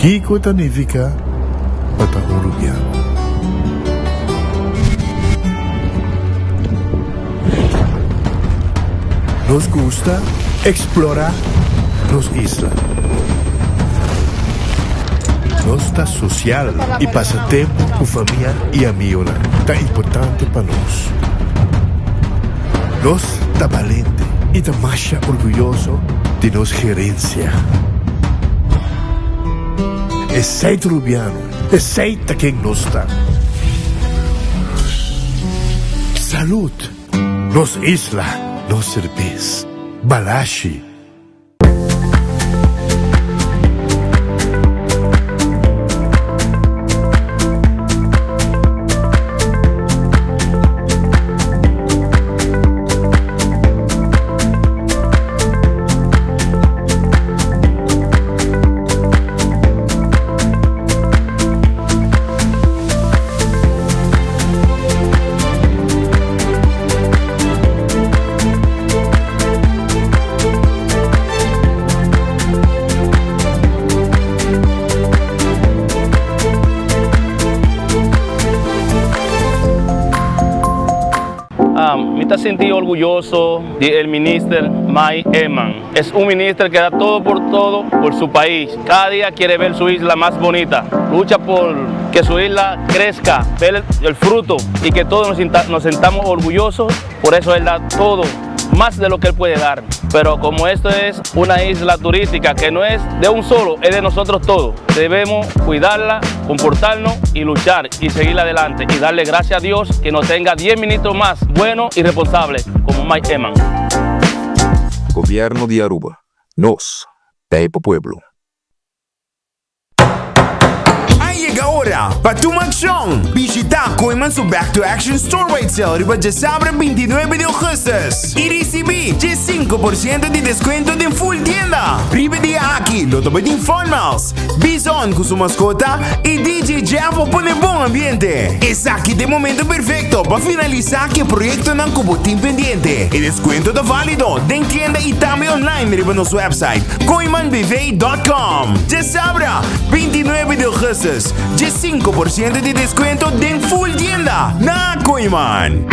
Kiko Tanivika Patahurubiano. Nos gusta explorar las islas. Nuestra social y pasatiempo con familia y amigos tan importante para nos. Nos está valiente y está más orgulloso de nuestra gerencia. Es seis rubiano, es seis quien nos está. Salud, nos isla, nos cerveza, Balashi. Me sentí orgulloso del ministro Mike Eman. Es un ministro que da todo por su país. Cada día quiere ver su isla más bonita. Lucha por que su isla crezca, ver el fruto y que todos nos sentamos orgullosos. Por eso él da todo, más de lo que él puede dar. Pero como esto es una isla turística que no es de un solo, es de nosotros todos. Debemos cuidarla, comportarnos y luchar y seguir adelante y darle gracias a Dios que nos tenga 10 ministros más buenos y responsables como Mike Eman. Gobierno de Aruba. Nos, Taipa Pueblo. Llega ahora para tu acción. Visita Coiman su Back to Action Store White Sale riba de sábado 29 de agosto y recibí 5% de descuento de full tienda. Riba de aquí, lo tomo de informals, Bison con su mascota y DJ Javo pone buen ambiente. Es aquí de momento perfecto para finalizar que el proyecto no cubo team pendiente. El descuento está válido de tienda y también online riba nuestro website coimanbv.com. De sábado 29 de agosto. 5% de descuento de full tienda. Na Coiman.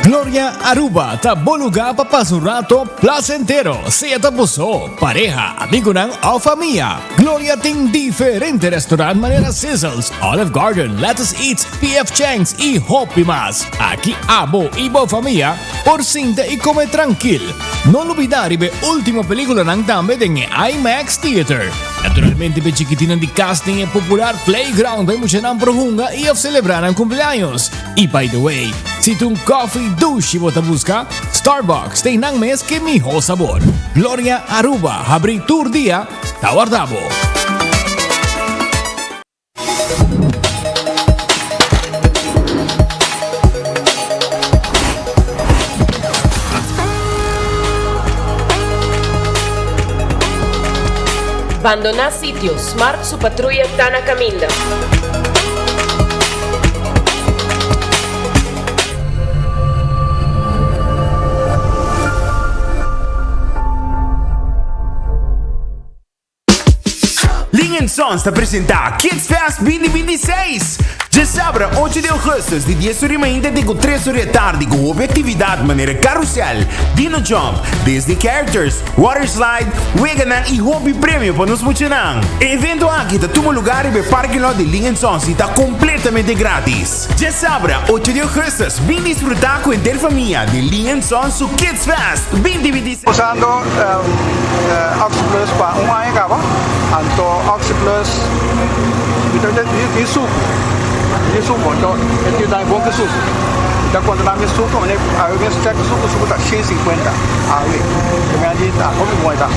Gloria Aruba, taboluga pa pasar un rato placentero. Sea tapuso, pareja, amigo o familia. Gloria tiene diferentes restaurantes, manera Sizzles, Olive Garden, Lettuce Eats, PF Chang's y Hopi más. Aquí abo y bo familia, por cinta y come tranquilo. No olvidar y ver última película nang también en IMAX Theater. Naturalmente, ve chiquitina de casting en popular Playground, ve mucha nan projunga y celebrar cumpleaños. Y by the way, si tu un coffee douche bota busca, Starbucks te nang mes que mijo sabor. Gloria Aruba, abri tour día, tawardabo. Abandonar sitios, Smart su patrulla Tana Caminda. Lee & Sons te presenta Kids Fest 2026. Já sábado 8 de agosto, de 10 horas da manhã até 3 horas da tarde, com atividade maneira carrossel, Dino Jump, Disney Characters, Water Slide, Weganan e Hobby Prêmio para nos funcionar. O evento aqui está todo lugar e o parque lot de Lee & Sons está completamente grátis. Já sábado 8 de agosto, vem disfrutar com a interfamília de Lee & Sons su Kids Fest 2026. Usando Oxyplus para um ano acaba, então Oxyplus de suco, então ele dá bom que suco. Então quando dá mais suco, a vez check suco está 150 a vez. Que me ali tá como bom tá.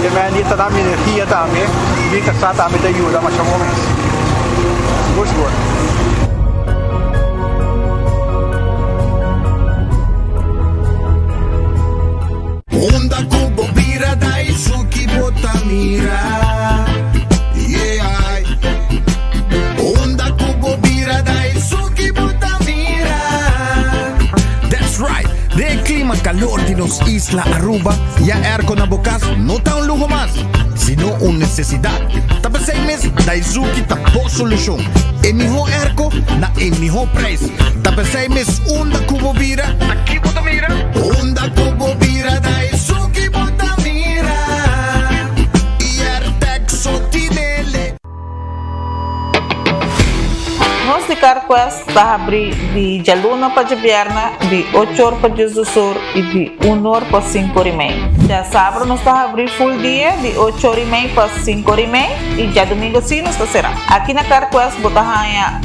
Que me ali tá dando energia também, e que está também da ajuda mais ou menos. Good. Onda Kubo Bira Daisuki Botamira. Yeah. Onda Kubo Bira Daisuki Botamira. That's right. De clima calor de nos Isla Aruba. Ya aircon na bokas, no ta un lujo más, sino una necesidad. Tapa 6 meses, Daisuki tapo solución. En mejor airco, na en mejor precio. Tapa 6 meses, Onda Kubo Bira. Aquí Botamira. Onda Kubo Bira Daisuki Botamira. Y Artexo Tinele. Nós de Carquest está abrir de Jaluna para Jabierna, de 8 horas para Jus do Sur e de 1 hora para 5 horas e meia. Já sábado nós está abrir full dia, de 8 horas e meia para 5 horas e meia, e já domingo sim nós está será. Aqui na Carquest botamos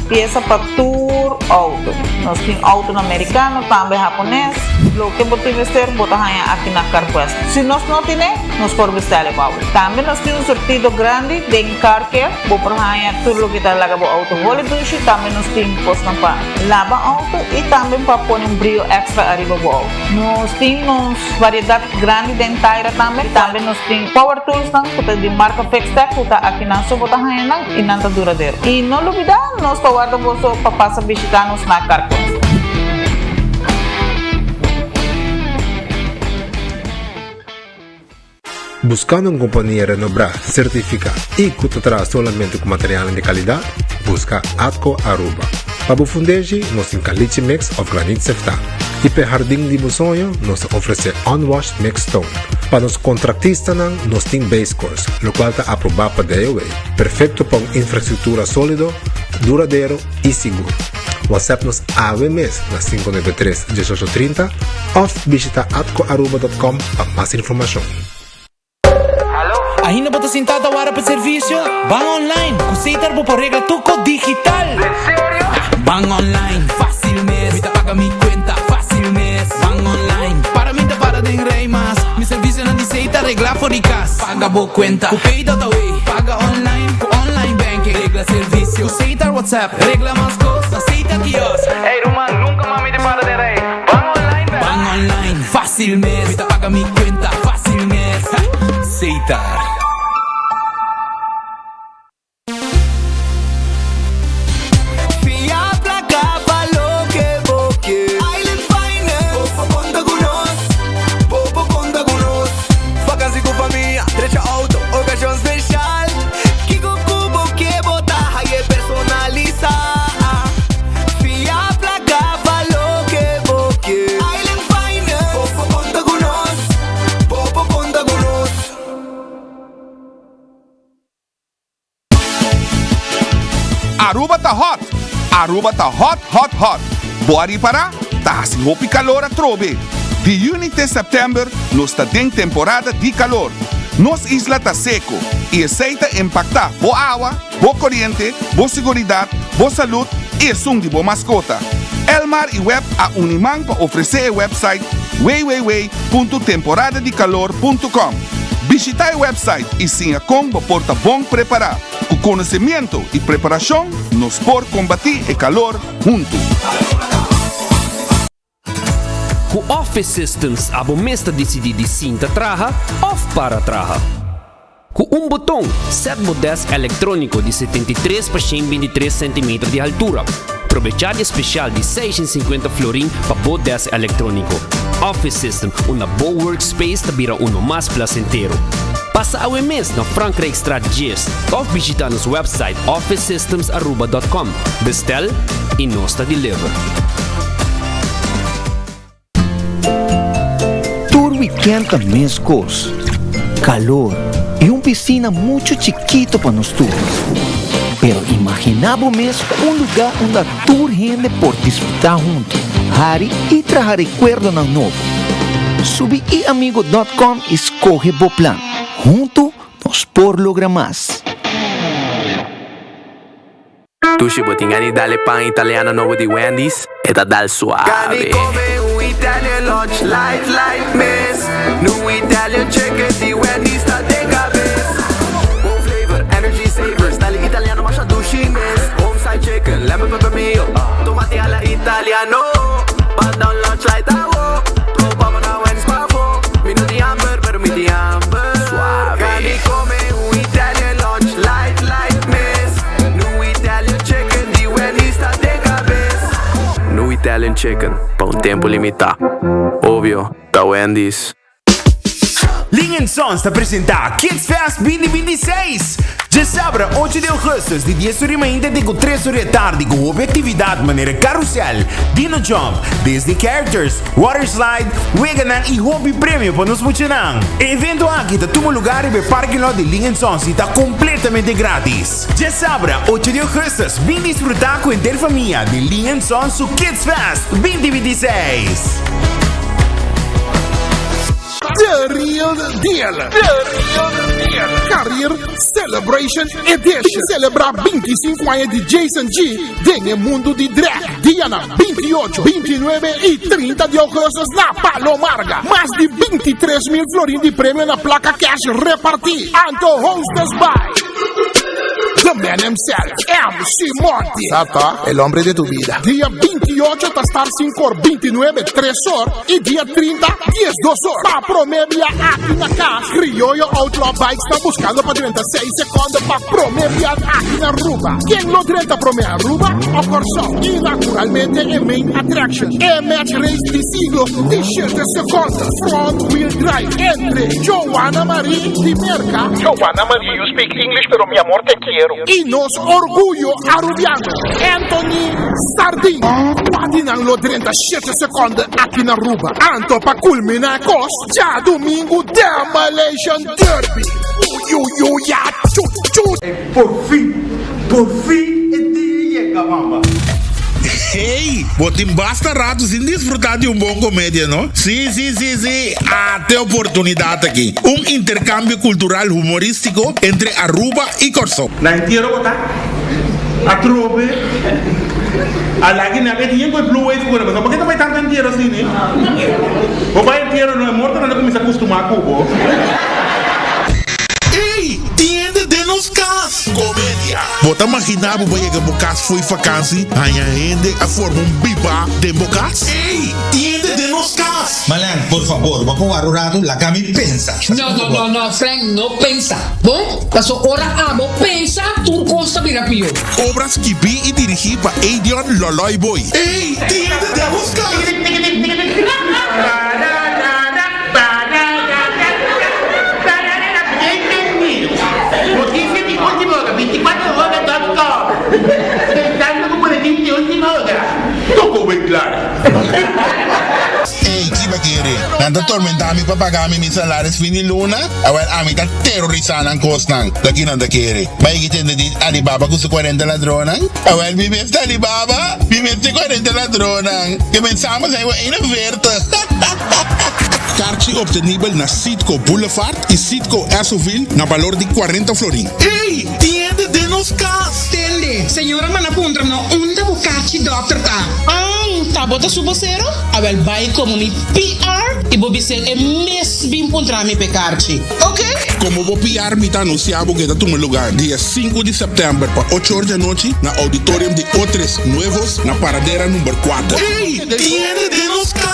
peça para tour auto. Nós temos auto americano, também japonês. Lo que você vestir, botamos aqui na Carquest. Se nós não temos, nós podemos vestir o auto. Também nós temos um sortido grande de car-care, botamos tudo o que está lá com o auto. Também nós temos posto para lavar auto e também para pôr brilho extra arriba do auto. Nós temos variedade grande de inteira também. Também nós temos power tools de marca Fextec, que está aqui na sua bota e não está duradouro. E não olvida, nós guardamos para passar visitar-nos na Carquest. Buscando una compañía renombrada, certificada y que te trae solamente con material de calidad, busca Atco Aruba. Para fundeji, nos encaliche mix of granite sefta. Y para jardín de musonho, nos ofrece unwashed mixed stone. Para los contratistas, nos tiene base course, lo cual está aprobado para DOA. Perfecto para una infraestructura sólido, duradero y seguro. WhatsApp nos AWMS na 593-1830 o visita atcoaruba.com para más información. Ainda bota sentado agora para serviço? Van online, Cuseitar vou por regra tuco digital. ¿En serio? Van online, fácil mes. Me paga mi cuenta, fácil mes. Van online, para mí te para de rei mas. Mi serviço na diceita regla fóricas. Paga boa cuenta, Cupay Dataway. Paga online, online banking. Regla serviço, Cuseitar WhatsApp. Regla mais coisas, aceita kiosco. Ei, Roman, nunca mais me te para de rei. Van online, velho. Van online, fácil mes. Me paga mi cuenta, fácil mes. Ceitar. Aruba tá hot! Aruba tá hot, hot, hot! Bora para? Tá assim roupa e calor a trobe. De 1 de setembro, nós tá em temporada de calor. Nossa isla tá seco e aceita impactar boa água, boa corrente, boa segurança, boa saúde e som de boa mascota. Elmar e Web a Unimang para oferecer o website www.temporadadecalor.com. Visita o website e sinha como porta bom preparar. Com conhecimento e preparação, nos por combater o calor juntos. Com Office Systems, a bomesta decide de cinta traja, off para traja. Com botão, set desk eletrônico de 73 por 123 cm de altura. Aprovechar especial de 650 florin para o desk eletrônico. Office System, uma boa workspace que vira mais placentero. Passa ao mês na Frankrijkstraat 10 of visita nosso website officesystems.aruba.com. Bestel e nós te deliver. Tour weekend mescos, calor y una piscina mucho chiquito para nosotros. Pero imaginamos lugar donde tour gente por disfrutar juntos, Harry y traer recuerdo na novo. Subi iamigo.com y escoge o plan. Junto nos por lograr más. Tu ci botingani dalle pan italiano nuovo di Wendy's e da dal suave. Cani come un Italian lunch, light mess. New Italian chicken di Wendy's sta de cabeza. One flavor, energy saver, style italiano ma shadushi mess. Homeside chicken, lemon pepper mayo, tomati alla italiano. Pan down lunch light awo, probavo na Wendy's pavo. Minuti amber, pero mi amber. Suave. Cani come un Italian lunch, light mess. New Italian chicken di Wendy's sta de cabeza. New Italian chicken, pa un tempo limitato. Ovvio, da Wendy's. Ling Sons te apresenta Kids Fest 2026. Já sabe, 8 de agosto, de 10 horas da manhã até 3 horas da tarde, com uma atividade maneira carrossel, Dino Jump, Disney Characters, Water Slide, Weganan e Hobby Premium para nos funcionar. O evento aqui está todo lugar e o parking lot de Ling Sons está completamente grátis. Já sabe, 8 de agosto, vem desfrutar com a interfamília de Ling Sons o Kids Fest 2026. The real deal. Career Celebration Edition. Celebrar 25 anos de Jason G en el mundo de drag. Diana, 28, 29 y 30 de agosto na Palomarga. Más de 23,000 florins de premio na placa cash repartir. Anto hostes by the man himself, MC Monty. Sata, el hombre de tu vida. Día 28 hasta estar 5 horas, 29, 3 horas. Y día 30, 10, 2 horas. Pa promedia aquí na casa. Criollo Outlaw Bikes está buscando para 36 segundos para promediar aquí na Aruba. ¿Quién lo 30 promedia Aruba o Corso? Y naturalmente el main attraction. El match race de siglo, 17 segundos. Front wheel drive entre Joanna Marie de Merca. Joanna Marie, you speak English, pero mi amor te quiero. Y nos orgullo arubiano Anthony Sardin. Patinan lo 37 segundos aquí na Aruba. Anto pa culminar cos. Ya domingo Demolition Derby. Ya chuchu. Por fin el día llega, mamá. Hey, botem basta ratos em desfrutar de bom comédia, não? Sim. Até oportunidade aqui. Intercâmbio cultural humorístico entre Aruba e Corso. Na entierro botar. A trobe. A la que nadie tiene con blue wave fuera, ¿por qué te vai tanto entierro assim, né? O pai entierro não é morto, não começa a acostumar com o Ei, tiende de nos cas. Comédia. Bota imaginar, boy, que bocas foi vakantie. Anja gente a forma biba de bocas. Ei, tiende de nos cas. Malan, por favor, vamos a un rato, la Cami pensa. No, Frank, no pensa. Bom, pasó hora amo, pensa, tu costa mira pio. Obras que vi y dirigí para Adrian Loloy Boy. Ei, tiende de nos cas. Tocou bem claro. Ei, que vai querer? Nanta tormentar mi para pagar mi salários fim de luna? A mim tá terrorizando ang costan. Daqui não da querer. Vai que tem de Alibaba com seus 40 ladronas? Mi mesmo Alibaba, mi mesmo 40 ladronas. Que pensamos aí na verta. Kaartje obtenível na Citco Boulevard e Citco Essoville na valor de 40 florins. Ei, tiende de nos cas. Tende, senhora Manapundra, no, onde o kaartje doctor tá? Tá bota su vocero? Abel vai como mi PR e vou ser mesmo encontrar mi kaartje. Ok? Como vou PR, me tá anunciado que tá no lugar dia 5 de setembro para 8 horas da noite na auditorium de Otres Nuevos na paradeira número 4. Ei, tiende de nos cas.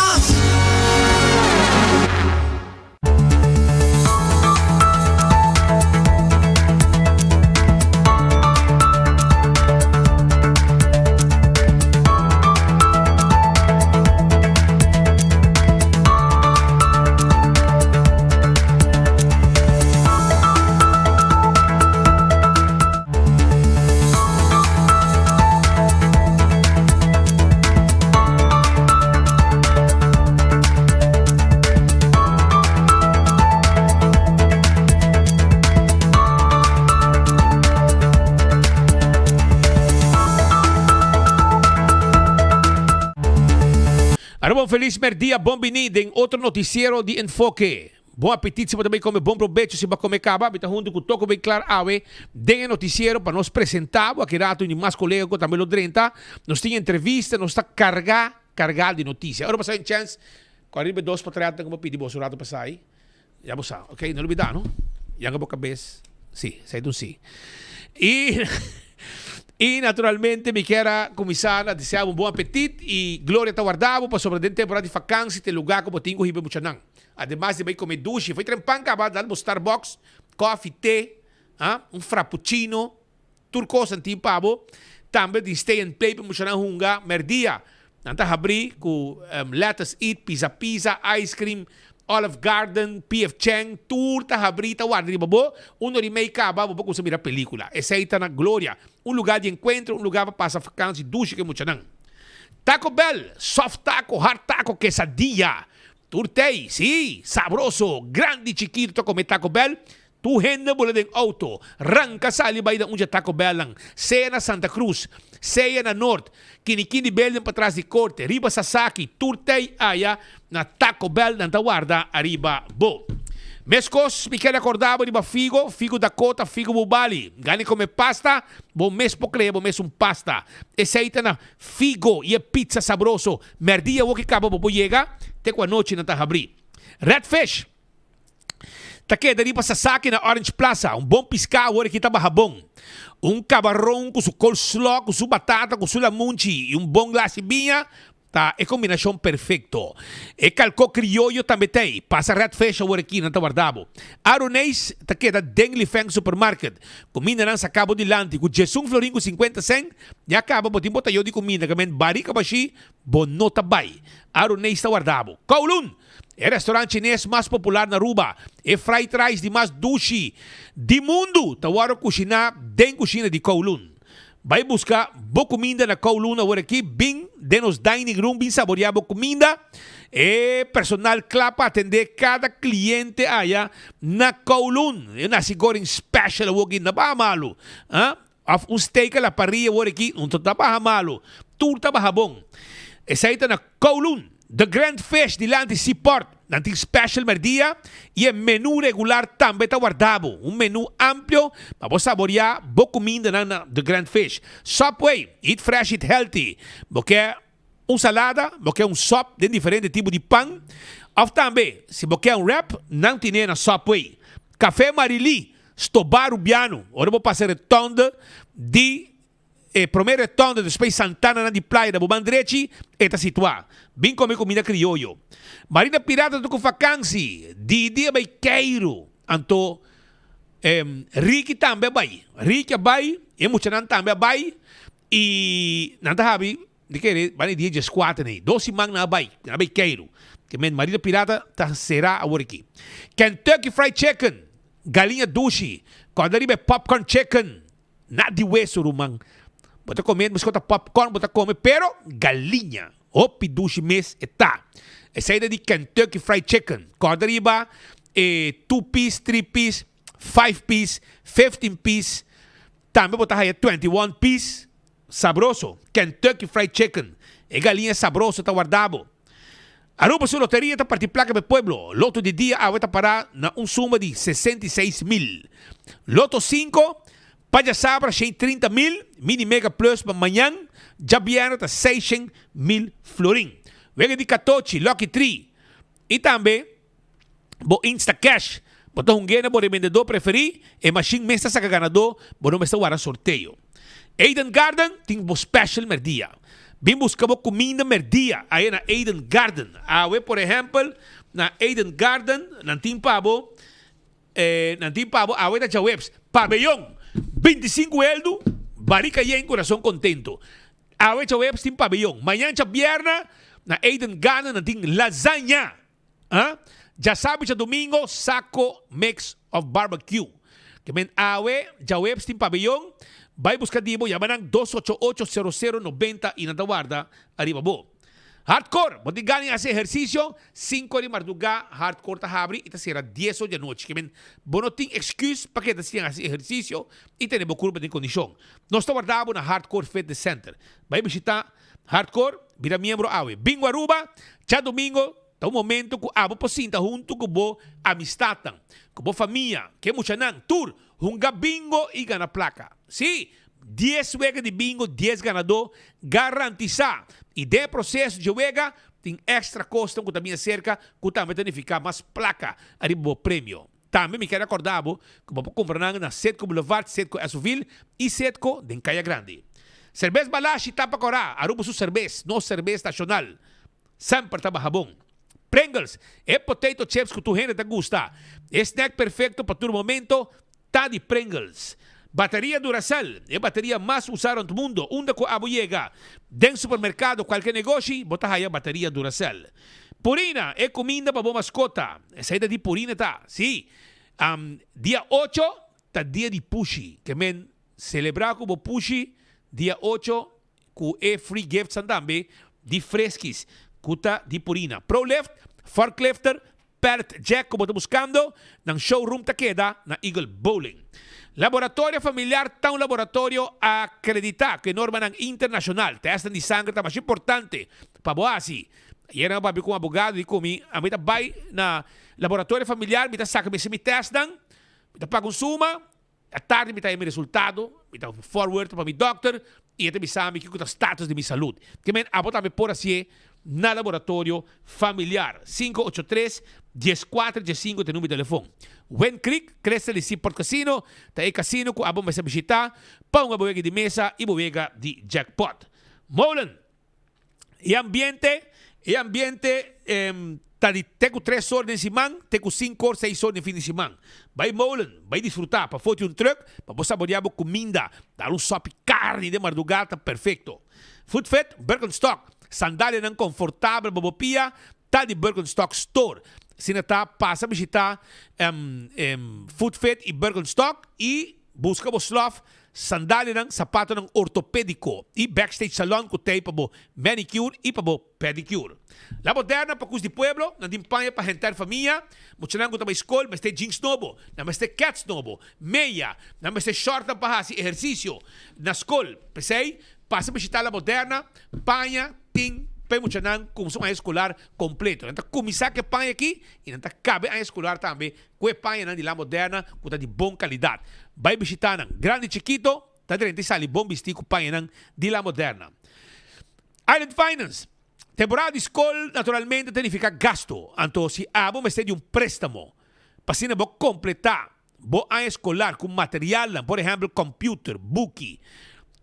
bom feliz merdia, bom venido em outro noticiero de Enfoque. Bom apetite se você também come, bom proveito se você comer caba. Bita junto com toco bem claro, awe, den noticiero para nos apresentar, aqui rato e mais colega que também lo drenta. Nós tem entrevista, nós está carregado de notícia. Agora passar em chance, 42 para 30 como pedi, vos rato passar aí. Já vos sabe, ok? Não olvidar, não? Já que boca cabeça, sim, sai do sim. E naturalmente me quero começar a desejar bom apetite e glória a guardado para sobre a temporada de vacância e lugar como tenho ribe muito não. Además de bem comer duche, foi trempar acaba dar Starbucks, coffee, té, frappuccino, turcos antigo pavo, também de stay and play para muito não hunga, merdia, nanta abrir com lettuce eat, pizza, ice cream, Olive Garden, P.F. Chang, turta, habrita, guarda, babo, uno de meio caba, babo, consumir a película. Essa aí tá na glória. Lugar de encontro, lugar para passar vacância e duche que muito não. Taco Bell, soft taco, hard taco, quesadilla. Turtei, sim, sabroso, grande chiquito, comer Taco Bell. Tu renda bola de auto, ranca sali ba da unja Taco Bell lang. Seya na Santa Cruz, seya na North, kinikini Bell para trás de corte, riba Sasaki, turtei aya na Taco Bell ng tawarda arriba bo. Meskos, mi quero acordar riba figo Dakota, figo bubali. Gani come pasta, bom mes pokle, bom mes pasta. Essaita na figo e pizza sabroso. Merdia wo que cabo bo llega, te qua noche na tahabri. Redfish. Take dari pa Sasaki na Orange Plaza, bom pescado que estava bom. Camarão com su coleslaw, com su batata, com su lamunchi e bom glace vinha. Tá, é combinação perfeito. E calco criollo também tem. Passa redfish agora aqui, não está guardado. Aronês, tá que da Dengli Feng Supermarket. Comida não se acaba de lante. Com Jesus florin com 50 cent, já acaba, botin botayo de comida. Kamen barika ba si, bonota bay. Aronês está guardado. Kowloon, é restaurante chinês mais popular na Aruba. É fried rice de mais dushi. De mundo, tá guardado cozinha, den cozinha de Kowloon. Vai buscar boa comida na Kowloon agora aqui, bem denos dining room, bem saborear boa comida. E personal claro para atender cada cliente allá na Kowloon. E nasi goreng special agora na ba malo. Steak a la parrilla agora aqui, não tá ba malo. Tudo tá ba bom. Essa aí tá na Kowloon. The Grand Fish de Lanti Seaport, Lanti Special Merdia e menu regular também está guardado. Menu amplo para você saborear boa comida na The Grand Fish. Subway, eat fresh, eat healthy. Porque salada, porque soup de diferente tipo de pão. Ou também, se você wrap, não tem na Subway. Café Marili, Stobar Rubiano. Ora vou passar retonda de primeiro retorno do Space Santana na de praia da Bobandreci está situado. Bem comer comida criollo. Marina Pirata do vacância. Dia vai queiro. Anto Ricky também vai. Ricky vai. E Muchanan também vai. E nanta habi de querer vai dia de squat nem. 12 mang na vai. Na vai queiro. Que men Marina Pirata tá será agora aqui. Kentucky Fried Chicken. Galinha dushi. Quando arriba popcorn chicken. Nada de hueso rumang. Bota comer, mas conta popcorn, bota comer, pero galinha. O pidushi mes está. Essa é de Kentucky Fried Chicken. Corda riba, 2-piece, 3-piece, 5-piece, 15-piece. Também bota aí 21-piece. Sabroso. Kentucky Fried Chicken. E galinha sabroso, está guardado. Aruba sua loteria está partir placa do pueblo. Loto de dia, a vai parar na suma de 66,000. Loto 5. Para sabra, 30 mil, mini mega plus para amanhã, já vieram até 600 mil florim. Vega de 14, Lucky 3. E também, bo Insta Cash, botar um ganho por vendedor preferido, e machine mesta sa ganador, bo não mesta guarda sorteio. Eden Garden, tem bo special merdia. Bem buscamos comida merdia, aí na Eden Garden. Awe, por exemplo, na Eden Garden, nantim pabo, awe da Jawebs, pabellón. 25 eldo, barica y en corazón contento. Ahora web sin pabellón. Mañana viernes, na Eden Garden, na ting lasaña. Ya sabes, ya domingo, saco mix of barbecue. Que men awe, ya web sin pabellón, vai buscar dibo, llamarán 288-0090 y nada guarda, arriba bo. Hardcore, bote ganin esse exercício, 5 de madrugada, hardcore tá abre e tá será 10 da noite. Que men, bono tem excuse para que tá sendo esse exercício e tem curva de condição. Nós estamos guardando na Hardcore Fitness Center. Vai visitar Hardcore, vira miembro awe. Bingo Aruba, cha domingo, tá um momento que abo posinta junto com bo amistad, com bo família, que mucha nan, tour, hunga bingo e gana placa. Sim, 10 wega de bingo, 10 ganador, garantiza. E de processo de wega, tem extra custo que também cerca, que também tem que ficar mais placa, arriba prêmio. Também me quero acordar, que vou comprar na Setco Boulevard, Setco Azuville e Setco de Caia Grande. Cerveza Balashi tapa corá, aruba su cerveza, no cerveza nacional. Sempre taba bom. Pringles, é potato chips que tu gente te gusta. Snack perfeito para todo momento, tá de Pringles. Bateria Duracell, é a bateria mais usada no mundo. Onde que abo chega? Dentro do supermercado, qualquer negócio, bota aí a bateria Duracell. Purina, é comida para boa mascota. Saída de Purina tá, sim. Dia 8, tá dia de Pushi. Que men, celebrar como Pushi, dia 8, com é free gifts também, de fresquis, kuta de Purina. Pro Left, Forklifter, Pert Jack, como estou buscando, ng showroom Takeda, na Eagle Bowling. Laboratório familiar, tá um laboratório acreditado, que norma ng internacional. Testan de sangue, tá mais importante. Paboasi. E era babi com abogado e comi, a mita vai na laboratório familiar, mita saca me testam, mita paga suma, a tarde mita aí meu resultado, mita forward para mi doctor, e até me sabe que o status de minha saúde. Que men abota me por assim na laboratório familiar. 583-1415 tem número de telefone. When Creek, cresce de si Port Casino, tá aí casino com abo mais a visitar, pão a boega de mesa e boega de jackpot. Molen, e ambiente, tá de teco 3 horas de semana, teco 5 horas, 6 horas de fim de semana. Vai molen, vai desfrutar, para foto um truck, para você saborear a comida, dar um sope carne de madrugada, perfeito. Food Fit, Birkenstock, sandália não confortável, babopia, tá de Birkenstock Store. Se não tá, passa a visitar Food Fit e Birkenstock e busca o slof, sandália ng sapato ng ortopédico e backstage salon com tem para manicure e para pedicure. La Moderna para cus de pueblo, na dimpanha para rentar família, mucho nang também escola, mas tem jeans novo, mas tem cats novo, meia, mas tem short para fazer exercício na escola, pensei, passa a visitar La Moderna, panha, ting, para mucho nang consumo escolar completo. Então, começar que panha aqui e então cabe a escolar também, com panha de La Moderna, com de boa qualidade. Vai visitar nang grande chiquito, tá dentro de sali bom vestido panha nang de La Moderna. Island Finance. Temporada de escola, naturalmente, tem que ficar gasto. Então, se abo me de um préstamo, para se não completar, vou a escolar com material, por exemplo, computer, bookie,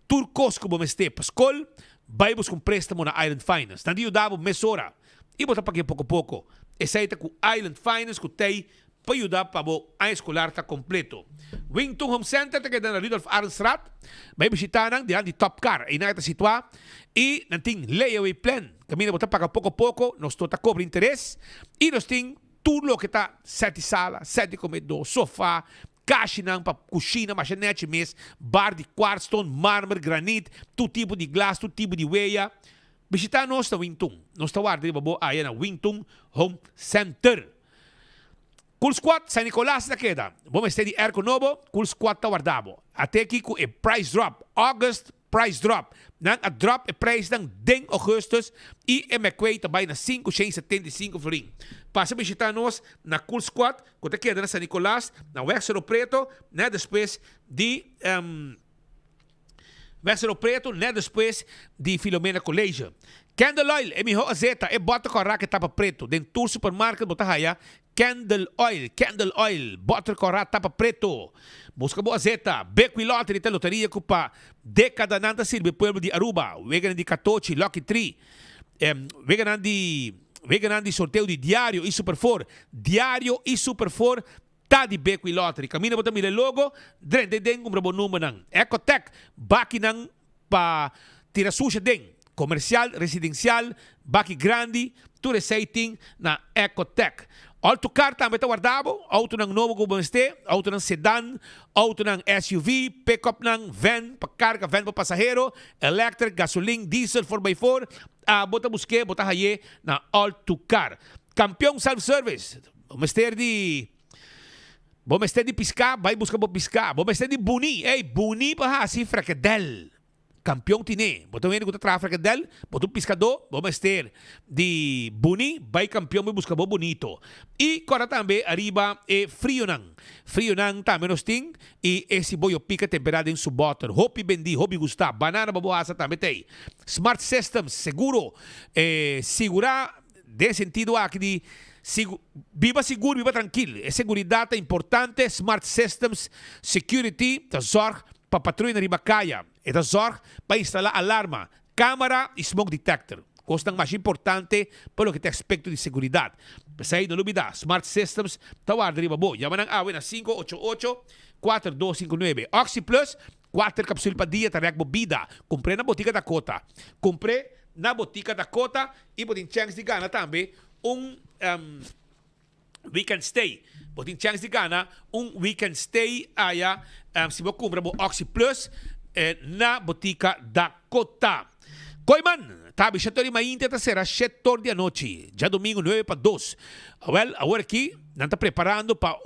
turcos que vou me para escola, vai buscar um préstamo na Island Finance. Tanto eu dava mesora e botar para pouco a pouco. Essa é com Island Finance que tem para ajudar para a escolar estar completo. Wington Home Center, que é na Rudolf Arnstraat, vai visitar de Top Car. E na está situada e não tem layaway plan. Caminho botar para pouco a pouco, nós toda cobre interesse e nós tem tudo que está 7 sala, 7 comedor, sofá, caixa para cozinha, machinete mesmo, bar de quartzstone, mármore, granito, todo tipo de glass, todo tipo de weia. Visitar nós na Wington. Nós está guardando aí na Wington Home Center. Cool Squad, San Nicolás da queda. Vamos ter de Erco Novo, Cool Squad está guardado. Até aqui com o price drop. August price drop. Nang a drop e price ng 10 Augustus e McQuay também na 5,75 florin. Passa a visitar nós na Cool Squad, quando queda na San Nicolás, na Wexero Preto, né, depois de Wexero Preto, né, depois de Filomena College. Candle Oil, é melhor azeta, é bota com a raca tapa preto. Dentro do supermercado, bota aí, Candle Oil, bota com a raca tapa preto. Busca boa azeta, beco e lote de loteria que para década nanda sirve pueblo de Aruba, vegan de Catoche, Lucky Tree, vegan de sorteio de Diário e Superfor. Diário e Superfor, tá de beco e lote. Camina bota mire logo, drende den um bom número nang. Ecotech, baki nang pa tira suja den. Comercial, residencial, baki grande, tudo aceitem na Ecotech. Autocar também está guardado, auto ng novo como este, auto ng sedan, auto ng SUV, pick-up ng van, carga, van para pasahero, electric, gasoline, diesel, 4x4, bota busque, bota haye na Autocar. Campeão self-service, vamos ter de piscar, vai buscar para piscar, vamos ter de Buni, Buni para a cifra que del. campeão tine. Botou ele contra tráfico del, botou pescador, vamos ter de Buni, vai campeão me busca bo bonito. E agora também arriba é Frionang. Frionang também nós tem e esse boio pica temperado em subotter. Hopi bendi, hopi gustar, banana baboasa também tem. Smart Systems, seguro, segurar de sentido aqui de viva seguro, viva tranquilo. É seguridade importante, Smart Systems, security, da zorg para patrulha na Ribacaya. E da zorg para instalar alarma, câmara e smoke detector. Coisa mais importante pelo que tem aspecto de seguridade. Mas aí não olvida, Smart Systems, tawar riba bo. Yaman ang awin na 588-4259. Oxy Plus, 4 capsules para dia, tarek bobida. Comprei na botica da Cota. Comprei na botica da Cota e botin chance de gana também weekend stay. Botin chance de gana weekend stay aya se você compra o Oxy Plus na botica da Cota. Coiman, tabi setor mainta ta será 7 da noite, já domingo 9 para 2. Well, agora aqui, não está preparando para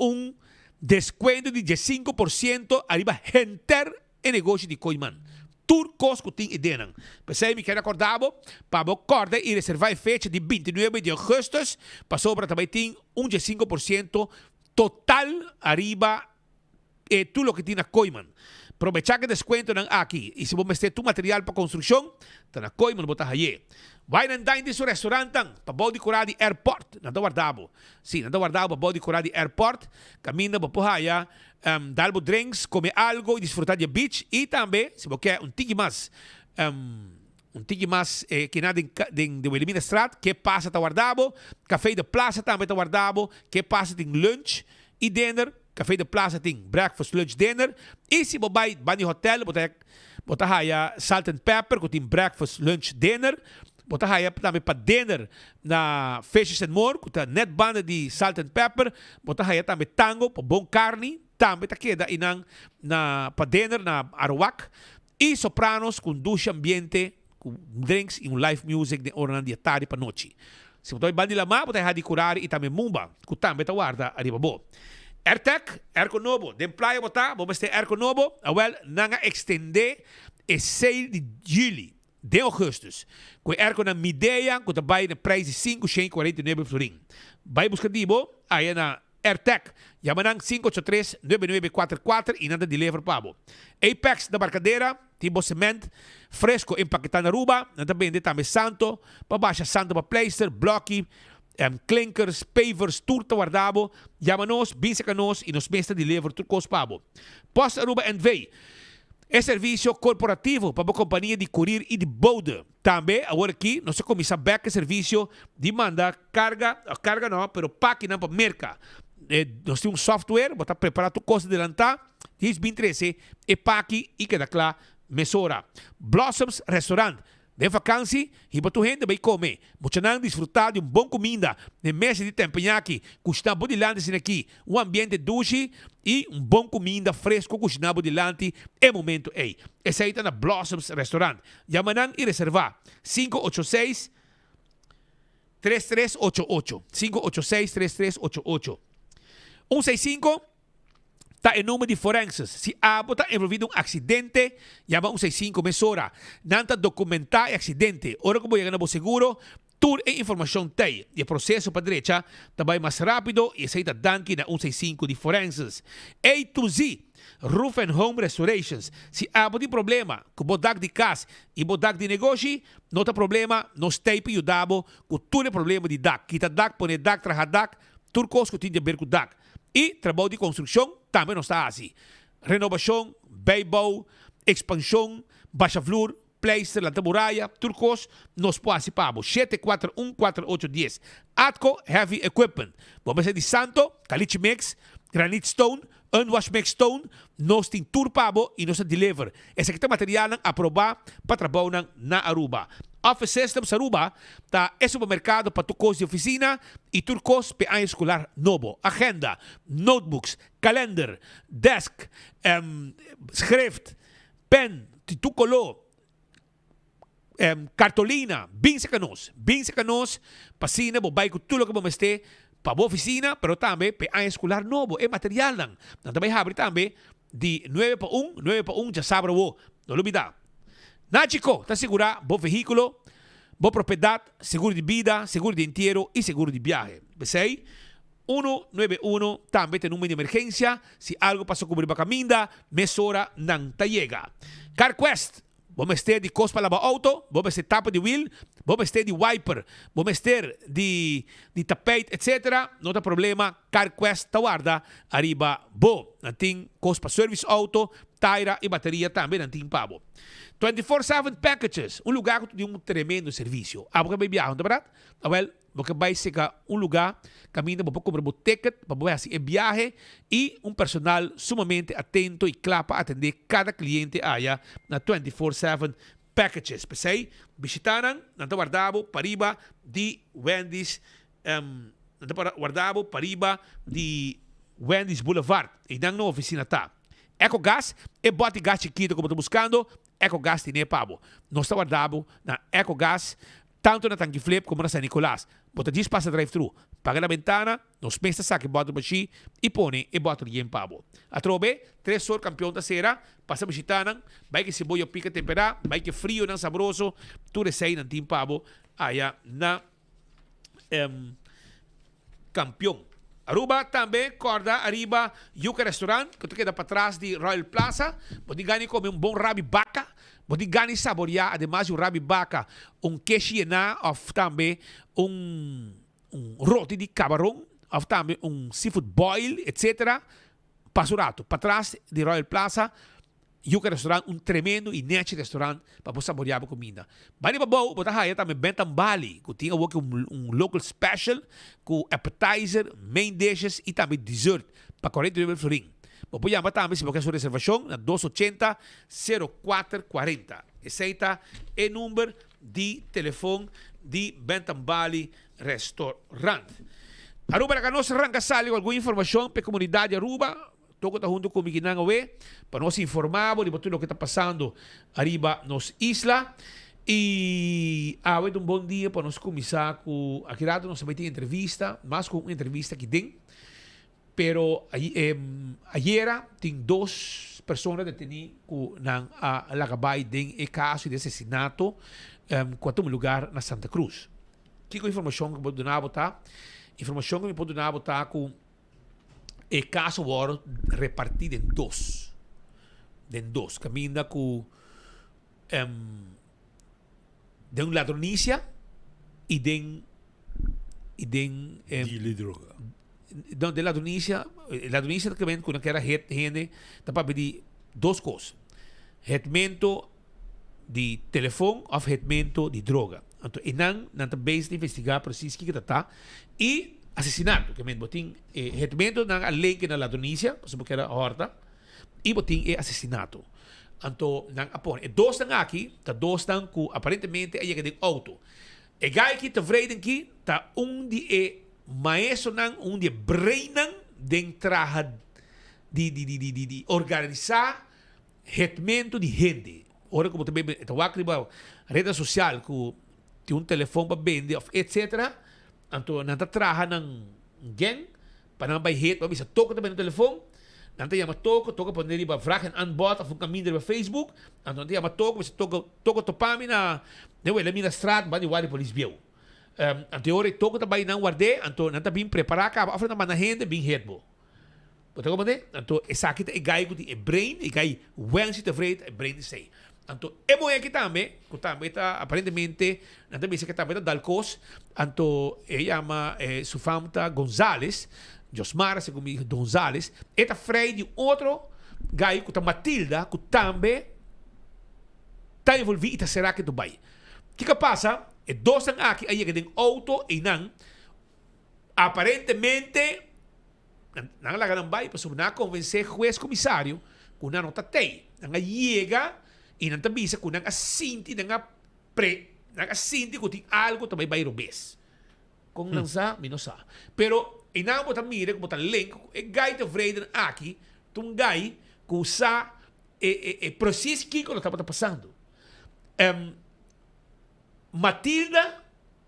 descuento de 15% arriba enter e negócio de Coiman. Turcos que tem ideia. Pensei me quero acordar para acordar e reservar a fecha de 29 de agosto para sobra também tem 15% total arriba e tudo o que tem na Coiman. Aprovechar que descuento não aqui. E se você ter tu material para construção, tá na Coiman botar aí. Vai na dine de restaurante para body curar de airport, não tá guardado. Sim, não tá guardado para body curar de airport. Caminha para porraia, dar drinks, comer algo e desfrutar de beach e também, se você quer tigi mais que nada de Wilhelmina Straat, que passa tá guardado, café de plaza também tá guardado, que passa tem lunch e dinner. Café de Plaza tem breakfast, lunch, dinner. E se você vai no hotel, você haya salt and pepper, que tem breakfast, lunch, dinner. Você haya também para dinner na Fishes and More, que tem net banda de salt and pepper. Você haya também tango, para bom carne. Também queda na para dinner na Arawak. E sopranos com ducha ambiente, com drinks e live music de hora de tarde para noite. Se você vai lá, você haya de curar e também mumba, que também está guarda arriba bo. AirTech, Airco Novo. Den playa botar, vamos ter Airco Novo. Well, nanga extender e sale de julho, de augustus. Com Airco na Mideia, com também na preço de 5,49 florin. Vai buscar dibo, aí na AirTech. Yamanang 583-9944 e nada de lever pabo. Apex da Barcadeira, tipo cement, fresco empaquetado na Aruba. Nada vende também Santo, para baixa Santo para Pleister, Blocky, clinkers, pavers, turta guardabo, llamanos, vincecanos e nos mestre de lever turcos pabo. Post Aruba Envy é serviço corporativo para a companhia de courier e de bode. Também, agora aqui, nós começamos a ver que serviço de mandar carga não, pero pack não para merca. Nós temos software, botar preparar tu coisa de lantar, diz bem 13, e pack e queda claro, mesura. Blossoms Restaurant. De vacância, e para tu gente vai comer. Muito não desfrutar de bom comida. De mês de tempenhaki, custa bodilante sin aqui. Ambiente duche e bom comida fresco custa bodilante. É momento aí. Essa aí está na Blossoms Restaurant. Yamanang e reservar. 586-3388. 586-3388. 165 está em nome de forenses. Se está envolvido em acidente, llama 165 mesora. Nanta documentar o acidente. Ora como llega no seguro, toda a informação tem. E o processo para a direita também mais rápido e aceita danke na 165 de forenses. A to Z, Roof and Home Restorations. Se há problema com o bodak de casa e bodak de negócio, não tem problema, nós temos que ajudar com todo o problema de DAC. Kita DAC, põe DAC, traja DAC, turcos que tem a ver com DAC. E trabalho de construção também não está assim. Renovação, beibou, expansão, baixa flor, pleister, lanta muralha, turcos, nós participamos. 741-4810. Atco Heavy Equipment. Vamos ser de Santo, Caliche Mix, Granite Stone, Unwash Mix Stone, nós temos tour pabo e nós deliver. Esse aqui é material a aprovar para trabalhar na Aruba. Office Systems Aruba está é supermercado para turcos de oficina e turcos para escolar novo. Agenda, notebooks, calendar, desk, schrift, pen, tucolor, cartolina, bem secanos, pasina, bobay com tudo que vamos ter para a oficina, pero também para escolar novo, é material lang. Também abre também de 9 para 1 já sabe o, não olvidar. Nachico, te asegura bom veículo, boa propriedade, seguro de vida, seguro de entierro e seguro de viaje. Pensei? 191 também tem número de emergência. Se algo passou com o caminda, mesora não te chega. CarQuest, vamos ter de cos para lavar auto, vamos ter tapa de wheel, vamos ter de wiper, vamos ter de tapete, etc. Não tem problema, CarQuest te guarda arriba bo. Não tem cos para service auto, taira e bateria também não tem pabo. 24/7 Packages, lugar que tem tremendo serviço. Porque vai viajar, não é verdade? Well, porque vai chegar lugar, caminha, para comprar um ticket, para poder fazer viagem e personal sumamente atento e claro para atender cada cliente allá na 24/7 Packages. Pensei, visitaram, não guardavo, pariba de Wendy's, não guardavo, pariba de Wendy's Boulevard. E não na oficina tá. EcoGás é bote gás chiquito como estou buscando. EcoGás tem pabo. Nós está guardado na EcoGás, tanto na Tanque Flip como na San Nicolás. Bota 10 passa drive-thru. Paga na ventana, nos pensa saque bota baixi e põe e bota em pabo. A trobe, 3 horas campeão da cera, passa visitando, vai que cebola pica temperar, vai que frio não saboroso, tudo sei não tem pabo, aí na campeão. Aruba também, corda, arriba, Yuca Restaurant, que queda para trás de Royal Plaza. Pode ganhar comer um bom rabi baca. Pode ganhar saborear, además, o rabi baca, queijo ou também roti de camarão, ou também seafood boil, etc. Pasurato, para trás de Royal Plaza, Yuca Restaurant, tremendo e net restaurante para você saborear a comida. Bani babaw, bota haya também Bentambali, que tinha local special, com appetizer, main dishes e também dessert para 49 florin. Pode chamar também se você quer sua reservação na 280-0440. Esse é o número de telefone de Bentambali Restaurant. Aruba, na nossa arranca sali alguma informação para a comunidade Aruba. Toco tá junto com o Miquinang para nós informar de tudo o que está passando arriba nos isla. E hoje bom dia para nós começar com aqui lado nós também tem entrevista, mais com uma entrevista que tem. Pero ayer tem 2 pessoas detenidas na Lagabay den caso de assassinato em um lugar na Santa Cruz. Que informação que pode dar botar? Informação que me pode dar botar com o caso agora repartido em 2. En 2. Caminha com de uma ladronícia e de droga. De ladronícia que vem com aquela gente para pedir 2 coisas. Retmento de telefone ou retmento de droga. Então, não base de investigar preciso o que está e assassinato, que botin retmento na lei na ladronícia, porque era horta, e botin assassinato. Então, nang apon, 2 estão aqui, 2 estão com aparentemente aí que tem auto. E gai que te vreden que tá de maestro nang de brain nang den traha de organizar retmento de gente. Ora como também tawak ba rede social com tem telefone para vender, etc. Então, não traha ng gang, para não vai hate, para bisa toca também no telefone. Não tem toca para nele para vragen aanbod of caminho para Facebook. Então, tem toca, bisa toca topami na wala mina strat, ba di wali police bill. Então, ora toca também não guarde, então não tá bem preparar ka, afro na manahende bem hate bo. Botar como de? Então, essa aqui é gai que é brain, e gai wensi te vrede, é brain sei. Então, é bom aqui também, que também está aparentemente, não também que também está dalcos, então, chama sua famta González, Josmar, segundo González, está freio de outro gai que está Matilda, que também está envolvido e está será que tu vai. O que passa? É 2 anos aqui, aí que tem auto e não, aparentemente, não lá não vai, para não convencer juiz comissário, que não está tem, não chega. E não também se kunang asinti nang asinti ko ting algo também vai robes. Kung nang sa minosa. Pero ina mo tamire ko tan link e guy de vreden aqui, tung guy ko sa processo que ko está passando. Matilda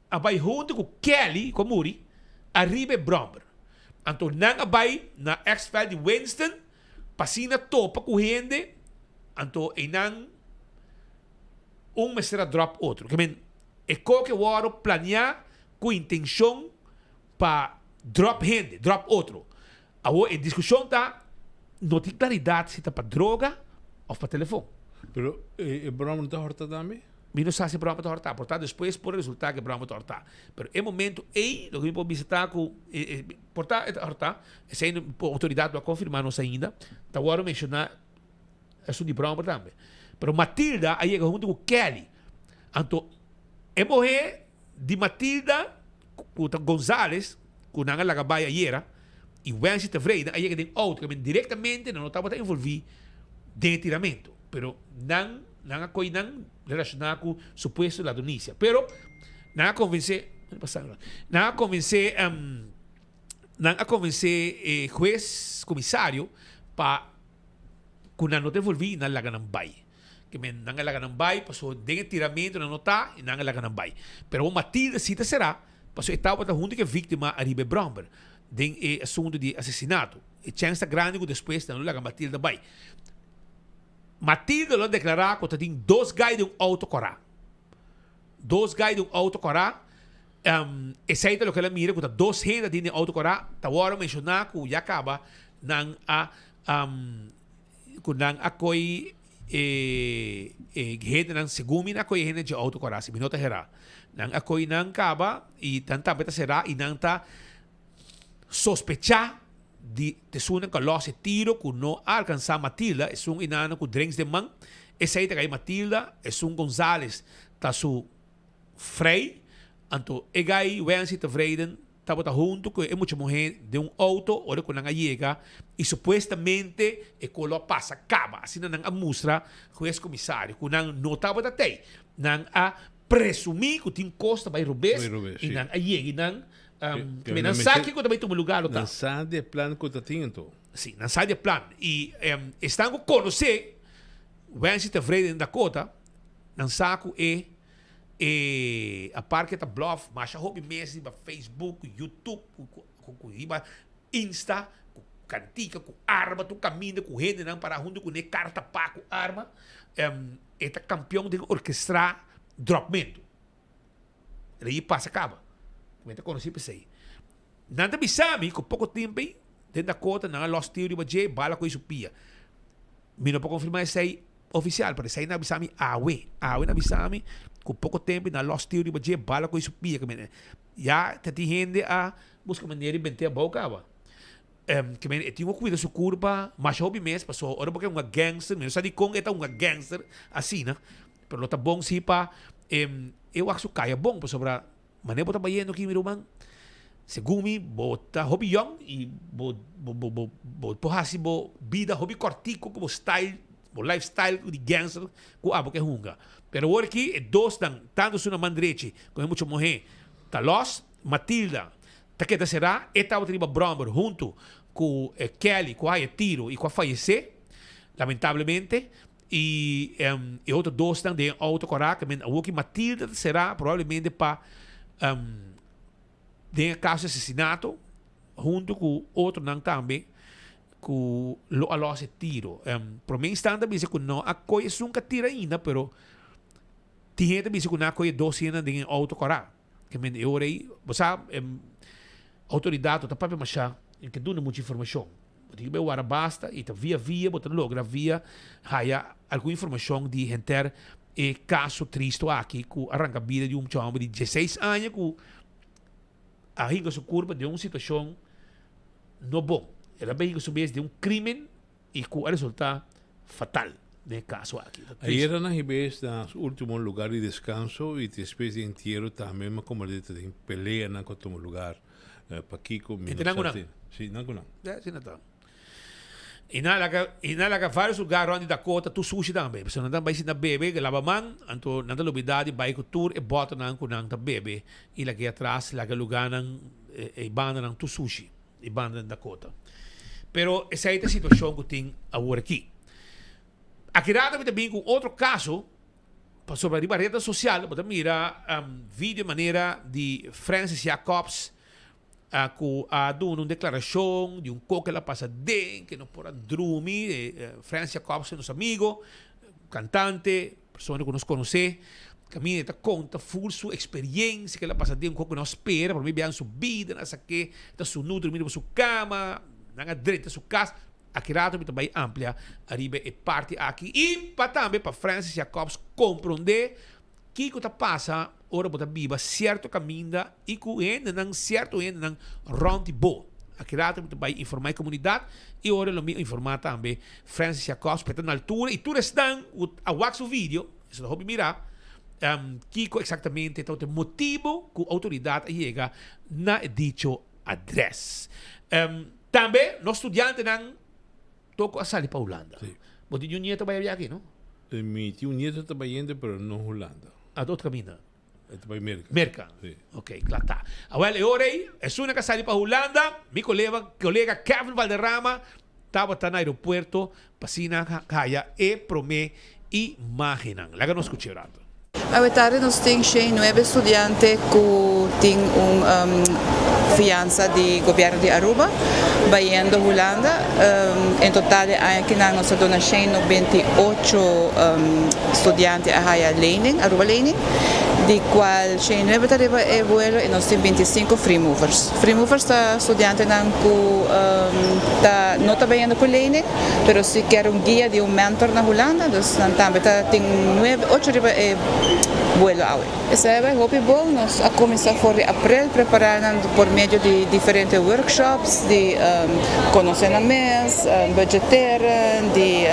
abay junto com Kelly, com Muri, arriba Bromber. Então nang abay na ex-file de Winston, pasina topa com gente, então inang mês será drop outro. Que men, é qualquer hora planear com intenção para drop gente, drop outro. A discussão tá, não tem claridade se está para droga ou para telefone. Pero, Brahma não está horta também? Mi não sabe se Brahma está horta. Portanto, depois por resultado que Brahma está horta. Pero em momento, lo que eu pode visitar com portanto, horta, essa autoridade vai confirmar não ainda. Tá agora mencionar isso de Brahma também. Pero Matilda aí chega junto com Kelly. Então, é morrer de Matilda com González, com Nanga Lagabaia Iera, e Wensi Tevreida, aí chega tem outro que diretamente não estava envolvido de tiramento. Pero não ako'y nang relacionado com supuesto ladonícia. Pero nakakonvince juez comissário para kung não te envolvi na laganambay. Que men nang laganambay paso de tiramento não tá e nang laganambay. Pero o Matilda cita será paso estava da junto que vítima Aribe Bromber den assunto de assassinato. E chance grande que depois não laga Matilda bay. Matilda lo declarar que tem 2 guys de auto corá. 2 guys de auto corá. Essa é o que ela mira, que 2 gente de auto corá. Tá agora mencionar que já acaba nang ako'y gente nang segumi na ako'y gente de auto corá. Si minota hera. Nang ako'y nang kaba e tanta beta será e nang ta sospechar de tesunan ka losse tiro que não alcançar Matilda é inano com drinks de man essa aí tá Matilda é González tá su Frei anto egai Wensi Tevreiden tá bota junto com muita mulher de auto ora com nanga chega e supostamente colo passa acaba assim não a mostra juiz comissário com não tá bota tem não a presumir que tem costa vai rubes e não a chega não que não sabe que também tem um lugar não sabe de plano que está tendo sim não sabe de plano e estão a conhecer Wensi Tevreiden da Cota não sabe a parte que está bluff mas a hobby mesmo para Facebook YouTube com Insta com cantica com arma tu caminha com gente não para junto com carta pá com arma é campeão de orquestrar dropmento ele passa acaba como é conhecido para isso. Nada me sabe, com pouco tempo, dentro da cota, não lost theory, mas já bala com isso pia. Me não pode confirmar isso aí oficial, para isso aí não me sabe awe não me sabe, com pouco tempo, na lost theory, mas já bala com isso pia. Já tem gente a buscar maneira de vender a boca, que me tinha cuida sua curva, mas hobby mesmo, passou, ora porque é uma gangster, não sabe como é uma gangster, assim, né? Pero tá bom se para, eu acho que é bom para sobrar. Mané bota bayendo aqui mirumang segumi bota hobby young e bo hasi bo vida hobby cortico como style bo lifestyle de gangster ko abo que hunga pero agora aqui é dois dan tanto suna mandreche com muito morrer tá los Matilda tá que será eta outra riba Bromber junto com Kelly com a tiro e com a falecer lamentavelmente e outro dois dan de auto corá que o que Matilda será provavelmente para tem caso de assassinato junto com outro não também com lo alose tiro por mim estando bem que não a coisa nunca tira ainda pero tinha também que não coisa 200 de auto corá que me eu aí você autoridade tá para machar em que dona muita informação porque bem agora basta e tá via botar logo via haya alguma informação de gente caso triste aqui que arranca a vida de jovem de 16 anos que arranca sua curva de uma situação não bom. Ela bem que soubesse de crime e que o resultado fatal nesse caso aqui. Aí era na Ribes, no último lugar de descanso e depois de entierro também, mas como ele tem pelea no último lugar para Kiko. Sim, não. Sim, não. E nada que vários lugares onde Dakota tu sushi também. Porque não vai ser na bebê que lava man, anto nada lobidade vai com tour e bota nan com nan ta bebê e lá que atrás lá que lugar nan e banda nan tu sushi e banda Dakota. Pero essa é a situação que tem agora aqui. Aqui também com outro caso sobre a rede social, você mira vídeo maneira de Francis Jacobs que ha dado uma declaração de coque ela passa que não pode dormir Francis Jacobs é nosso amigo cantante pessoa que nos conhece, caminha está conta full sua experiência que ela passa de pouco não espera para mim ver sua vida, nessa que está sua nutri, mira sua cama, na direita sua casa, aqui rato também amplia, arriba é parte aqui e para também para Francis Jacobs compreender que está passa ora bota biba certo caminho e que ainda não certo ainda não round bo. Aqui rato também informar a comunidade e ora lo informar também Francis Jacobs para na altura e tudo estão a wax o vídeo, isso não hobby mirar. Kiko exatamente então o motivo que a autoridade chega na dicho address. Também nós estudantes não toco a sair para Holanda. Sí. Você tem um nieto para ir aqui, não? Mi tío nieto está yendo, pero no en Holanda. A outro caminho. Está para Merca. Merca. Sí. Ok, claro está. Agora, agora aí, é uma que sair para Holanda, meu colega Kevin Valderrama estava no aeroporto, passina kaya e prome imaginan. Laga nos escuche rato. A tarde nós temos 9 estudantes que têm fiança do governo de Aruba, indo a Holanda. Em total, aqui nós temos 98 estudantes a Aruba Lening, de qual 9 tarifas é vuelo e nós temos 25 free movers. Free movers são estudantes que não estão indo com Lening, mas se quer guia de mentor na Holanda, então também tem 8 tarifas vuelo ao. Essa é o hobby bom. Nós a começar por abril preparando por meio de diferentes workshops de conhecer a mês, budgeteira, de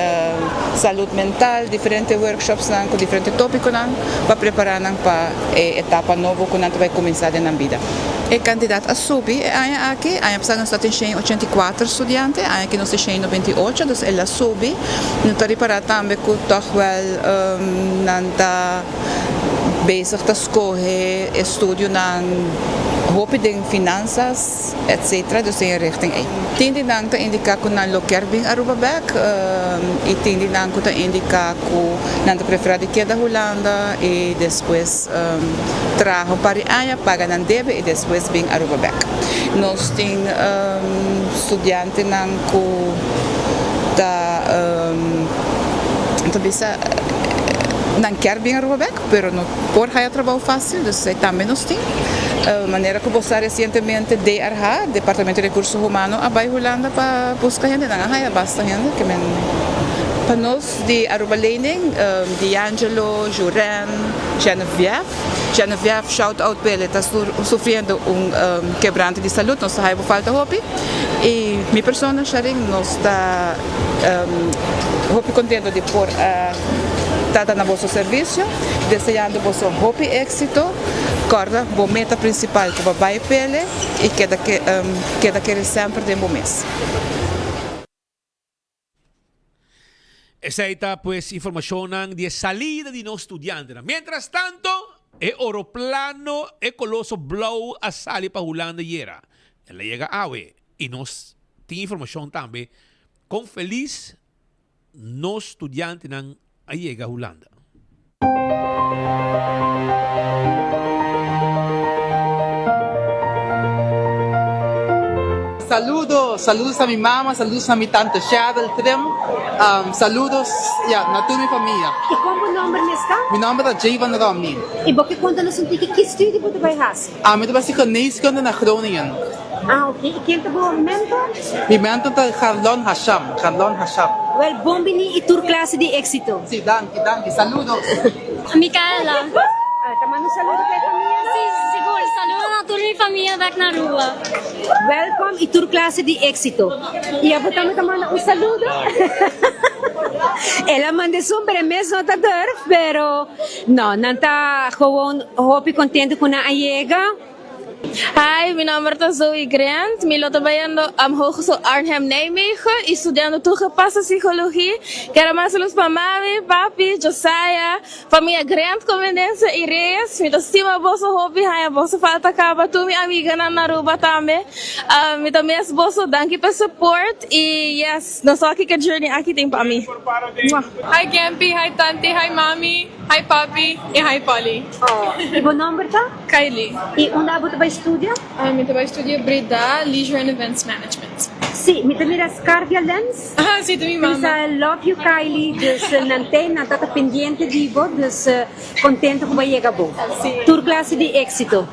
saúde mental, diferentes workshops com diferentes tópicos para preparar para a etapa nova que nós vai começar na vida. É candidato a subir aqui, nós temos 84 estudantes, aqui nós temos 98, então ela sube. Nós estamos preparando também que bezig te escolher estudo na hoop de finanças, etc. Dus in richting A. Tindi nang te indica ko na loker bing Aruba back e tindi nang ko te indica ko nang te preferado que da Holanda e depois trajo para aya paga nan debe e depois bing Aruba back. Nós tem estudiante nang ko da bisa não quer vir a Aruba back, pero no por haya trabalho fácil, então também nós tem maneira que você recentemente DRH, Departamento de Recursos Humanos, a Bahia Holanda para buscar gente, não há basta gente que men para nós de Aruba Lening, de Angelo, Juren, Genevieve, shout out para ele, está sofrendo quebranto de saúde, nós temos falta de hobby e minha pessoa, Sharing, nós está hobby contento de por está na vosso serviço, desejando vosso hobby êxito, corda, boa meta principal que vai pele e queda que sempre de bom mês. Esa está pues información de salida de los estudiantes. Mientras tanto, el aeroplano el coloso Blow a salir para Holanda y era. Él llega a y nos tiene información también con feliz los estudiantes a llegar a Holanda. Saludos a mi mamá, saludos a mi tante Cheryl Trim, saludos a toda mi familia. E como nome está? Meu nome é Javan Romney. E você conta-nos um pouco que estúdio você vai fazer? Eu vou fazer geneeskunde na Groningen. Ah, ok. E quem é o mentor? Meu mentor é Carlon Hasham. Well, bom bini e tua classe de êxito. Sim, danke. Saludos. Micaela. Tamano saludo para a família. Sim, seguro. Saludo a toda minha família back na rua. Welcome e tua classe de êxito. E a botamos também saludo. Ela manda super mesmo tá durf, pero não está gewoon hoop contente com a chega. Hi, mijn naam is Zoe Grant. Ik ben trabalhando am Hogeschool Arnhem-Nijmegen e estudando toegepaste psychologie. Quero mais luz para mami, papi, Josiah, família Grant, conveniência e reis. Me estima bolso hobby, haya bolso falta acaba. Tu minha amiga na Aruba também. Me também é bolso, danke pelo support e yes, não só aqui que a journey aqui tem para mim. Hi Gampi, hi Tante, hi Mami, hi Papi e hi Polly. E o nome tá? Kylie. E onde você vai estudar? Eu vou estudar Breda, Leisure and Events Management. Sim, me miras Cardia Lens. Ah, sim, também mama. Sa love you Kylie, dus nantém, nantata pendiente de vo, dus contento com vai chegar bom. Tour classe de éxito.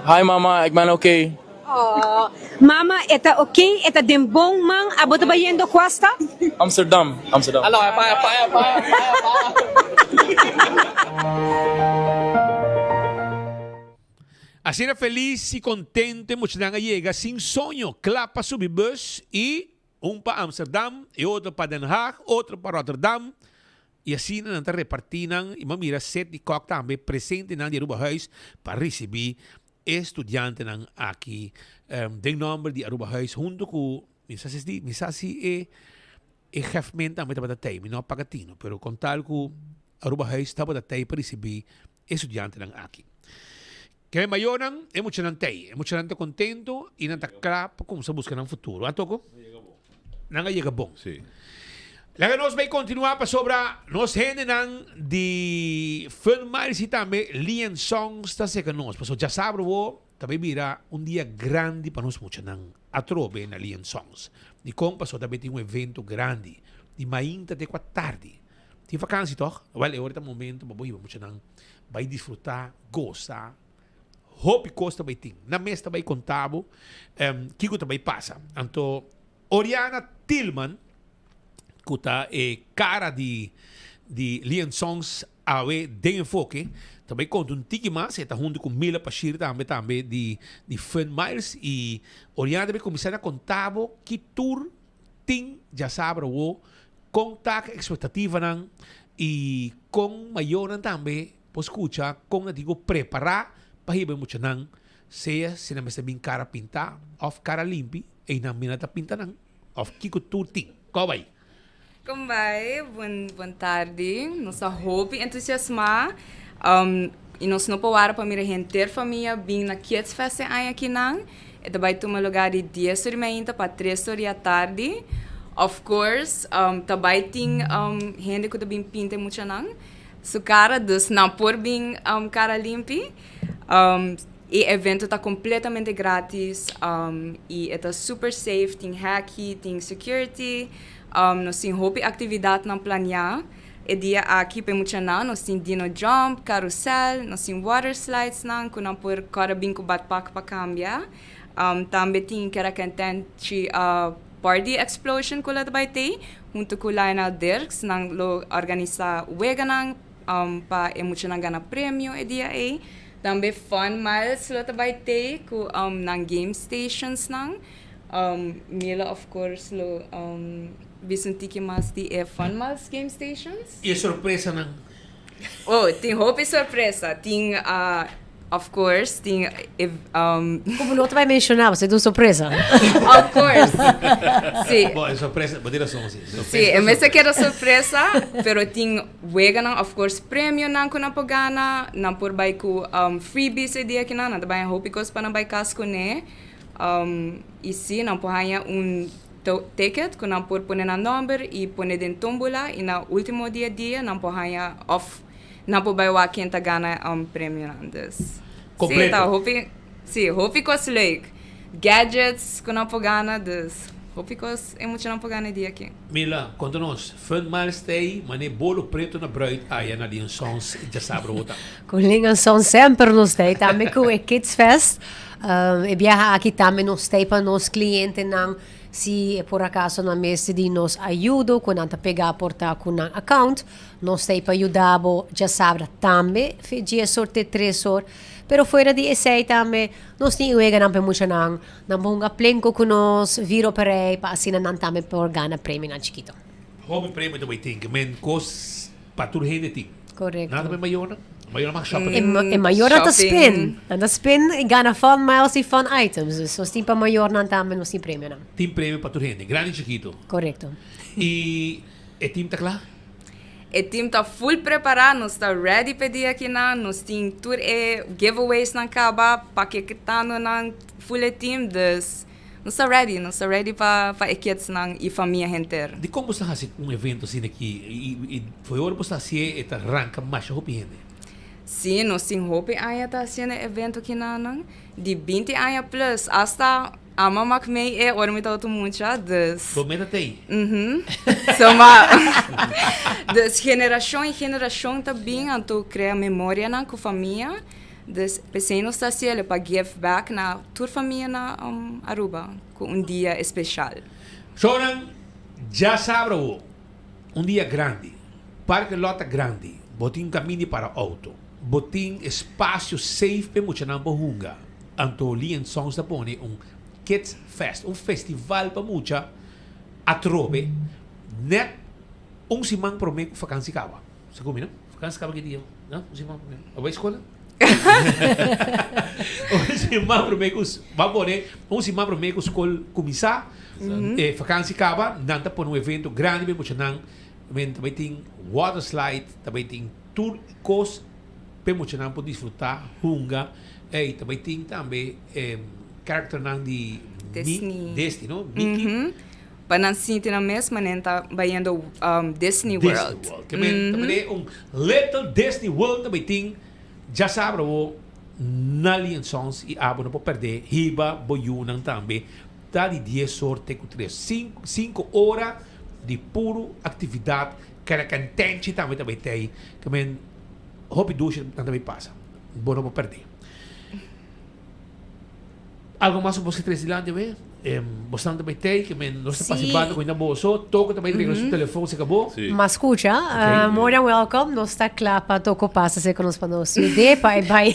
Hi mama, ik ben oké. Oh, mama, eta okay, eta den bom man, abota ba yendo costa? Amsterdam. Alô, pai. Así era feliz y contento, muchos dan a llegar sin sueño, clapa subir bus y un para Amsterdam y otro para Den Haag, otro para Rotterdam. Y así nos repartinan y mira set y kok también presente en el Aruba Huis para recibir estudiantes aquí. De nombre de Aruba Huis junto con misasi jefment también para tay, no pagatino, pero con tal que Aruba Huis está para tay para recibir estudiantes aquí. Que me mayoran, é muito nante contento e nanta claro como se busca no futuro. A toco? Não chega bom. Sim. Lá que nós vai continuar para sobre nós generam de filmes e também Lian Songs está se que nós, porque já sabe o também virá dia grande para nós muito não atrobe na Lian Songs. De como passou também tem evento grande de manhã até 4 tarde. Tem vacância toch? Vale, agora é momento para muito não vai desfrutar, gostar. Hope costa também tem. Na mesa também contavo, que também passa. Então, Oriana Tillman, que está cara de Lian Songs awe de enfoque, também conta tiki mais, está junto com Mila Pashir também de Fun Miles e Oriana também começar a contar que tour tem, já sabe, o contato expectativa não e com maior também, por escutar, com digo preparar para ir muito não, seja se não me bem cara pintar, ou cara limpi, e não me nada pinta não, ou que tour tem, como vai? Como vai? Boa tarde. Nossa hobby entusiasmar. E nós não podemos para minha gente família bem na Kids Fest aqui não. E também tomar lugar de 10 horas para 3 horas da tarde. Of course, também tem gente que também pinta muito não. Su cara dus não por bem cara limpi. E o evento está completamente grátis. E está super safe. Tem hacky, tem security. Nós temos hobby atividade na planear. E dia aqui para muito não, nós temos dino jump, carousel, nós temos water slides não, que não por cada binco batpack para cambiar. Também tem que recantante party explosion que lá também tem, junto com Lionel Dirks, não lo organiza wega não, para muito não ganhar prêmio e dia aí. Também fun miles lá também tem, com não game stations não. Mila of course lo bisunti mas di Fun Miles Game Stations. E surpresa não? Oh, tem roupa surpresa. Tem, of course, tem... Como não vai mencionar, você deu surpresa? Of course. Sim. Bom, é surpresa, pode dizer assim. Sim, é mesmo que era surpresa, pero tem wega não, of course, prêmio não que não pode ganhar, não por vai com freebies e dia que não também roupa que para não vai casco né. E sim, não pode ganhar ticket que não pode pôr na number e pôr dentro tombola e no último dia não pode ganhar off, não pode vai quem tá ganha prêmio antes. Completo. Sim, roupa que leuk. Gadgets que não pode ganhar dus. Roupa que é muito não pode ganhar dia aqui. Mila, conta-nos, Fun Miles tem, mas bolo preto na bruid, aí na Lian Songs, já sabe o Com Lian Songs sempre nos tem, também com o Kids Fest. E viaja aqui também nos tem para nos clientes não. Se por acaso na mesa de nos ajuda quando anda pegar portar com um account, nós temos para ajudar, já sabe também, dia sorte 3 horas. Pero fora de esse também, nós temos que ganhar muito não vamos plenco com nós, viro para aí, para assim não também por ganhar prêmio na chiquito. Hobby prêmio também tem, que men cos patur gente tem. Correto. Nada bem maior, maior mais shopping. É maior anda spin, e ganha fun miles e fun items. So tem para maior não também nós tem prêmio não. Tem prêmio patur gente, grande e chiquito. Correto. E o time tá claro? O time está full preparado, nós está ready para dia aqui não, nós temos tour giveaways na caba, paquetando na full team, dus nós está ready para equites na e família inteira. De como você faz evento assim aqui e foi hora você fazer esta arranca mais roupa gente? Sim, nós temos roupa aí tá fazendo evento aqui não, de 20 anos plus, hasta ama mak mee ora me tautu mucha dus. Comenta aí. So ma dus geração em geração também anto cria memória na com família. Dus pensei no está cielo para give back na tua família na Aruba com dia especial. Sonan, já sabe dia grande, parque lota grande, botin caminho para auto, botin espaço safe para muita não borrunga. Anto Lian Songs da pone Kids Fest, festival para muita atrobe, net simang pro meio vakansie kawa. Sa kumi no? Vakansie kawa gidi, no? Simang pro meio. Aba escola? Simang pro meio va pone simang pro meio escola começar, vakansie kawa, nanta por evento grande bem muita nang, também tem water slide, também tem tour coast, bem muita nang por desfrutar, hunga. Também tem character ng di Disney, no? Mickey. Panansinti na mesma nenta bayando Disney World. Também little Disney World também tem já sabe na Lian Songs e abo não pode perder hiba boyunang também tá de 10 sorte com 5 horas de puro atividade cara cantante também tem também hobby ducha também passa bom não pode perder. Algo mais sobre você Islândia, bastante também tem, que não está participando com ainda bolso, toca também no seu telefone, se acabou. Mas escucha, more than welcome, não está claro para toco passa se conosco para nós. Vai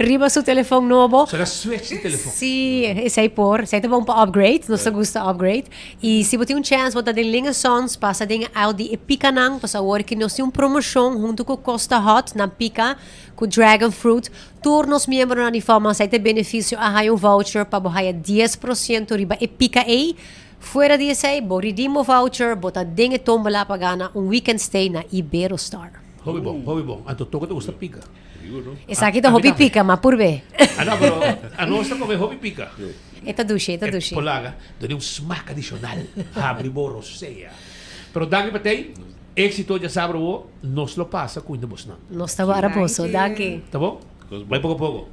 riba seu telefone novo. Será switch de telefone. Sim, esse aí por, se é bom para upgrade, não está gusta upgrade. E se você tem chance, botar de linha sons, passa de Audi e pica nang, passa agora que nós temos promoção junto com Costa Hot na pica com Dragon Fruit. Turnos membro na forma sai ter benefício a voucher para bohaya 10% riba e pica aí. Fuera disso aí, redeem o voucher, bota dinhe tomba lá para ganhar weekend stay na Iberostar. Hobby bom. Anto toca te gusta pica. Essa aqui é hobby pica, mas por ver. Não, pero a nossa come hobby pica. Eta duche. Polaga, dá smack adicional. Abre borroseia. Pero daqui para tem éxito já sabe nós lo passa com ainda bosna. Nós tá baraboso, daqui. Tá bom? Vai pouco a pouco.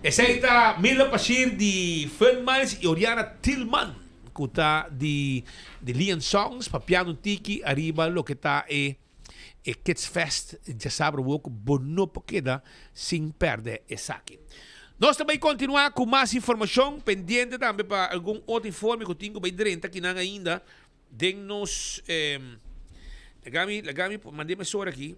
Essa aí está Mila Pashir de Feldmans e Oriana Tillman, que está de Lian Songs, para piano tiki, arriba, lo que está Kids Fest, já sabe o que bono queda sem perder essa aqui. Nós também continuar com mais informação, pendente também para algum outro informe que eu tenho bem direito que não ainda, den-nos, Lagami, mandei mensura aqui,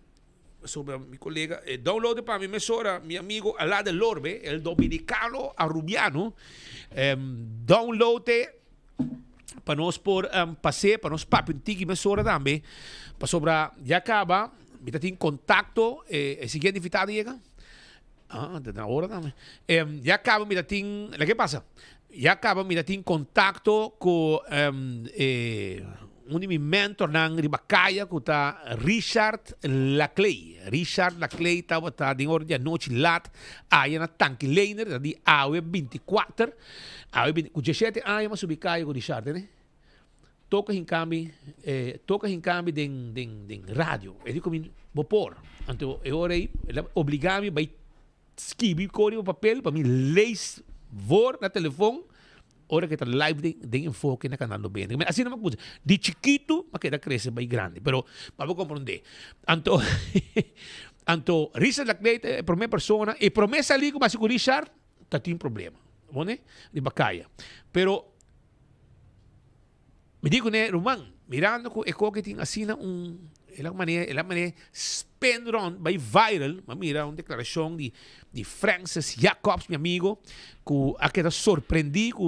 sobre mi colega, download para mi emissora, mi amigo Alá de Lorbe, el dominicano arubiano, download para nós por passeio, para nós papo em tiki emissora também, para sobre já acaba, me tem contato, seguinte invitado chega, na hora também, já acaba me tem, o que passa? Já acaba me tem contato com mi mentor ng Ribacaya ko ta Richard Laclay. Richard Laclay tawa ta ding ordia noche lat aya na tanki laner di awe 24. Awe 17 aya masubikaya ko Richard ne. Toca hinkami ding radio. E di komin bopor. Anto e orei obligami by skibi ko ni papel pa mi lees voor na telefone. Ora que está live de enfoque na canal 90. Assim não me de chiquito, mas que cresce bem grande. Pero, vamos compreender. Anto, Richard Laclay, primeira pessoa, e promessa ali, como assim com Richard, tá tem problema. Bom, né? De Bacaya. Pero, me digo, né, Roman, mirando ko que tem assim ela maneira spend on by viral, mas mira uma declaração de Francis Jacobs, meu amigo, que aquela surpreendi que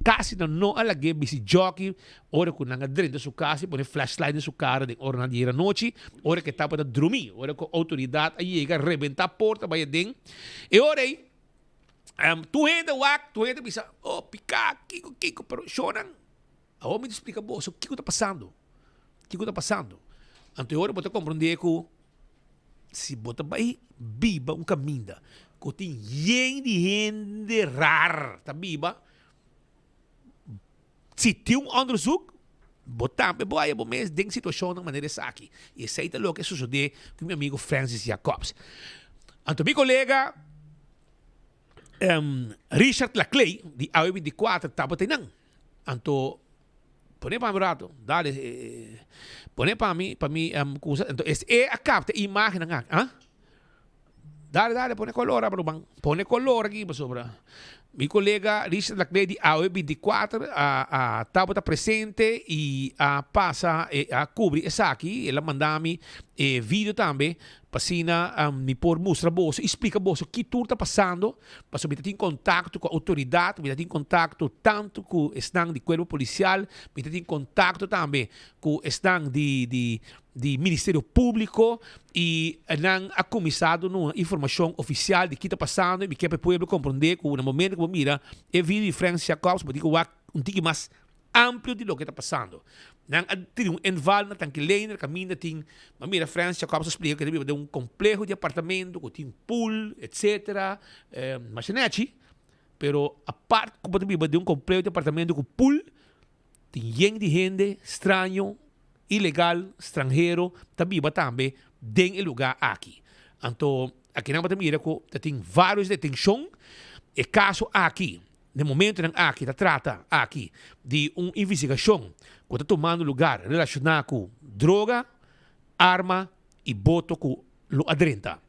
quase não alage bisi jockey, ora que não dentro da sua casa, põe flashlight na sua cara, de hora na dia noite, ora que está para dormir, ora que a autoridade aí chega rebentar a porta, vai dentro, e ora aí, tu ainda pensa, pica, Kiko, pero choram, a homem te explica, o que está passando? O que está passando? Então, agora você compreender que se você vai viva um caminho, que tem gente rara, tá viva, se tem onderzoek, botar beboia, mas tem situação de maneira essa aqui. E esse é o que sucedeu com meu amigo Francis Jacobs. Então, meu colega, Richard Laclay, di AW24, tapa tinang. Anto, pone pa mi rato. Dale, pone pa mi, kusa. Entonces, acá, te imagen nga. Ah? Dale, pone color, bro, bang. Pone color aqui, sobra. Mi colega Richard Laclay di AW24 estava presente e passa a cobrir essa aqui. Ela mandami vídeo também. Passina me por mostrar bolso, explica bolso o que tudo está passando. Passou me em contato com a autoridade, me em contato tanto com o estão de corpo policial, me em contato também com o estão de Ministério Público e não a comissado numa informação oficial de que está passando e me quer para o povo compreender que no momento que mira é vídeo de Francis Jacobs, mas digo um tique mais amplo de lo que está passando. Nang tem enval na tanquilene, caminho tem, mas mira Francis Jacobs explica que deve ter complexo de apartamento, que tem pool, etc. Mas não é assim. Pero a parte que deve ter complexo de apartamento com pool, tem gente estranho, ilegal, estrangeiro, também tem lugar aqui. Então, aqui na mira que tem vários detenções, e caso aqui, no momento em que está trata aqui de uma investigação que está tomando lugar relacionado com droga, arma e voto com o adrenta.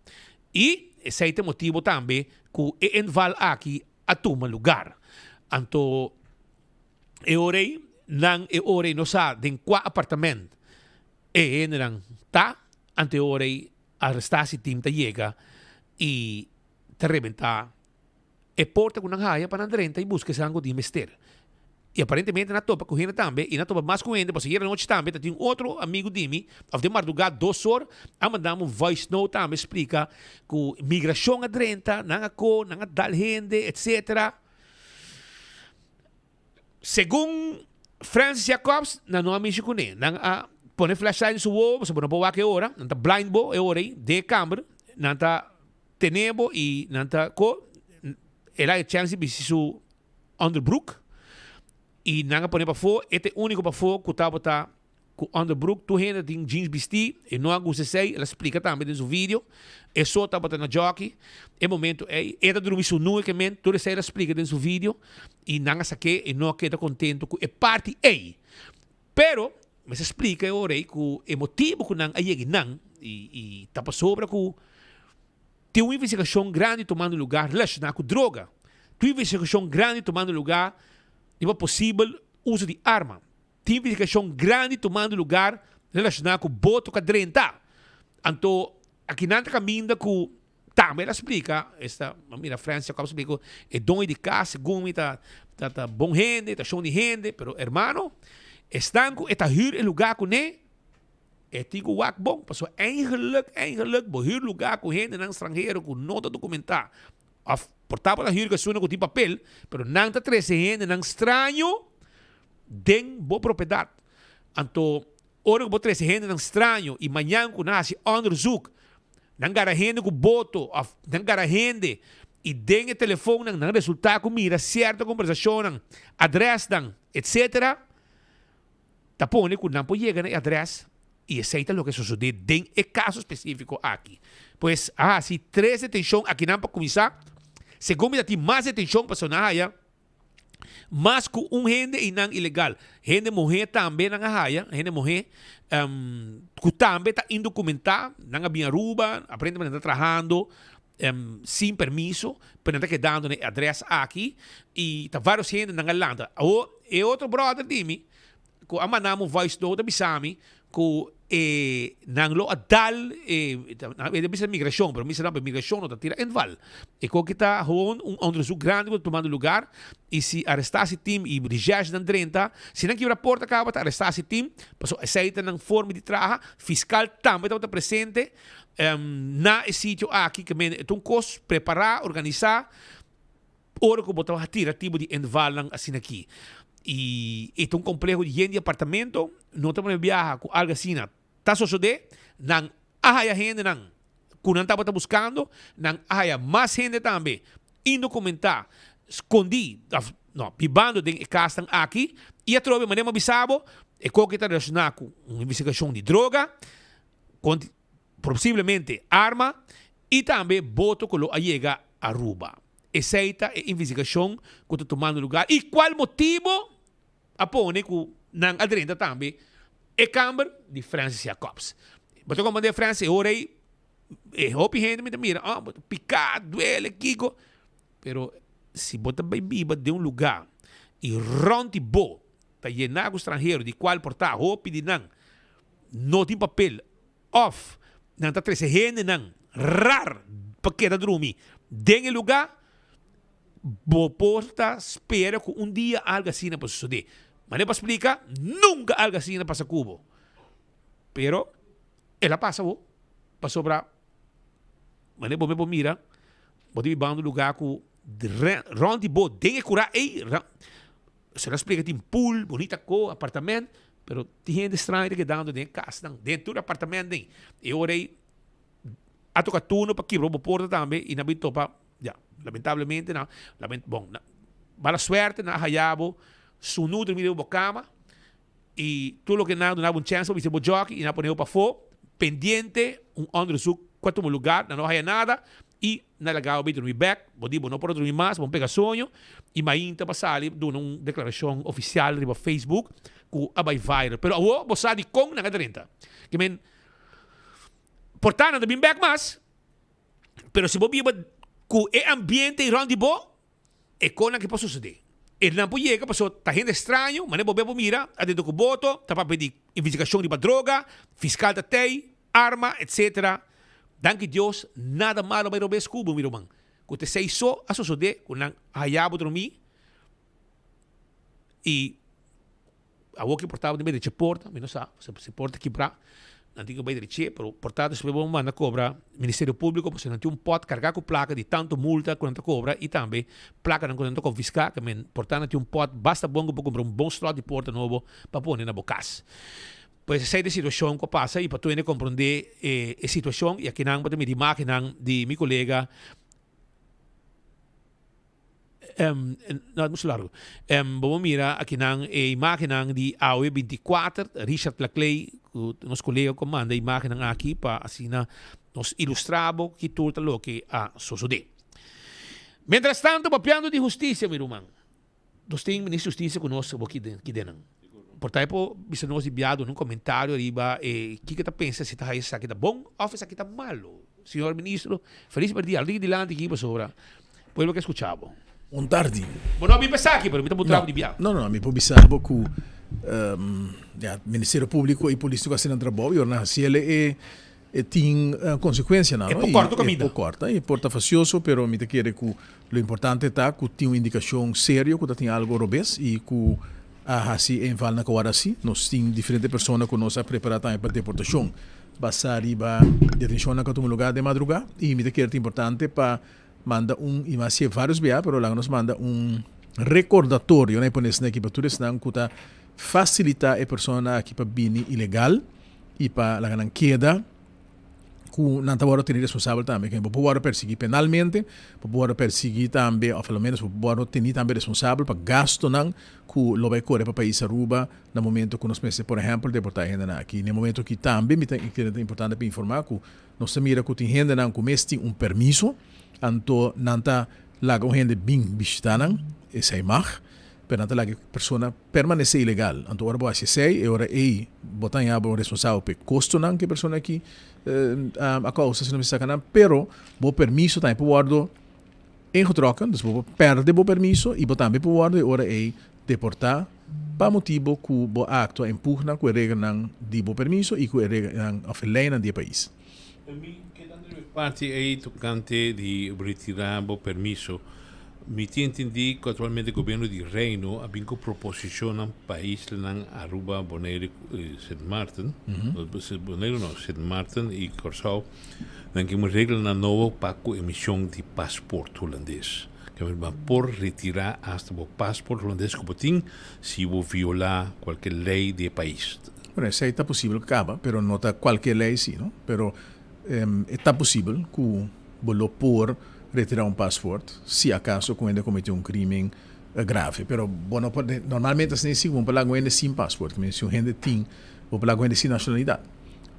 E esse é o motivo também que o enval aqui a tomar lugar. Então, orei não sabe em qual apartamento não está, ante orei arrestar-se time ta chega e te rebentar e porta com a para adrenta e busca esse ângulo de mister. E aparentemente na topa com ele também, e na topa mais com ele, porque a noite também, tem outro amigo de mim, of de madrugada 2 horas, a mandar um voice note também, explica que migração adrenta, não dal gente, etc. Segundo Francis Jacobs, não há mexer com ele, põe flashlight no seu olho, você não pode ver a hora, não está blind bo, é hora de câmera, não está tenebo e não está ela é chance de su underbrook e nanga pone para fora, este único para fora que tá com underbrook, tu ainda tem jeans vestir e não agusta sei, ela explica também no vídeo, é só tá botando na jockey, é momento ela dormir su nu que men, tudo isso ela explica no vídeo e nanga saque e não queda contento com é parte pero mas explica ora que é motivo que não aí não e tá para sobra que tem uma investigação grande tomando lugar relacionada com droga. Tem uma investigação grande tomando lugar de possível uso de arma. Tem uma investigação grande tomando lugar relacionada com voto com adrenta. Então, aqui não caminho que também ela explica, mira, França acaba explica, é dono de casa, segundo tá bom gente, tá show de gente, pero hermano, estão com esta huur lugar com ele. É tigo wak bom, passou eigenlijk behuur lugar com gente não estrangeiro com nota documentar. Portava da huur que suena com papel, pero não tá 13 gente não estranho den boa propriedade. Então, ora que 13 gente não estranho e manhã com nasce onderzoek, não gara gente com boto, não gara gente e den o telefone não resulta com mira certa conversação, adresse etc. Tá põe que não pode chegar na adresse. E aceita o que sucede em caso específico aqui. Pois, se 3 detenções aqui não para começar, segundo tem mais detenção para na Haia, mas com gente e não ilegal. Gente morrer também na Haia, gente morrer que também está indocumentada, não havia ruba, aparentemente está trabalhando sem permisso, pero está quedando na adresse aqui, e está vários gente na Holanda. E outro brother de mim, que a mandamos voice note, bisami, que nang lo adal bisa migração, pero misa na migração não tira enval. E ko kita gewoon onderzoek grande wat tomando lugar e se arrestasse team e brigage dan 30, se não que rapporta acaba ta arrestasse team, passou aceita nang forma de trabalho, fiscal também está presente na sítio aqui que men então cos preparar, organizar, ora que botar tira tipo de enval lang assim aqui. E este complexo de gente de apartamento, não estamos viajar com algo assim, está sucedendo, não há gente não, que não estava buscando, não há mais gente também, indocumentada, escondida, não, pibando de casa aqui, e a troca, mas não avisava, é que está relacionado com uma investigação de droga, com possivelmente arma, e também voto que lo chega a Aruba. aceita a investigação que está tomando lugar. E qual motivo apone que não aderente também a Câmara de Francis Jacobs. Mas como de Francis, ora aí, hopi gente me mira, picado, duele, kiko. Pero se bota bem viva de lugar e ronde bo, tá llenar com estrangeiro de qual portar, hopi de não tem papel, off, não tá treze gente não, rar, paqueta dormir, dentro lugar, bo porta espera que dia algo assim não possa suceder. Mas não para explicar, nunca algo assim não passa cubo. Pero ela passa, para sobrar. Mas não vou mira, vou te bando lugar que ronde bo, dentro curar, se ela explica tem pool, bonita co, apartamento, pero tem gente estranha que dando dentro casa, dentro do apartamento, e ora aí a tocar turno para quebrar a porta também e na bito para, lamentavelmente não, bom, mala suerte na hayabo, sunu dormir na cama e tudo que não dava chance para você jogar e não poneu para fora, pendiente underzoek quanto lugar, não há nada e na legal bem dormir back, bodibo não pode dormir mais, vamos pegar sonho e mainta passar ali dando uma declaração oficial no Facebook que abai viral, pero o você de com na 30. Que men portanto não bem back mais, pero se bobiba que é ambiente e round bo é coisa que pode suceder. Ele não pode chegar, passou, tá gente estranho, mas não pode mira, a dentro do voto, tá para pedir investigação de droga, fiscal da TEI, arma, etc. Danke Deus, nada malo vai roubar escubo, meu irmão. Que você sei só a suceder, que não hayabo dormir, e a que portava de meio de porta, mas não sabe, se porta quebrar, não tem que vai direito, pero portado se vamos mandar cobrar Ministério Público, porque não tem pot carregar com placa de tanto multa quando cobra e também placa não quando confiscar, que men portado tem pot basta bom para comprar bom slot de porta novo para pôr na bocas. Pois essa é a situação que passa e para tu compreender a situação e aqui não pode me imaginar de meu colega não é muito largo. Vamos mirar aqui na imagem de AOE 24, Richard Laclay, nosso colega comanda a imagem aqui para assim nos ilustrar que tudo o que a suceder. Mientras tanto, papiando de justiça, meu irmão. Nós temos ministro de justiça conosco aqui dentro. Portanto, você nos enviado num comentário arriba que está pensando se isso aqui está bom ou se aqui está malo. Senhor ministro, feliz por dia, ali delante aqui para sobra. Pelo que escuchava. Un tardi. Bom, não me pensar aqui, pero me está botando de viagem. Não, me pensar que o Ministério Público e Polícia assinam trabalho, e se ele tem consequência, não? É por corto caminho. É por corto, e porta facioso, pero me te quer que o importante é que tem uma indicação séria, que tem algo robês e que assim em val na coara assim, nós temos diferentes pessoas que nós preparamos para deportação. Basar riba detenção na cada lugar de madrugada e me te quer é importante para manda e mais vários BA, pero lá nos manda recordatório, né, pones na equipa tudo senão que facilitar a pessoa aqui para bini ilegal e para lá não queda que não tá ter responsável também, que pode perseguir penalmente, pode perseguir também, ou pelo menos pode ter também responsável para gasto não que lo vai correr para país Aruba no momento que nós pensamos, por exemplo, deportar gente aqui, no momento que também é importante para informar que nós mira que tem gente não que tem permiso anto nanta lago gente bem visitanan essa imagem pero nanta lago persona permanece ilegal anto ora boa se sei e ora ei botan ya bo responsável pe custo nan que persona aqui a causa se não me sacana pero bo permiso tá por guardo em troca dus bo perde bo permiso e botan be por guardo ora ei deportar para motivo que bo acto empurna com regra nan di bo permiso e com regra nan afeleina di país. Parte aí tocante de retirar o permiso, me entendi que atualmente o governo de Reino a vinco proposiciona país na Aruba, Bonaire e St. Martin, Bonaire não, St. Martin e Curaçao, que uma regra na nova para a emissão de passaporte holandês. Que é por retirar hasta o passaporte holandês que tem se violar qualquer lei do país. Bueno, isso aí está possível que acaba, pero não está qualquer lei sim, não? Pero está possível que o por retirar passaporte se acaso quando cometeu crime grave. Pero bueno, normalmente assim vamos falar com sem passaporte, mas se o gente tem, vamos falar com sem nacionalidade.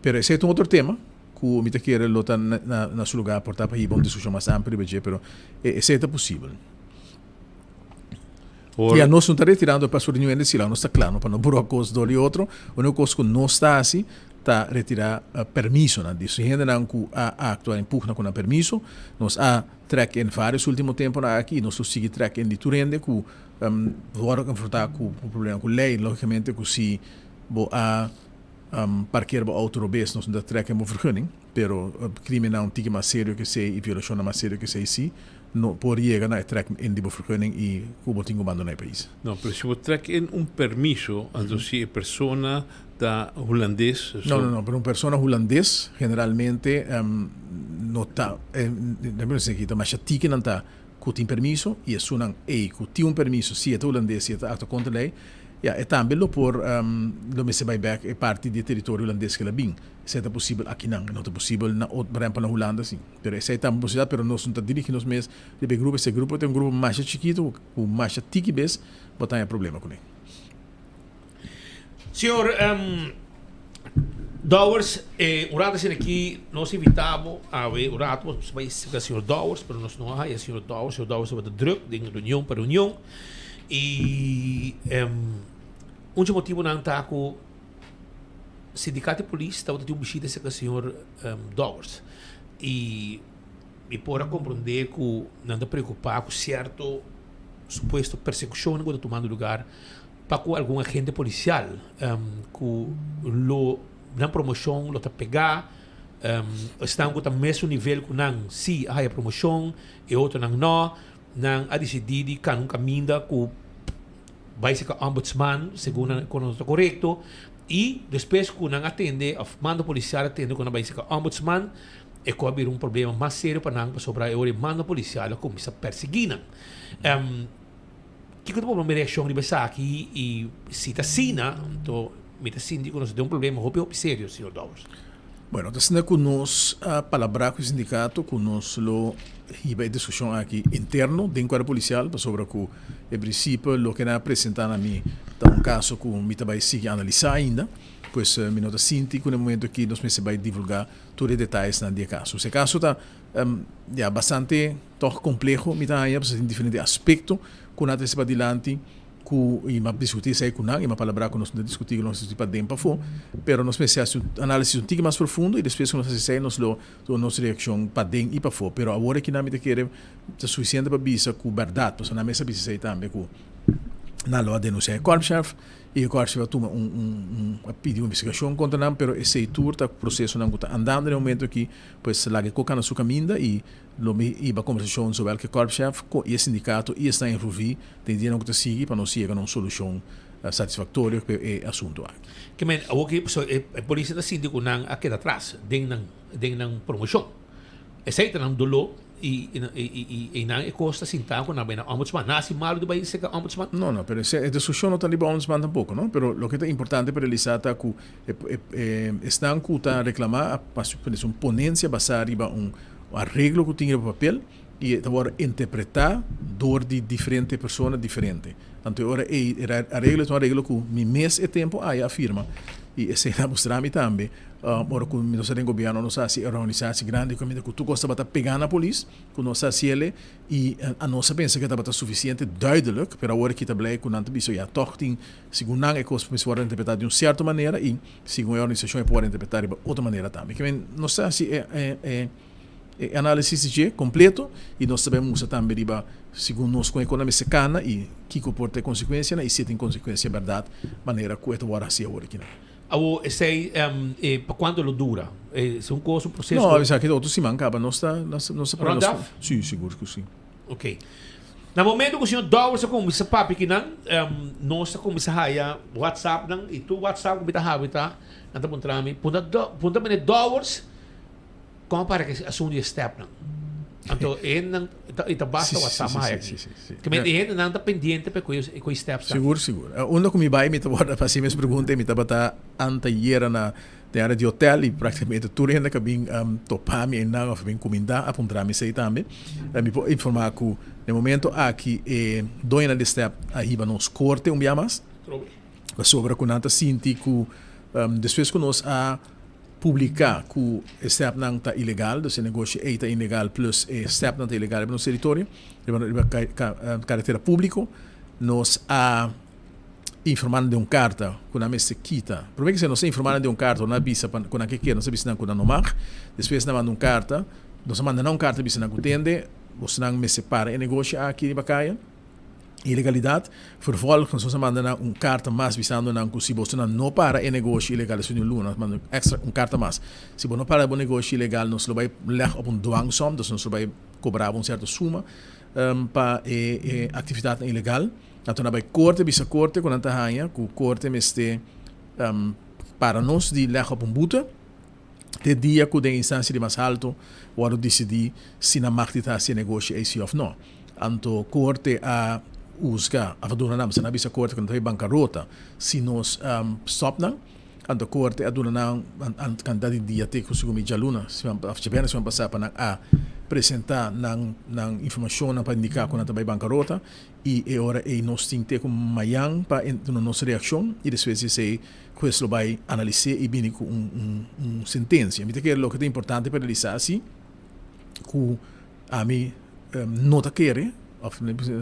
Pero esse é outro tema que me querer lutar na seu lugar portar para ir uma discussão mais ampla, pero isso é possível. E a nós não está retirando para a sua reunião de sila, não está claro, para não pôr a coisa do outro, a única coisa que não está assim, está retirar permisso, né? Disso, gente não que a actuar empurra com o permisso, nós a track em vários últimos tempos aqui, nós seguimos track em de Turende, que agora confrontar com o problema com a lei, logicamente, que se a parquear o auto robês, nós não track em vergunning, pero crime não tique mais sério que sei e violação mais sério que sei sim, não por chegar na track em de vergunning e que botinho abandonar o país. Não, pero se você track em permisso, então se a pessoa da holandês. No, pero una persona holandés generalmente no está, não sei que mas que não está com permiso e é uma com permiso se é holandês se é contra lei e também lo por lo me se vai back é parte do território holandês que ela bem se é possível aqui não é possível na outra na Holanda sim pero essa é também possibilidade pero nós não está dirigindo mesmo de grupo esse grupo tem grupo mais chiquito com mais tiki bes botar problema com ele. Senhor Dowers, o rato assim aqui, nós invitamos a ver o rato, vai ser o senhor Dowers, mas nós não há, é o senhor Dowers vai ter druk, de reunião para reunião, e motivo não está com o sindicato de polícia, estava tendo bichita esse com o senhor Dowers, e para compreender que não está preocupado com certo suposto persecução que está tomando lugar para com algum agente policial que na promoção lo está pegar estão com o mesmo nível que não se há a promoção e outro não a decidir que não caminha com vai ser o ombudsman segundo o está correto e depois que não atende a mando policial atende quando vai ser o ombudsman e que haver problema mais sério para não sobre o mando policial começa a perseguir que tipo de reação de pensar aqui e se está sina então me está síndico nós temos problema hope sério senhor Dowers. Bueno, entonces com nós a palavra com o sindicato com nós lo iba a discussão aqui interno dentro da policial sobre que em princípio o que na apresentar a mim tá caso que me vai seguir analisar ainda pois me nota síndico no momento que nós se vai divulgar todos os detalhes na dia caso. Esse caso está bastante complexo, me tá aí em diferentes aspectos que nós se adiante que ima discutir isso aí com não, ima palavra que nós discutir nós para dentro para fora, pero nós pensamos análise um pouco mais profundo e depois nós sei nós nossa reação para dentro e para fora, pero agora que não me quer é suficiente para bisa com verdade, nós não me sabe se também com na lo denunciar Korpschef e o Korpschef toma pediu uma investigação contra não, pero esse tour tá processo não está andando no momento que pois lá que coca na sua caminha e lo me iba conversação sobre o que Korpschef e o sindicato e está envolvido tem dia não que seguir para nós chegar a uma solução satisfatória para o assunto aqui. Que men o que a polícia da síndico não aqui atrás den não promoção esse não dolo e não é costa sentar com a ombudsman nasce malo do país ser ombudsman não pero essa discussão não está ali para ombudsman tampouco não pero o que é importante para eles é que estão que está reclamar uma ponência baseada em arreglo que tinha no papel e agora interpretar dor de diferentes pessoas diferentes então agora arreglo é um arreglo que me mês e tempo aí afirma e esse é mostrando também ora com nós temos governo nós assim organização grande como que tu gosta de pegar na polícia com nós assim ele e a nossa pensa que está suficiente duidelijk para agora que está blij com nanto biso já toch tem segundo não é que os pode interpretar de uma certa maneira e segundo a organização pode interpretar de outra maneira também que nós assim análise de completo e nós sabemos também riba segundo nós com a economia secana e que comporta consequência e se tem consequência verdade maneira que agora assim agora aqui esse para quando lo dura é um curso processo não isso aqui outro se mancava nós está sim seguro que sim ok no momento que o senhor Dowers começa a papi que não nós começa a WhatsApp não e tu WhatsApp que está habita não está pontrami ponta mene Dowers como para que assunto de step não então ita basta WhatsApp mais que me não está pendente para com steps seguro onde que me vai me tá para se me pergunta me tá bata anteira na área de hotel e praticamente tudo ainda que bem topar me não bem comida apontar me sei também me pode informar que no momento aqui doina de step aí nos corte biamas sobre com nanta sinti que depois que nós a publicar que o step não está ilegal, então o negócio está ilegal plus o step não está ilegal no território, de caráter público, nós informando de carta com a mesa quita. Primeiro que se nós informando de carta, na bisa com a que quer, nós bisa com a nomar, depois nós mandamos carta, nós mandamos carta bisa na kutende, nós não me separa o negócio aqui em Bacaia. Ilegalidade, vervolgens nós mandamos carta mais visando na que se você não para o negócio ilegal, se não nós mandamos extra carta mais. Se você não para o negócio ilegal, nós vai levar op dwangsom, dus nós vai cobrar certa suma para atividade ilegal. Então, na corte, bisa corte, quando a rainha, que o corte meste para nós de levar op buta, de dia que a instância de mais alto, o decidir se na marca está se negócio é sim ou não. Então, corte a usga a dona nam se na bisa corte quando vai bancarrota se nós stopnam ando corte a dona nam an cantidade de dia te consumi jaluna se vamos passar para a apresentar nang informação para indicar quando vai bancarrota e ora nós tinte com mayang para nossa reação e depois se questo vai analisar e bem com sentença. Me que lo que é importante para realizar assim que a mim nota querer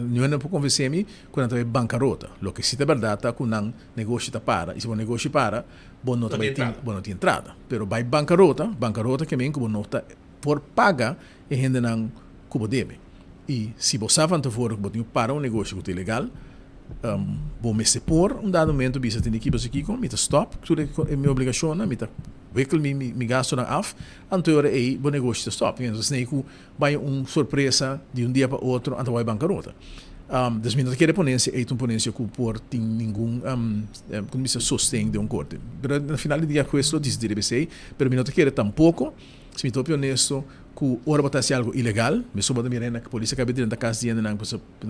não é para convencer-me quando está bancarrota. O que se é verdade é que o negócio está para. E se o negócio para, bom não tem entrada. Mas vai bancarrota que vem que não está por pagar e gente não como deve. E se você avança fora que para um negócio que é ilegal, vou me sepor dado momento bisa tem que você aqui com me stop, tudo é minha obrigação, me veículo me gasto na af, então é bom negócio stop. Então se vai surpresa de dia para outro, então vai bancarrota. Desmendo que a ponência é uma ponência que por tem nenhum como se sustém de corte. Mas no final do dia questo deve ser, pero me não quer tampouco, se me estou honesto, que ora botar algo ilegal, me soube da minha que a polícia acaba de dentro da casa de não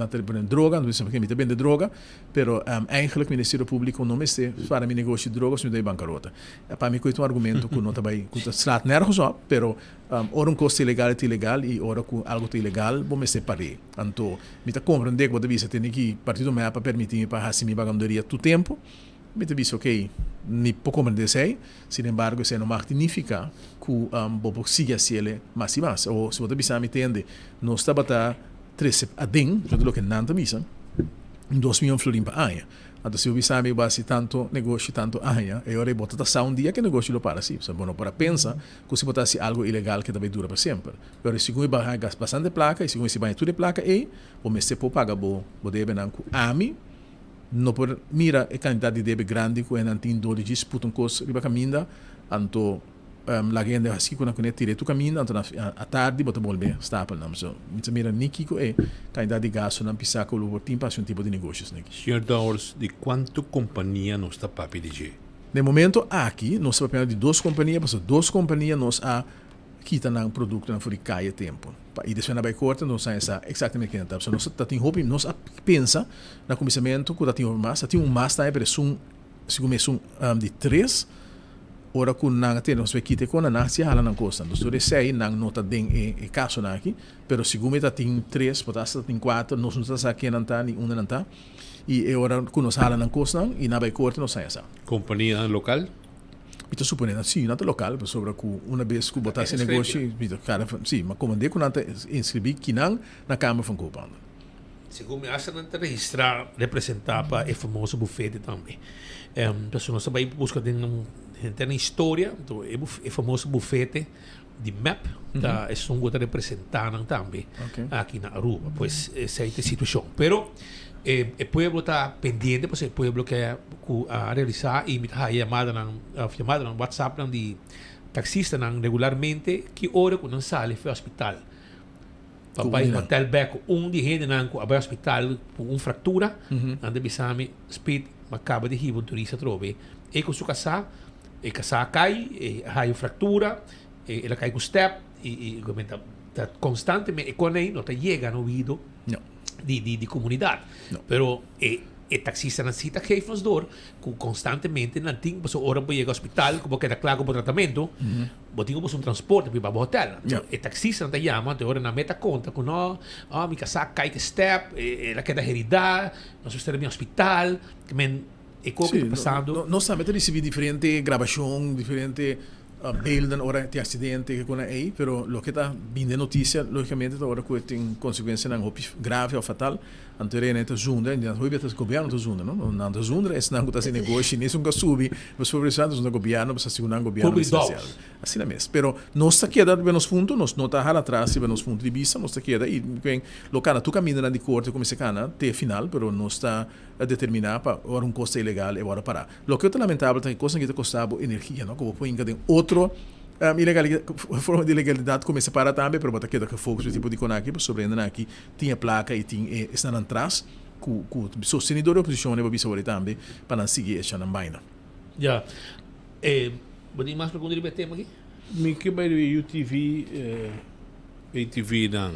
ter droga, não sei porque me vende droga, pero eigenlijk o Ministério Público não me está para me negócio de drogas, me dá bancarrota. Para mim é um argumento que não está bem, que está nervos só, pero ora custo ilegal é ilegal e ora com algo é ilegal, vou me separar. Então, me está compreender que você visa tem que partido me para permitir para assim me bagandoria tu tempo. Me disse, ok, nem pouco compreender sei, sin embargo, isso não significa que vou seguir assim ele mais e mais. Ou se você bisa me entende, não está batendo 13 a den, tudo o que não está bisa, 2 milhões de florim para ano. Então, se eu bisa me base tanto negócio, tanto ano, e agora bota só dia que o negócio lo para assim. Bom, para pensar que se botasse algo ilegal que também dura para sempre. Mas se eu vai gastar bastante placa, e se eu vai tudo de placa, e vou me ser por pagar, vou deve não a mim, não por mira a quantidade de débito grande que não tem dor de disputa coisa riba caminha então la gente assim quando conecta direto caminho então a tarde bota volver stapel não so mira nikico é quantidade de gasto não pisa com o tempo para um tipo de negócios né Sr. Dowers, de quanto companhia nos está para pedir? No momento aqui nós estamos de 2 companhias porque 2 companhias nós quita um produto na fora caia tempo e depois na vai corta não sai exatamente que então nós tá tem hope nós pensa na começamento que tem um mais tá para se começa de 3 ora com na ter nós vai quitar com na se hala na costa então sobre sei não nota den e caso na aqui pero se começa tem 3 potasta tem 4 nós não está aqui não tá nem não tá e ora com nós hala na costa e na vai corta não sai essa companhia local. Então, suponendo assim, não é local, mas sobre que uma vez que botasse negócio, cara, sim, mas comandei que não inscrevi que não na Câmara de Copando. Segundo me acha não registrar representar para o famoso bufete também. Então, nós vai buscar na história, então o famoso bufete de MAP, tá, é um que representaram também aqui na Aruba, pois essa é a situação. Pero o pueblo está pendiente, porque o pueblo quer realizar e me dá chamada no WhatsApp de taxista regularmente que hora quando sai para o hospital. Papai no hotel beco de gente não vai ao hospital por fratura, anda bisame speed acaba de ribo turista trove e com sua casa cai e há fratura ela cai com step e comenta constantemente e quando aí não está chega no ouvido de comunidade. Pero o taxista necessita que nos dor constantemente não tem pessoa hora para chegar ao hospital como que claro com o tratamento botinho um transporte para o hotel o taxista não te chama de hora na meta conta com não minha casa cai que step ela queda herida nós estamos no hospital que men e como que passando nós também recebemos diferente gravação diferente beelden ora ti acidente que kuna aí, pero lo que está vindo notícia, logicamente agora que tem consequência não grave ou fatal, anteriormente está zunda, e não é o governo está zunda, não? Não está zunda, é não está sem negócio, nem nunca subi, mas sobre isso o governo, mas assim o governo especial. Assim é mesmo. Pero nós está queda bem nos pontos, nós não está lá atrás, bem nos pontos de vista, nós está queda e bem, lo cara tu caminha na de corte como se cana, até final, pero nós está a determinar para ora custo ilegal e ora parar. Lo que é lamentável é que coisa que custava energia, não? Como põe em outro ilegalidade, forma de ilegalidade começa a parar também, pero bota queda que fogo esse tipo de conaqui, sobre ainda aqui tinha placa e tinha está atrás, com sostenedor da oposição e babisa ora também para não seguir essa na baina. Já. Pode mais para quando tema aqui? Me que vai do UTV, ATV não.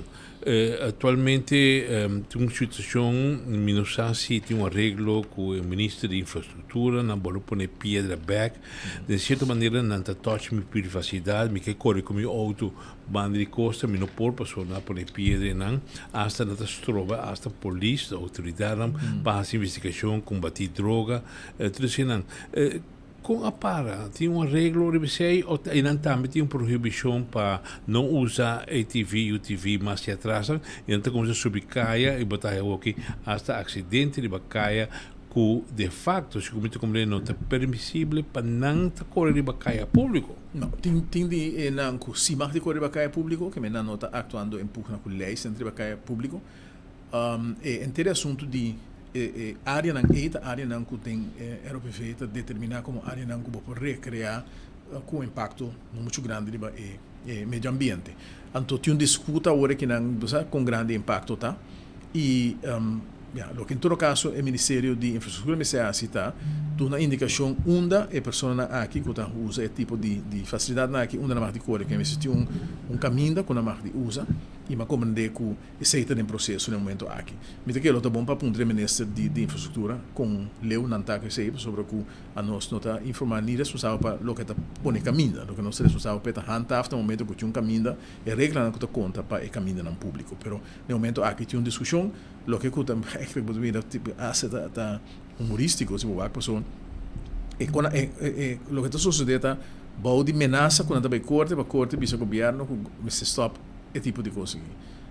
Atualmente tem uma situação, Minusasi tem um arreglo com o Ministro de Infraestrutura, não vou pôr pedra back, de certa maneira não está touch minha privacidade, me que corre com meu auto, banda de costa, me não pôr pessoa não pôr pedra não, hasta não está trova, hasta polícia, autoridade, para essa investigação, combater droga, tudo assim não. Com a para, tinha um arreglo, e não também tinha uma proibição para não usar ATV, UTV mais se atrasam, e então como se subir caia e botar aqui, hasta acidente de bacaia, que de facto, se comete como não está permissível para não correr de bacaia público. Não, tem de não que se mais de correr bacaia público, que não está atuando em pouco na leis entre bacaia público, é inteiro assunto de área não área não que tem RPV determinar como área não que pode recriar com impacto muito grande no meio ambiente. Então tem disputa agora que não com grande impacto tá e lo que em todo caso o Ministério de Infraestrutura me cita tu uma indicação onde a pessoa aqui que usa esse tipo de facilidade aqui onde na mais de cor que existe um caminho com a mais de usa e me compreender que aceita em processo no momento aqui. Me que é bom para o Ministro de Infraestrutura com leu não tá que sei sobre que a nós não está informando nem responsável para o que está põe caminho, o que nós responsável para handhaf no momento que tinha um caminho e regra não que conta para o caminho no público, pero no momento aqui tinha uma discussão lo que eu também tipo tá humorístico se boa pessoa e quando lo que está sucedendo bom de ameaça quando também corte para corte bisa governo que se stop esse tipo de coisa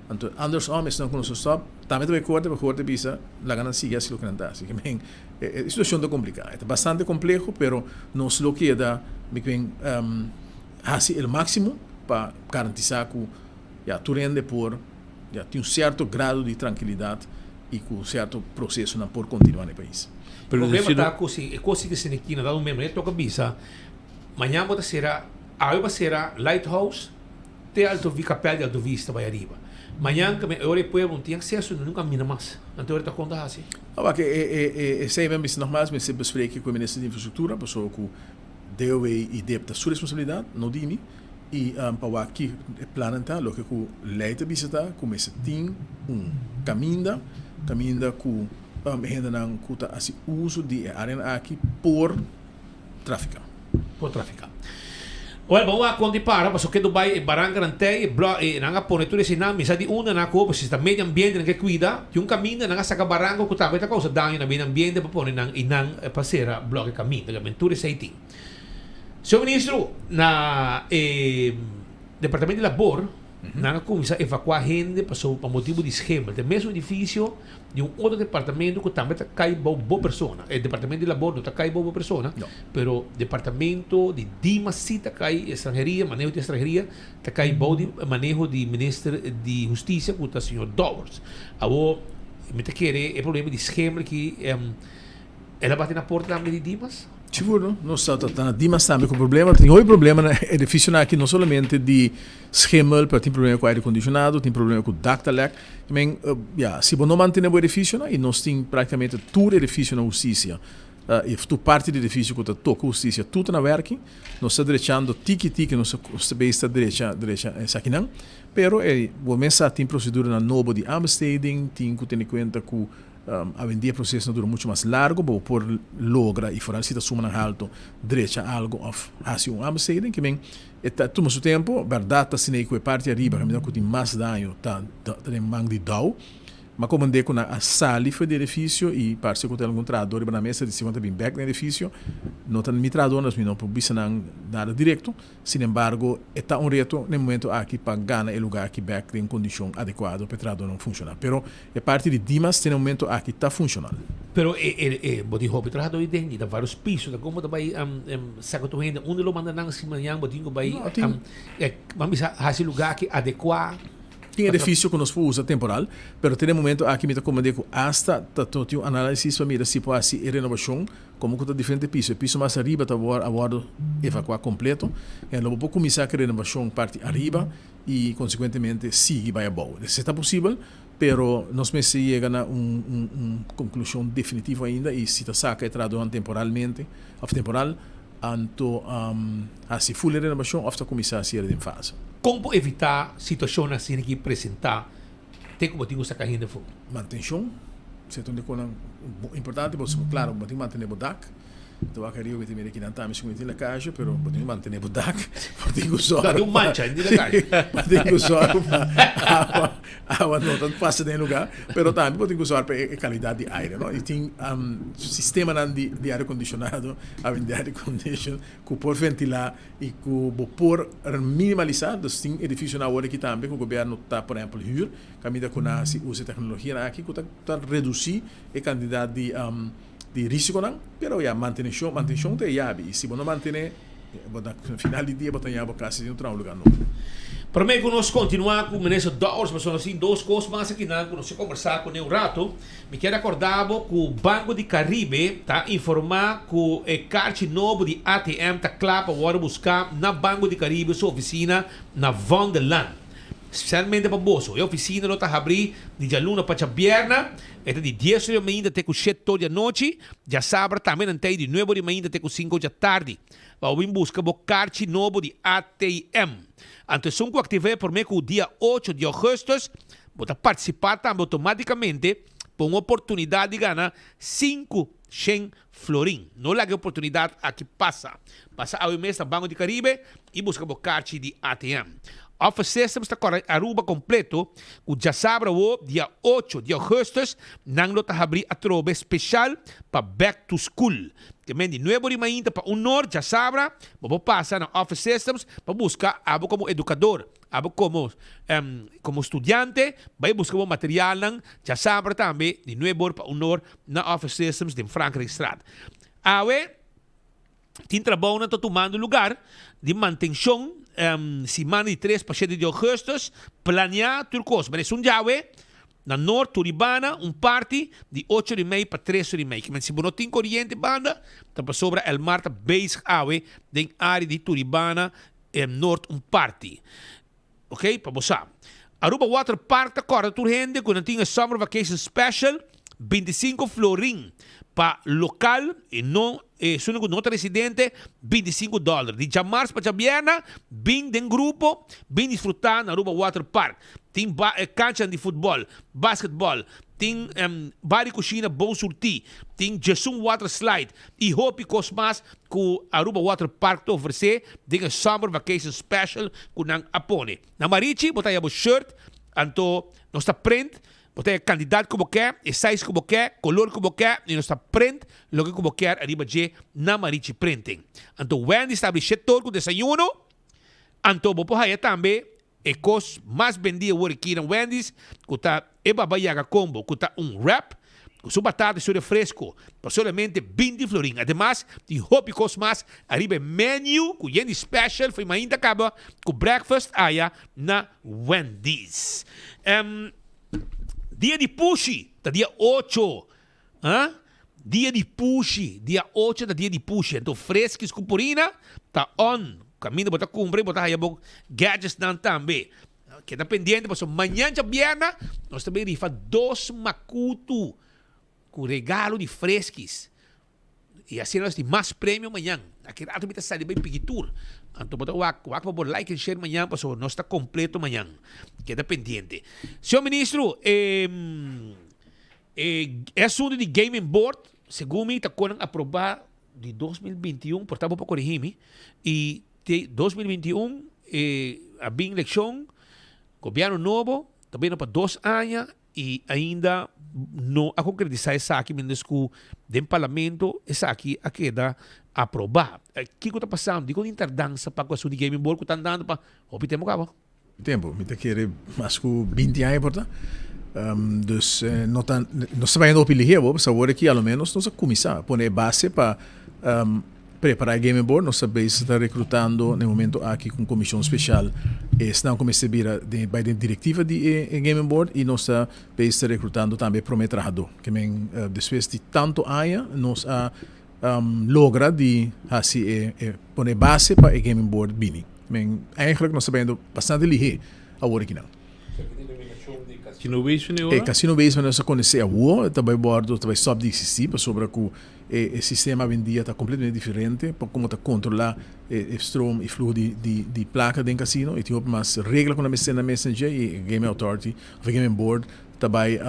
então anders homens não conosco stop também também corte para corte bisa la gana sigue assim lo que não está assim que bem a situação é complicada é bastante complexo pero nos lo que dá bem assim o máximo para garantizar que já tu rende por já tem certo grado de tranquilidade e com certo processo não por continuar no país. O problema está coisa que se aqui na dado mesmo, toca bisa. Amanhã bota será, aí vai ser lighthouse, te alto vi capel de alto vista vai arriba. Amanhã que eu depois não tinha acesso nunca mina mais. Então eu tô conta assim. Ah, que sei bem isso normal, mas se bespreek com o Ministro de Infraestrutura, pessoa que deu e deve sua responsabilidade, não dimi. E para aqui planeta, o que o leite visita, começa tem caminho que ainda não custa assim uso de área aqui por tráfico. Por tráfico. Well, vamos a quando para, porque que Dubai baranga nante e nanga pone tudo esse nome, sabe uma na copa, se está meio ambiente que cuida, que caminho nanga saca baranga que tá causa dano no meio ambiente para pôr nang inang passeira bloque caminho, que aventura sei. Senhor Ministro, na Departamento de Labor, nós começamos a evacuar gente para motivo de esquema. Do mesmo edifício de outro departamento que também está caindo boa pessoa. O Departamento de Labor não está caindo boa pessoa, mas o Departamento de Dima sim está caindo estrangeria, manejo de estrangeria, está caindo bom manejo de Ministro de Justiça, que é o Sr. Dowers. Agora, me quer o problema de esquema que ela bate na porta também de Dimas? Seguro, não está tratando Dimas também com problema. Tem outro problema no edifício aqui, não somente de esquema, mas tem problema com ar condicionado, tem problema com dactalec. Também, se você não mantém o edifício, e nós temos praticamente todo o edifício na justiça, e tu parte do edifício que toca a justiça, tudo na working, nós estamos derechando tiki, nós estamos derecha aqui não, pero o mensaje tem procedura na novo de Amsterding, tem que ter em conta que a vendia processo dura muito mais largo, para por logra e fora se está sumando alto, derecha algo of assim Amsterding que bem todo o tempo, verdade, se nem que parte arriba, que me dá que tem mais dano, tá tem mang de dau, mas comandei com a sala foi do edifício e parece que tem algum tradutor na mesa de segunda bem back no edifício, não tem mi tradutor, nós não podemos nada direto, sin embargo, está reto no momento aqui para ganhar o lugar aqui back em condição adequada para o tradutor não funcionar. Pero é parte de Dimas tem um momento aqui está funcionando. Pero bodi hobby trado idem da vários pisos da como também saco tu renda onde lo manda nang simanhang bodi go bai vamos hasi lugar que adequar tem edifício que nós usa temporal, pero tem momento aqui me comandei com hasta tanto um análise para mira se pode ser renovação como que tá diferente piso, piso mais arriba tá agora evacuar completo, e logo vou começar a renovação parte arriba e consequentemente sigue vai abaixo. Se está possível, pero nós me se chega a conclusão definitiva ainda e se tá saca e traduzir temporalmente, of temporal, anto assim full renovação of tá começar a ser em fase. Como evitar situações assim que apresentar tem como tinha sacar ainda fogo manutenção se onde com importante porque claro mas tem manter o DAC então a querer que me que não tá me com a caixa pero tem manter o DAC tem usar tem mancha ainda na caixa tem usar água não tanto passa em lugar pero também tem usar para qualidade de ar não e tem sistema de ar condicionado de ar condition que por ventilar e que por minimalizar dos tem edifício na hora que também que o governo está por exemplo huur camida com a se usa tecnologia aqui que tá reduzir a quantidade de risco não, pero ya manutenção te yabi, e se você manter, no final do dia você yabi quase em outro lugar não. Para mim, quando nós continuar com o ministro Dawes, mas assim duas coisas mais aqui não, quando nós conversar com o rato, me quero acordar que o Banco de Caribe está informar que o carte novo de ATM está claro para agora buscar na Banco de Caribe sua oficina na Vonderland. Especialmente para bolso. A oficina não está abrindo de luna para viernes, é de 10 da manhã até 7 da noite, já sábado também até de 9 da manhã até 5 da tarde. Vamos buscar o carte novo de ATM. Então, se você ativar por mim o dia 8 de agosto, você participar também automaticamente por uma oportunidade de ganhar 500 florim. Não é a oportunidade aqui passa. Passa ao mês no Banco de Caribe e busca o carte de ATM. Office Systems está Aruba completo, o já sabe o dia 8 de agosto, nang lo abrir a trove especial para Back to School. Que men de 9 de manhã para honor, já sabe, vamos passar na Office Systems para buscar algo como educador, algo como estudante, vai buscar o material, já sabe também, de 9 para honor na Office Systems de Frankrijk Straat. Awe, tem trabalho na tomando lugar de manutenção semana de 3 para 7 de agosto, planear turcos. Mas um jawe, na Norte Turibana, party de 8 de maio para 3 de maio. Mas se você não tem corrente banda, então sobre el Marta base awe, den área de Turibana, Norte, party. Ok? Para você. Aruba Water Park, tá corda turrende, quando tem a Summer Vacation Special, 25 florim. Para local e não não residente, $25. De jamarço para Jabiana, bem de grupo, bem desfrutar na Aruba Water Park. Tem cancha de futebol, basquetebol, tem várias cozinhas bom surtir, tem Jesum Water Slide e hope cosmas que a Aruba Water Park te oferecer, tem a Summer Vacation Special que não apone. Na Marichi, botar o shirt, anto não está print, você é candidato como quer, é size como quer, color como quer, e nós está print, logo como quer, arriba de na Marichi Printing. Então, Wendy establece todo com desayuno, então, vou pôr aí também, é coisa mais vendida aqui na Wendy's, que está babayaga combo, que está wrap, com sua batata e seu refresco, por somente 20 florim. Además, de hobby coisa mais, arriba menu, com gente special, foi ainda acaba, com breakfast aí na Wendy's. Dia de Pushi, tá dia 8. Dia de Pushi, dia 8 da dia de Pushi. Então, fresques com purina, tá on. Caminho, botar cumprir, botar aí gadgets não também. Que tá pendente, mas amanhã de viernes, nós também rifa 2 macuto com regalo de fresques. E assim nós temos mais prêmio amanhã. Aqui rato me tá saindo bem piquitur. Então, botar o aqua por like e share amanhã, mas nós está completo amanhã. Queda pendente. Senhor ministro, é assunto de gaming board, segundo me, está querendo aprovar de 2021, portanto, para corrigir-me, e de 2021, a bem eleição, governo novo, também para 2 anos, e ainda não a concretizar essa aqui, menos que o parlamento, essa aqui a queda aprovar. O que está passando? Digo, interdança para a Game Board que está andando para o tempo acaba. Tempo, me querer mais que 20 anos, portanto. Dus nós trabalhando op ligero, sabor que ao menos nós começar, pôr base para preparar a Game Board. Nós sabemos estar recrutando no momento aqui com comissão especial. Estão começando a vir by the diretiva de Game Board e nós estamos recrutando também prometrador. Que depois de tanto anos nós logra de assim pôr base para a Game Board bini. Eigenlijk nós sabemos bastante ligero agora aqui não. Casino Basement ora? Casino Basement nós conhecemos a rua, também bordo, também sobe de existir, sobre que o sistema vendia está completamente diferente, para como está controlar o stroom e fluxo de placa dentro do casino, e tem mais regras com a Messenger e Game Authority, o Game Board, também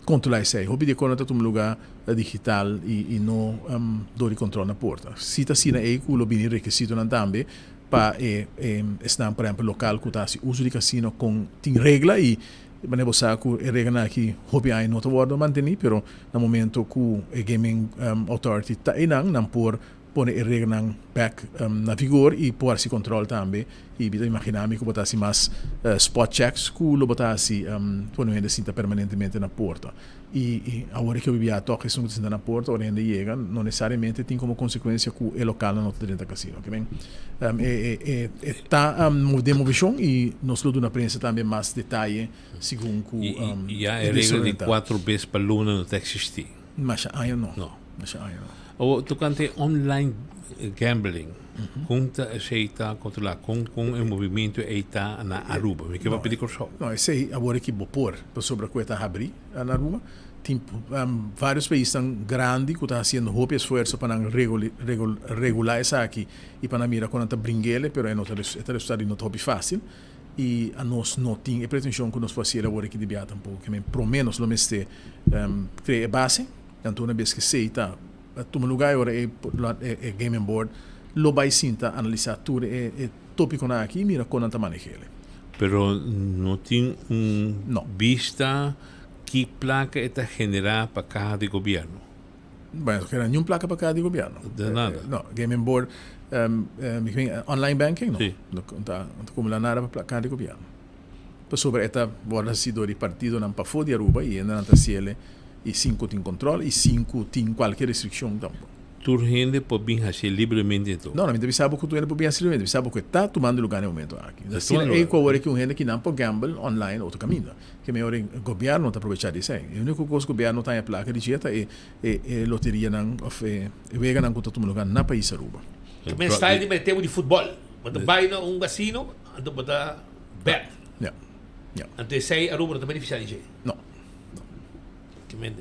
controlar isso aí. Hobby de quando está um lugar digital e não dor de controle na porta. Se está assim aí, o lobby requisito não também, para estar, por exemplo, local que está uso de casino com tem regra e mas você sabe que a regra aqui hobby aí não está guardado manter, pero no momento que a gaming authority está aí não por pôr a regra back na vigor e pôr se controle também e bisa imaginar que botar assim mais spot checks que lo botar assim quando ainda sinta permanentemente na porta e agora que eu vivia a toque isso que sinta na porta ou ainda chega não necessariamente tem como consequência que o local não está dentro do casino, que bem está de movição e nós lo na prensa também mais detalhe segundo que e a regra de 4 vezes para luna não existe. Mas aí não. O tocante online gambling, como está aceita controlar com o movimento está na Aruba, me que vai pedir corso. Não, esse aí agora que bopor sobre a coisa abrir na Aruba, tem vários países tão grandes que estão fazendo muito esforço para regular isso aqui e para mirar quando está brinquedo, mas não está resultado não é fácil. E a nós não temos a pretensão que nós fazemos agora que devia tampouco, que pelo menos não este criar base, então uma vez que sei está tu lugar agora é Game Board lo vai sinta analisar tudo é tópico na aqui mira quando está manejando. Pero não tem vista que placa está generada para cada de governo. Bueno, que nenhuma placa para cada de governo. De nada. Não, Game Board online banking não. Não está acumulando nada para cada de governo. Por sobre esta bola sido de partido não para fora de Aruba e ainda não está ciele e 5 tem controle e 5 tem qualquer restrição também. Tu gente pode vir fazer livremente então? Não, não sabe que tu ainda pode vir fazer livremente, sabe que está tomando lugar no momento aqui. Assim, é igual que um gente que não pode gamble online outro caminho. Que melhor o governo não está aproveitando isso aí. A única coisa que o governo está em placa de dieta é loteria não, vega não que está tomando lugar na país Aruba. Também está de meter de futebol. Quando vai na casino, então botar bet. Então sei Aruba não beneficiar disso. Não.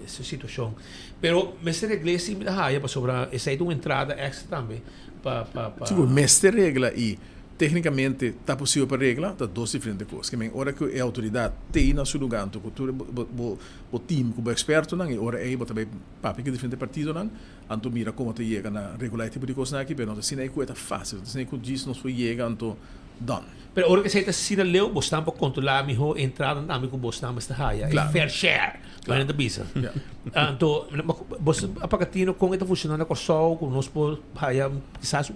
Essa situação. Pero mestre regra sim me dá para sobre essa aí uma entrada extra também para Seguro, mestre regra e tecnicamente está possível para regra, está duas diferentes coisas. Que a hora que a autoridade tem na seu lugar, então o time que o experto não, e hora aí também papi que diferente partido não, então mira como te chega na regular tipo de coisa aqui, pero não assim é coisa fácil, assim que diz não foi chega então done. Pero hora que você está sira leu, você está para controlar melhor entrada na amigo você está mais haya, fair share, claro da bisa. Então, você apagatindo com esta funcionando com sol, com nós por haya quizás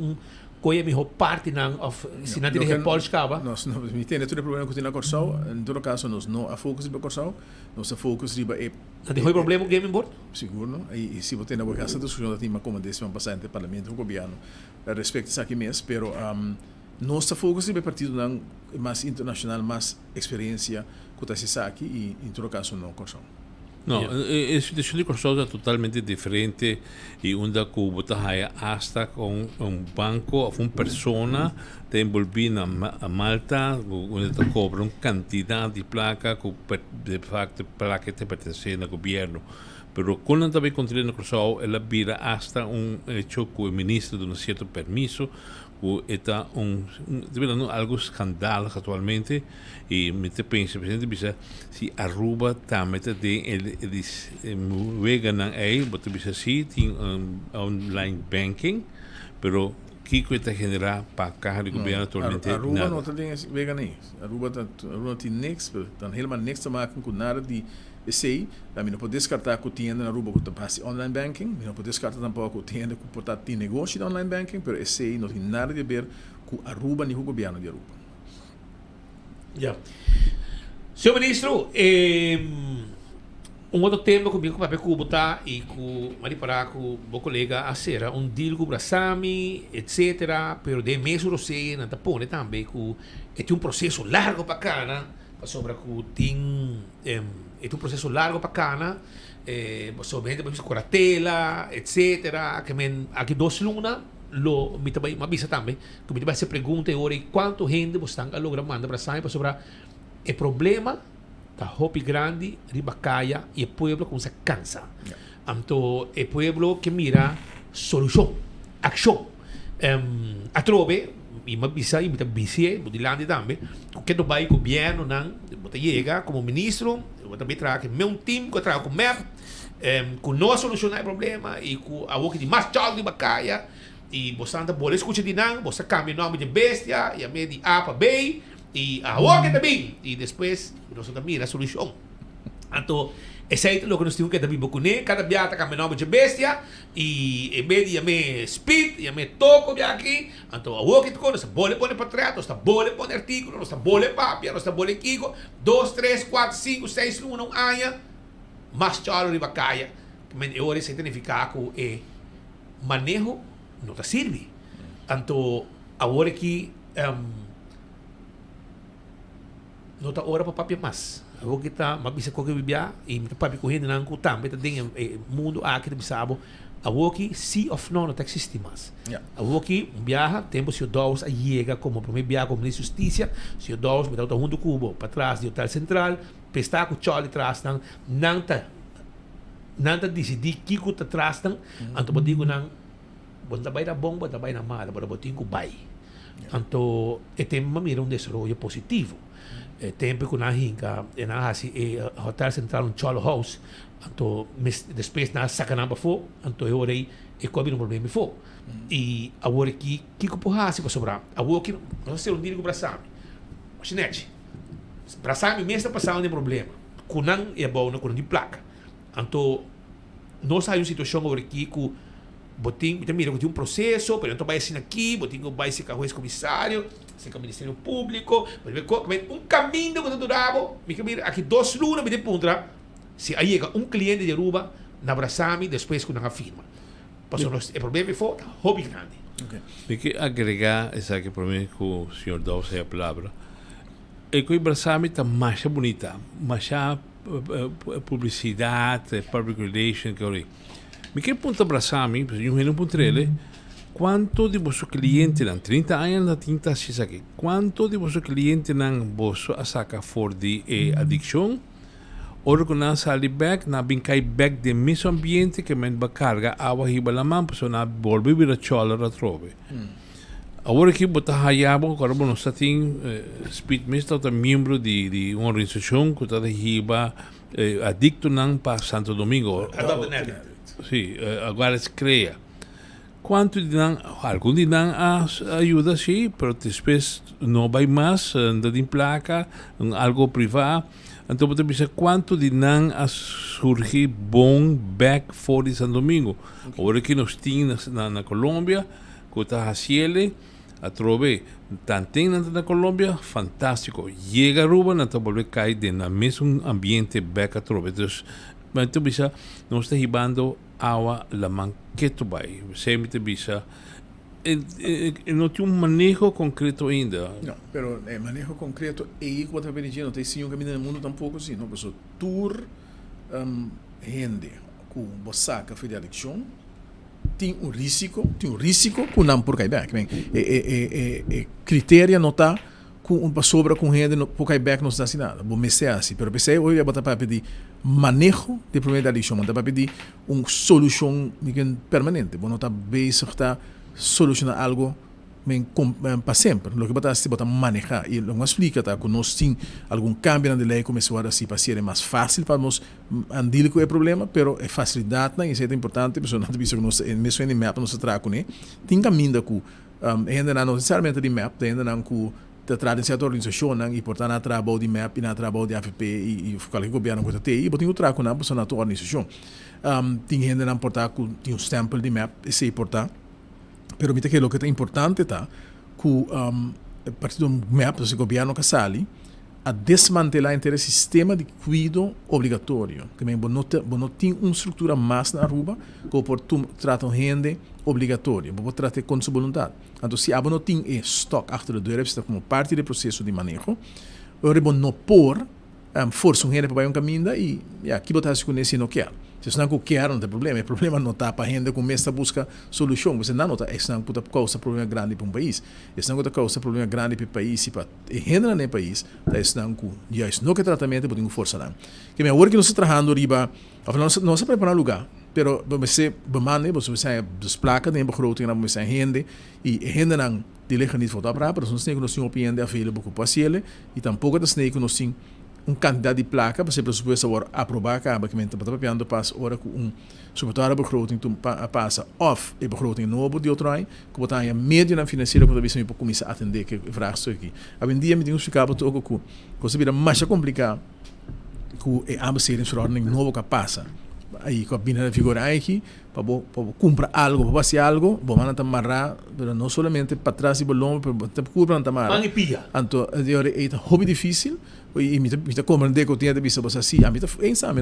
coisa melhor parte não se não tem repórter acaba. Nós não tem todo problema com o Corsol, em todo caso nós não a focus no Corsol, nós a focus riba é. Tem problema com Game Board? Seguro, e se você tem na boca essa discussão da tema como desse passar entre parlamento e governo, respeito isso aqui mesmo, pero nossa focus é partido não mais internacional, mais experiência que está aqui e em todo caso não Corsol. No, a situação de Corsol é totalmente diferente e onde que você hasta com banco, uma pessoa te envolvida a Malta, onde te cobra uma quantidade de placa que de facto placa te pertence ao governo. Pero quando também continua no Corsol, ela vira hasta hecho que o ministro de um certo permiso está algo escândalo atualmente e me te pensa presidente bisa se Aruba também tem eles vegan aí você bisa se tem online banking pero Kiko está generar para cá do governo atualmente Aruba nada. não tem veganismo. Aruba não tem niks, então helemaal niks te maken com nada de ECI. A mim não pode descartar que tem na Aruba que passa online banking. Não pode descartar tampouco que tem que portar tem negócio de online banking, pero ECI não tem nada a ver com Aruba nem com o governo de Aruba. Yeah. Senhor Ministro, um outro tema comigo com o Cubo tá e com Maripará, com o meu colega Acera, deal com o Brasami, etc. Pero de mês você não tá pondo também com é um processo largo para cá, sobre que tem é um processo largo para cá, sobre a curatela, etc. Que men aqui 2 lunas lo me também uma visa também que me também se pergunta agora quanto gente você está a lograr mandar para sair para sobre o problema da hopi grande ribacaia e o pueblo com se cansa. Então o pueblo que mira solução, ação. A trove e uma visa e muita visa budilante também que do vai governo não você chega como ministro você também traz meu time que trabalha com MEP com nós solucionar o problema e com a work de mais child de bacaia e você anda por escuta de não você cambia o nome de bestia e a meia de A para B e a work também e depois nós também a solução então esse é o que nós temos que também bocuné cada biata cambia o nome de bestia e em vez de a meia speed e a meia toco de aqui então a work com nós bole pôr para trás nós bole pôr artigo nós bole papel nós bole kiko 2, 3, 4, 5, 6 1 aia mais child de bacaia que agora se significa que manejo não te serve. Então, agora que não está hora para papi mais. Agora que está, mas bisa ko que bibia e me papi correndo na anco também, tem mundo aqui de bisabo. Agora que sea of no está existe mais. Agora que viaja, tempo se o dois a chega como primeiro viaja como ministro de justiça, se o dois me dá o mundo cubo para trás do hotel central, prestar com Charlie atrás não tá decidir que está atrás então eu digo não bota vai na bom, bota vai na mala, bota botinho com vai. Então, é tempo mira desenvolvimento positivo. É tempo que na hinca, na assim, hotel central um Charles House, então depois na sacanagem para fora, então eu orei e cobre um problema fora. E agora que por hasi para sobrar, agora que nós temos dia com Brasami, chinete, Brasami mesmo está passando um problema, kunang é bom na kunang de placa. Então nós temos uma situação agora aqui que botinho, mira, tem um processo, pero então vai assim aqui, botinho vai ser com o juiz comissário, ser com o Ministério Público, um caminho que durava, mira, aqui 2 lunas, me puntra, se aí chega um cliente de Aruba, na Brasami, depois com a firma. Porque o problema foi hobby grande. Me que agregar essa que para mim que o senhor Dawes a palavra, é que o Brasami está mais bonita, mais publicidade, public relations, que eu me que punta Brasami, eu não puntrele, quanto de vossos clientes nan 30 anos na tinta se aqui, quanto de vossos clientes nan vosso a saca for de addiction, ou que nan sali back, na bincai back de mesmo ambiente que men carga água riba la man, so na volve vir a chola a trove. Agora que botar hayabo, agora não está tem speed mesmo está membro de uma organização que está de riba adicto nan para Santo Domingo. Sim, agora se cria. Quanto de não, algum de não ajuda sim, mas depois não vai mais, anda em placa, algo privado. Então você pensa quanto de não surgir bom back for de Santo Domingo. Agora que nós temos na Colômbia, que está a cielo, a trove, tanto na Colômbia, fantástico. Chega a Aruba, não está volver cair no mesmo ambiente back a trove. Então, mas tu bisa nós está ribando água la manqueto vai sempre te bisa não tem manejo concreto ainda não pero manejo concreto é igual a pedir não tem sim um caminho no mundo tampouco assim não pessoa tour rende com bosaca foi de adicção tem um risco com não por caiback bem critério não tá com uma sobra com rende por caiback não está assinado vou mexer assim pero pensei hoje eu botar para pedir manejo de problema de adicção, mas para pedir uma solução permanente. Você não está bezig a solucionar algo para sempre. O que você está manejar e não explica que nós temos algum cambio na lei começou a assim para ser mais fácil para nós andar com o problema, pero é facilidade, e isso é importante, porque não tem que nós mesmo em mapa nós trago, né? Tem caminho com ainda não necessariamente de map, ainda não com te trazem certa organização, e portanto na trabalho de map, na trabalho de AFP e qualquer governo que tem, e botem o trago na pessoa na tua organização. Tem ainda não portar com tem um stempel de map, esse portar. Pero mita que lo que é importante tá, que a partir do map do governo que sali a desmantelar inteiro sistema de cuidado obrigatório. Que bem, não tem uma estrutura mais na Aruba que por tratam gente obrigatório, por tratar com sua vontade. Então, se a não tem estoque atrás da deur, está como parte do processo de manejo, o não por força gente para um caminho e aqui botar se conhece não quer. Se não quer, não tem problema. O problema não está para a gente começa a buscar solução. Você não está, isso não causa problema grande para um país. Isso não causa problema grande para o país e para a gente no país. Isso não já isso não que tratamento por força não. Que minha hora que nós estamos trabalhando riba, afinal nós se preparar lugar. Pero você bemane, você desplaca nem begroting na você gente e gente não de leger niet voor para, pero nós temos uma opinião available para paciente e tampouco das nem nós temos quantidade de placa para ser pressuposto agora aprovar acaba que mente para papiando passa hora com substituir a begroting passa off e begroting novo de outro ano que botar a média na financeira para ver se para começar a atender que vraag aqui. A dia me tenho ficado todo com coisa vira mais complicado que é ambas verordening novo que passa. Aí com a bina de figura aqui para comprar algo, para fazer algo, vamos a amarrar, mas não somente para trás e para longe, para comprar na tamara. Então, é hobby difícil. E me compreender que eu tinha de vista você assim, a mim tá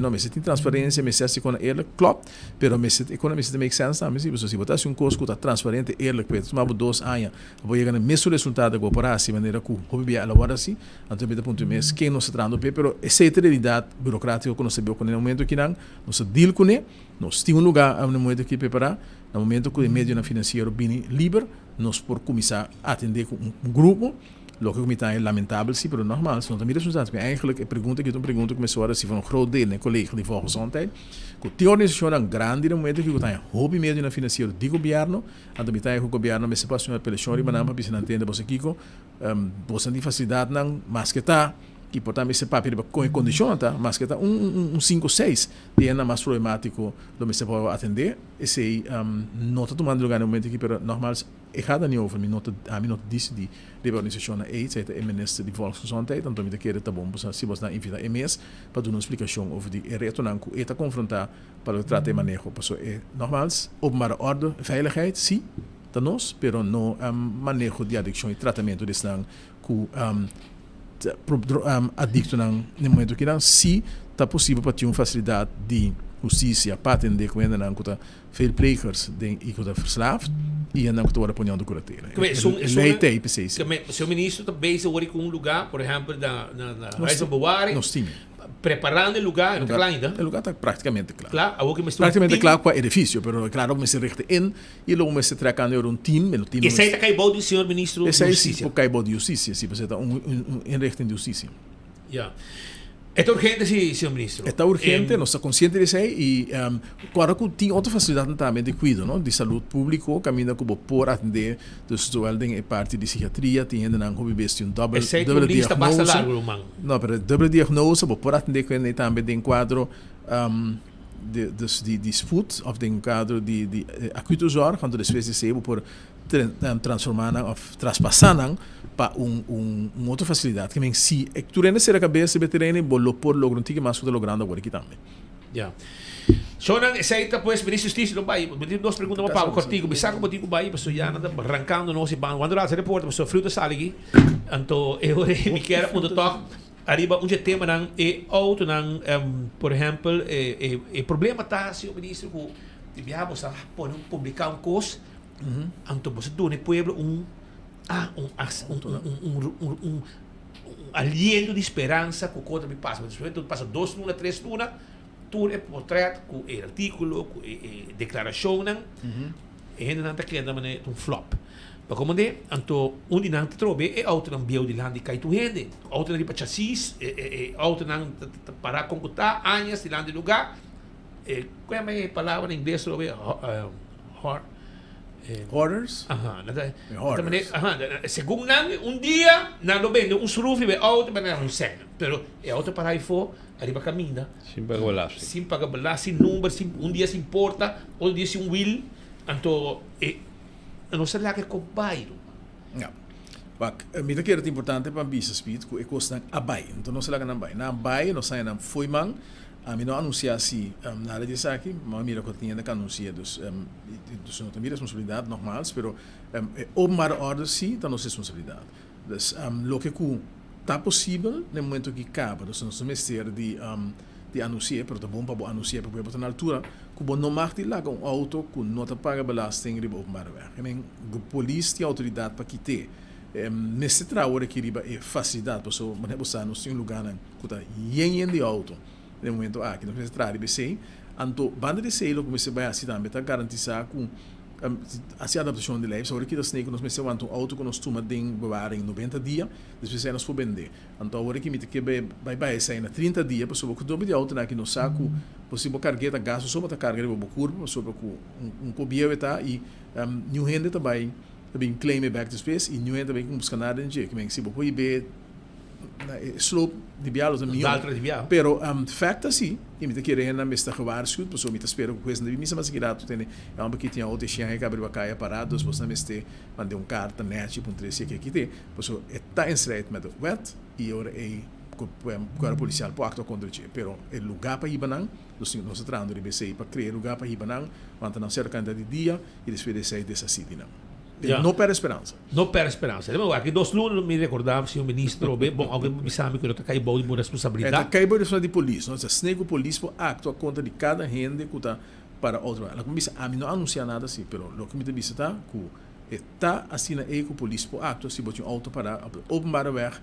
não, mas tem transparência, mas se com ele klopt, pero mas economicamente make sense, mas se você botar um custo que tá transparente, ele que mas 2 anos, vou chegar no mesmo resultado que por assim maneira que hobby a elaborar assim, então me ponto mês que não se trando pero essa realidade burocrática que nós sabemos no momento que não se deal com ele, nós temos lugar no momento que preparar, no momento que o meio financeiro bem livre, nós por começar a atender com grupo. Lo que me está lamentável, sim, mas normal. Se não tem resultados, porque eigenlijk a pergunta que eu pergunto começou a ser van een groot deel in collega de volksgezondheid. Que die organisatie een grande no momento que eu tenho hobby meio na financeiro de governo, a do mitad o governo me se passa uma peleção e banana para se não entender você Kiko, você tem facilidade não, mas que tá que portanto esse papel com condição tá, mas que tá 5 6 de mais problemático do me se pode atender, esse não está tomando lugar no momento que pero normal errada niet over, a mim não disse de organização AIDS, é o ministro de volksgezondheid, então me querer tá bom, se você não invita MS para dar uma explicação over de retorno que está confrontar para o tratar e manejo, porque é normal, openbare orde, veiligheid, sim, tá nós, pero não manejo de adicção e tratamento desse não que adicto no momento que não, se está possível para ter uma facilidade de justiça para atender com ele não que veel plegers e que está verslaafd e não que está apanhando curateira. Lei tem precies. Se o ministro está bezig com um lugar, por exemplo, na Reis Bewaring, preparando o lugar, não está claro ainda? O lugar está praticamente claro. Praticamente claro com o edifício, mas claro que se richten in e logo me se trecando um team. E esse é que o senhor ministro de Justiça? Esse é o que de Justiça, se você está inrichting de Justiça. Ja. É urgente, senhor ministro? É urgente, nós estamos conscientes disso e claro que tem outra facilidade também de cuidado, não? De saúde pública, caminho que por atender, zowel em parte de psiquiatria, tem ainda não como best um double diagnose. Não, pero double diagnose, por atender que também tem quadro de spoed of den quadro de acute zorg, quando às vezes se por transformar of traspassar para outra facilidade que men se tu rende ser a cabeça de terreno bolo por lograr que mais tudo logrando agora aqui também. Já. Sonan aceita pues ministro justiça no pai, nós perguntamos para o cortigo, me saca botigo bai, pessoa já nada arrancando nós e ban, quando lá se reporta pessoa fruta saligi, então eu me quero um toque arriba um tema não é outro não, por exemplo, é problema tá se o ministro que viamos a publicar um curso, então você dá no pueblo um aliento de esperança que o contra me passa, mas tu passa 2 lunas, 3 lunas, tu é portrait, com o artigo, com a declaração, e ainda não está querendo um flop. Para como de, então, onde não te trobe é outro não bio de lá de cai tu rende, outro não para chassis, outro não para computar, anos de lá de lugar, qual é a palavra em inglês trobe? Orders? Segundo um dia, não vende um suruf e outro para um cena, pero é outro para aí for, arriba caminha. Sem pagar balas. Sem pagar balas, sem número, um dia se importa, outro dia se will, então não sei lá que combairo. Ja. Bak, mita kira importante para business speed ku ekos nang abay. Então não se laga nang abay. Na abay no sai nang foi man. A mim não anunciar se nada disso aqui, mas mira que tinha que anunciar dos não tem responsabilidade normal, pero openbare ordem sim, tá nossa responsabilidade. Dus lo que ku tá possível no momento que cabe, dus nós mestre de anunciar, pero tá bom para anunciar para botar na altura, que bom não marque lá com auto que não tá paga belasting riba openbare weg. I mean, a polícia tem autoridade para quitar. Nesse trabalho que riba é facilidade, pessoa, mas você não tem lugar na que tá de auto. No momento que não precisa trazer BC, então banda de selo como se vai assim também tá garantizar com a adaptação de lei, sobre que das negros nós mesmo quanto auto que nós toma dem bewaar em 90 dias, depois nós for vender. Então agora que me que vai sair na 30 dias, pessoa que dobro de auto na que no saco, possível carregar gasto só para carregar o curva, sobre com cobia tá e new hand também claim back the space e new hand também com buscar nada em dia, que se você ver slope de bialo também. Pero fact assim, que me querer na mesta gewaarschuwd, pessoa me espero que coisa de mim mas que dato tem é um pouquinho outra chega que abre a caia parado, depois na meste mandei carta net tipo 13 que aqui tem, pessoa está em strijd met de wet e ora a policial pode actuar contra ele, pero o lugar para ibanang, dus nós tratando de BC para criar lugar para ibanang, want não cerca de dia e depois de sair dessa cidade. Não per esperança. Não per esperança. Aqui dois lunes me recordava, senhor ministro, bom, alguém me sabe que eu estou caindo de responsabilidade. Está caindo de responsabilidade de polícia. Nós snego polícia para actuar contra de cada gente que está para outro. Ela começa a mim não anunciar nada assim, pero o que me diz está que está assim na eco polícia para actuar se botar auto para openbare weg,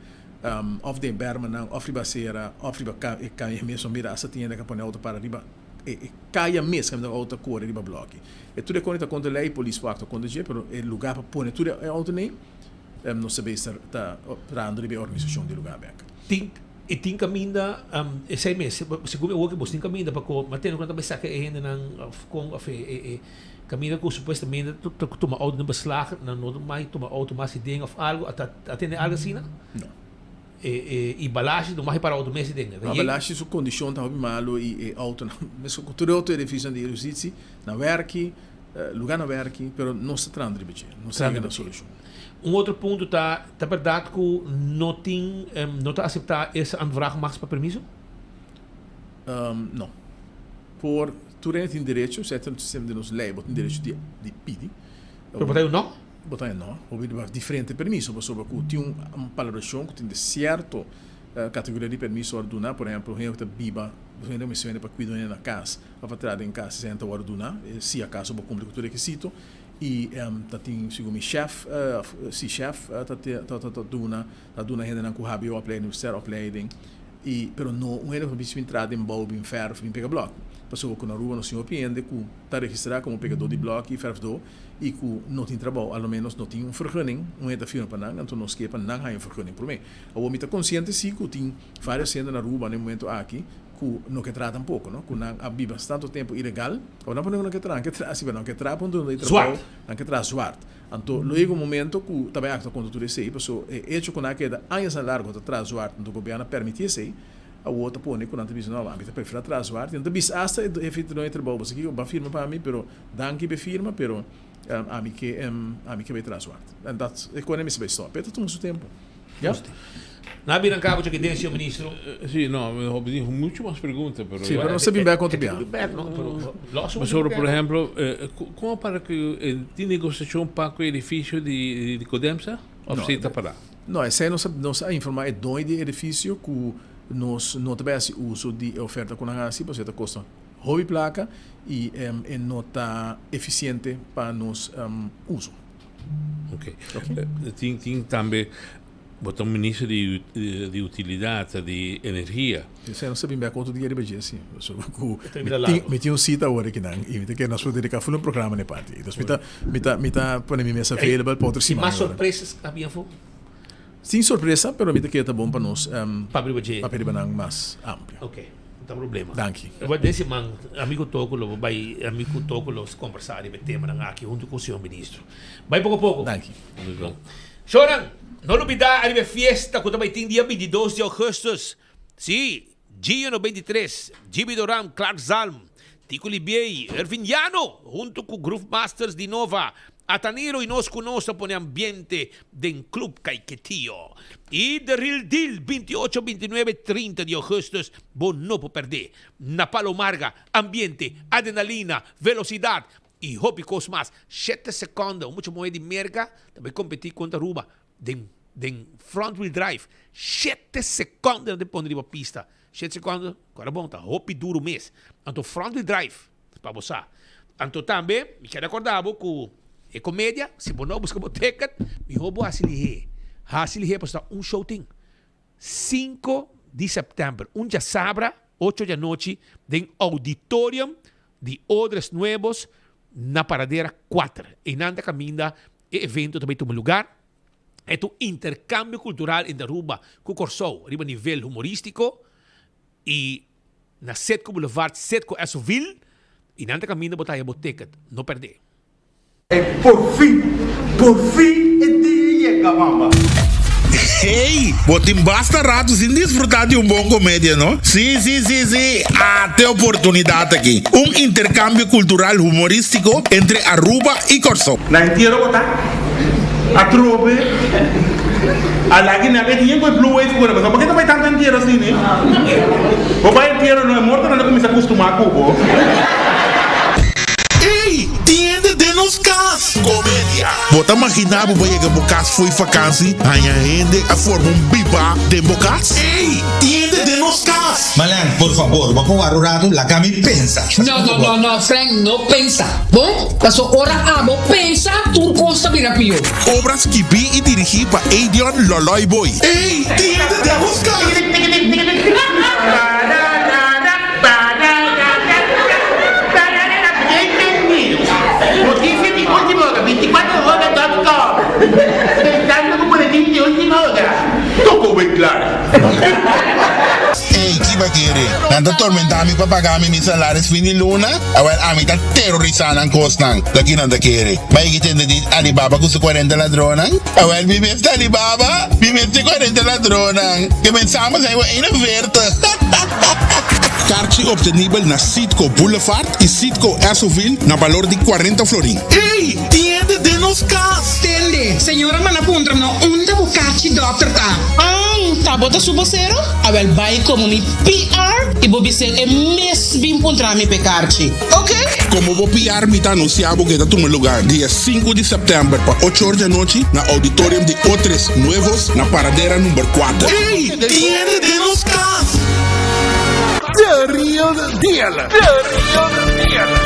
of de bermen, of de basera, of de caia mesmo mira essa tinha que pôr auto para riba. Caia mesmo na outra cor riba bloque. E tudo quando está contra lei polícia para actuar contra ele, pero o lugar para pôr tudo é auto nem não sabe se está tratando de organização de lugar back. Tem caminho da 6 meses. Segundo eu que você tem caminho para que matendo quando vai sacar ainda não com caminho que supostamente toma auto no beslag, não mais toma auto mais ding of algo atende algo assim não? Não. E balagem não mais para auto mês ding. A balagem sua condição tá malo e auto mas tudo outro edifício de justiça na werk lugar na werk, pero não se trata de bicho, não se trata da solução. Outro ponto tá verdade que não tem não tá aceitar essa aanvraag max para permisso? Não. Por tu tem direito, certo, no sistema de nos lei, tem direito de pedir. Pero botar não? Botar não. Houve diferente permisso, por sobre que tem uma valoração que tem de certo categoria de permisso orduna, por exemplo, o que biba, o que me para cuidar na casa, para trazer em casa, senta orduna, se a casa vai cumprir com o requisito. E tem segundo chef, se chef tá duna ainda não corrabio opleiding, ser opleiding e pero não um ainda vai entrar em bal bem ferro, bem pega bloco. Passou com na rua no senhor piende que tá registrado como pegador de bloco e ferro e que não tem trabalho, ao menos não tem vergunning, ainda firma para não, então não esquepa não há vergunning por mim. O homem tá consciente sim que tem várias cenas na rua no momento aqui que não que trata um pouco, não? Que não há bastante tempo ilegal, ou não podemos que trata, assim, não que trata onde não trabalho, não que trata zwart. Então, logo momento que também acta quando tudo isso aí, pessoa é hecho com aquela anos a largo de trás zwart, do governo permitir isso aí, a outra põe com não bisa não, a gente prefere trás zwart, então bisa hasta efeito não é trabalho, porque aqui o firma para mim, pero danke be firma, pero a mim que vai trás zwart. And that's economia se vai stop. Então, todo o tempo. Já? Na Biran Cabo de Guidência, senhor ministro. Sí, no, me tengo muchas más preguntas, pero... Sí, pero no se bien contra bien. Mas, por exemplo, como para que tem negociação para o edifício de Codemsa? Ou você está para lá? Não, essa aí não se informar é dono de edifício que nós não tivesse uso de oferta com a assim, você está custa hobby placa e não está eficiente para nos uso. Ok. Tem também botar um ministro de utilidade, de energia. Isso não sabe bem quanto dinheiro vai ser assim. Me tinha cita agora que não, e me que nós podemos dedicar um programa na parte. Então, me tá põe minha mesa available para outra semana. E mais surpresas havia foi? Sim, surpresa, pero me que tá bom para nós para abrir mais amplo. Ok. Não tem problema. Danke. Eu vou dizer, man, amigo Tóculo, conversar sobre o tema aqui junto com o senhor ministro. Vai pouco a pouco. Danke. Choran, não olvidar a fiesta que também tem dia 22 de agosto. Sim, dia 93, Jimmy Doran, Clark Zalm, Tico Libiei, Erviniano, junto com o Groove Masters de Nova. Ataniro y nos conoce pone ambiente de Club Caiquetío. Y The Real Deal, 28, 29, 30 de agosto, vos no puedes perder. Napalo Marga, ambiente, adrenalina, velocidad y hobby más. 7 segundos, mucho mover de merga, también competir contra Aruba. Den front wheel drive. 7 segundos de poner pista. 7 segundos, agora bom, tá hobby duro mês. Então front wheel drive, para você. Então também, me quero acordar com a comédia, se você não busca boteca, me roubo a Hasilihe para um show tem. 5 de setembro, dia sábado, 8 da noite, em auditorium de Odres Nuevos, na paradeira 4. E nanda caminha, evento também tem um lugar. É um intercâmbio cultural em Aruba, com Corsou, a nível humorístico, e na Setco Boulevard, Setco Esoville, e nanda caminha botar a boteca, não perder. Por fin el día llega, mamá. Hey, botim basta rato sin disfrutar de un buen comedia, ¿no? Sí. Até oportunidad aquí. Un intercambio cultural humorístico entre Aruba y Corsou. La entiendo botar. A trove. A la que nave tiempo el blue wave fuera, ¿por qué no me tanto entierro así, ne? Papá entierro no es muerto, no comienza a acostumar a cubo. Hey, tiende de nos cas. Comédia. Bota imaginar voy a que bocas foi vakantie. Aan je hende a forma biba de bocas. Hey, tiende de nos cas. Malan, por favor, vamos a un rato, la Cami pensa. No, Frank, no pensa. Bom, paso hora amo, pensa, tu costa mira pio. Obras que vi y dirigí para Adrian Loloy Boy. Hey, tiende de nos cas. Toco bem claro. Hey, ¿qué va a querer? Tanto tormentar a mi papá que mi salario es fin de luna. A mí está terrorizando en Costan. La que no te quiere. Va a ir que te Alibaba con su 40 ladrones. A ver, mi esta Alibaba, mi esta 40 ladrones. Que pensamos ahí en una oferta. Kaartje obtenível na Sitco Boulevard y Sitco Esoville na valor de 40 florin. Hey, tiende de nos cas. Tende, señora Manapuntra, no, un bucachi doctor ta. Tá bota su vocero? A ver, vai como mi PR y vos dice el mes bien puntra mi pecarchi. Ok? Como vou PR, me tá anunciado que está no lugar. Dia 5 de setembro, para 8 horas da noite, na auditorium de Odres Nuevos, na paradeira número 4. Hey, tiende de nos cas. The Real Deal.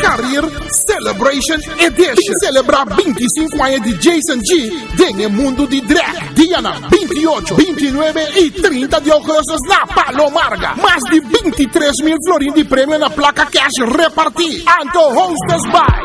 Career Celebration Edition. Celebrar 25 anos de Jason G en el mundo de drag. Dia 28, 29 y 30 de agosto na Palomarga. Más de 23,000 florins de premio na placa cash repartir. Anto hostes by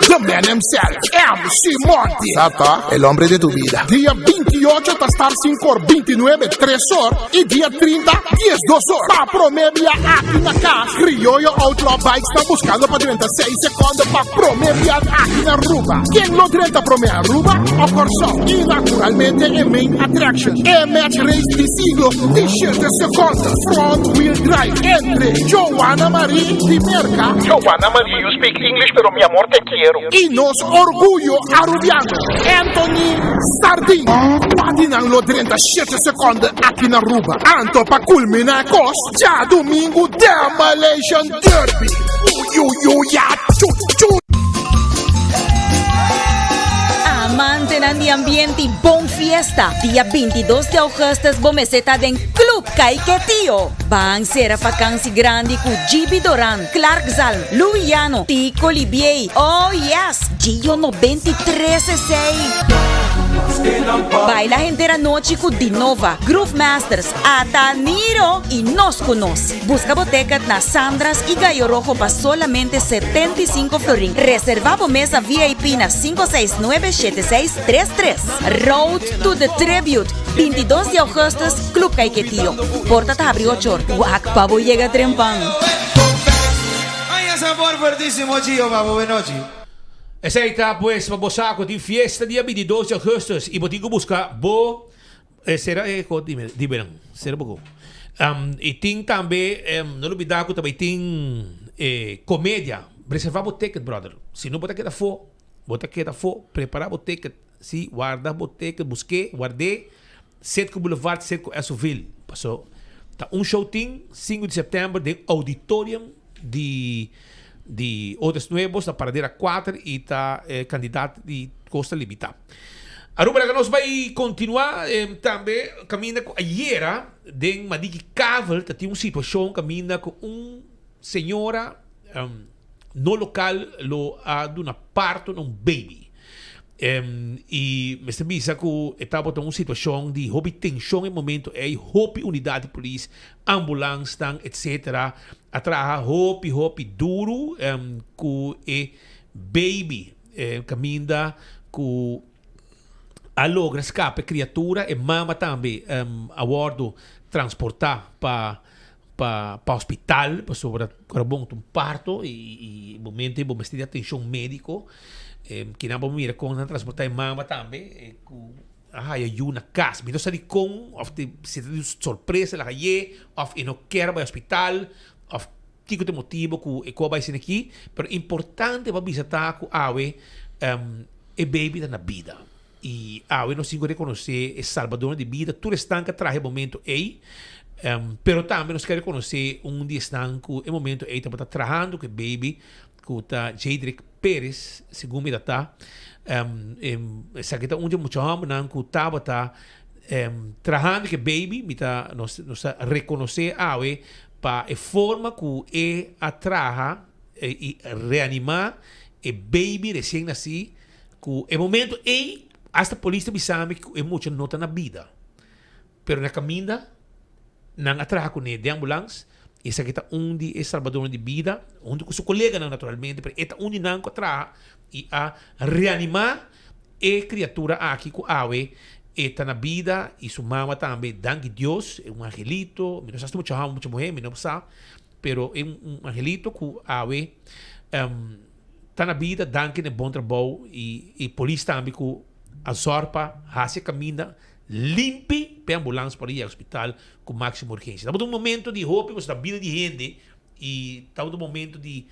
the man himself, MC Monty. Sata, el hombre de tu vida. Día 28 hasta estar 5 horas, 29, 3 horas. Y día 30, 10, 2 horas. Pa promedia aquí na casa. Criollo Outlaw Bikes está buscando para 36 segundos para promediar aquí na Aruba. ¿Quién lo 30 promedia Aruba o Corsou? Y naturalmente el main attraction. El match race de siglo, 17 segundos. Front wheel drive entre Joanna Marie de Merca. Joanna Marie, you speak English, pero mi amor te quiero. Y nos orgullo arubiano Anthony Sardin. Patinan lo 37 segundos aquí na Aruba. Anto pa culminar cos ya domingo Demolition Derby. Ya chu. Amante de ambiente y bon fiesta. Día 22 de agosto, bomeseta den Club Caiquetío. Van ser a vakantie grande con Gibi Doran, Clark Zalm, Luiano, Tico Libier. Oh yes, Gio 93.6. Baila entera noche con Dinova, Groove Masters, Ataniro y nos conoce. Busca boteca na Sandras y Gallo Rojo para solamente 75 florin. Reserva mesa VIP na 569-7633. Road to the Tribute, 22 de agosto, Club Caiquetío. Porta te abrió 8 horas. Guac, pavo llega trempan. Vaya sabor fuertísimo, Gio, pavo, buenoche. Essa aí tá, pues, para saco de fiesta dia 22 de agosto. E vou ter que buscar será será pouco. E tem também, não olvidar que também tem comédia. Reservar o ticket, brother. Se não botar que for, Bota queda fo, preparar boteca, si guarda boteca, busquei, guardei, Setco Boulevard, Setco Essoville. Passou. Tá show ting, 5 de setembro, de auditorium de Outros Nuevos, da Paradeira 4 e tá candidato de Costa Limita. A rubrica nós vai continuar também, caminha com a Iera, de Madiki Kavel, tá tinha uma situação, caminha com senhora no local, lo a uma parto, um baby. E me bisa que estava em uma situação de hobby tensão em momento hobby unidade de polícia, ambulância, etc. Atrás hobby duro com baby caminha com a logra escape criatura e mama também a bordo transportar para hospital para sobre um parto e momento de bomba de atenção médico que não vamos mirar com transportar mama também aí uma casa mas não com of de surpresa lá aí of e não quer para hospital of que o motivo que vai ser aqui pero importante para visitar com awe baby da vida e awe não se reconhecer é salvador de vida tudo está que traje momento pero também nós queremos reconhecer dia estão que momento está trabalhando com baby que está Jedrick Pérez, segundo me data, essa que está muito homem não que estava trabalhando com baby, nós reconhecer para a forma que atraja e reanimar o baby recém-nascido, que é momento hasta a polícia me sabe que é muito nota na vida, pero na caminha não atraja com ele de ambulância. Essa aqui está de salvador de vida, onde com seu colega naturalmente, mas esta não atrás e a reanimar a criatura aqui com a está na vida e sua mama também, danke Deus, é angelito, não sei se muita mulher, não sabe, pero é angelito que a está na vida, danke de bom trabalho e polícia também que a sorpa, hace caminha limpe para a ambulância para ir ao hospital com máxima urgência. Estamos num momento de hope, da vida de gente e estamos num momento de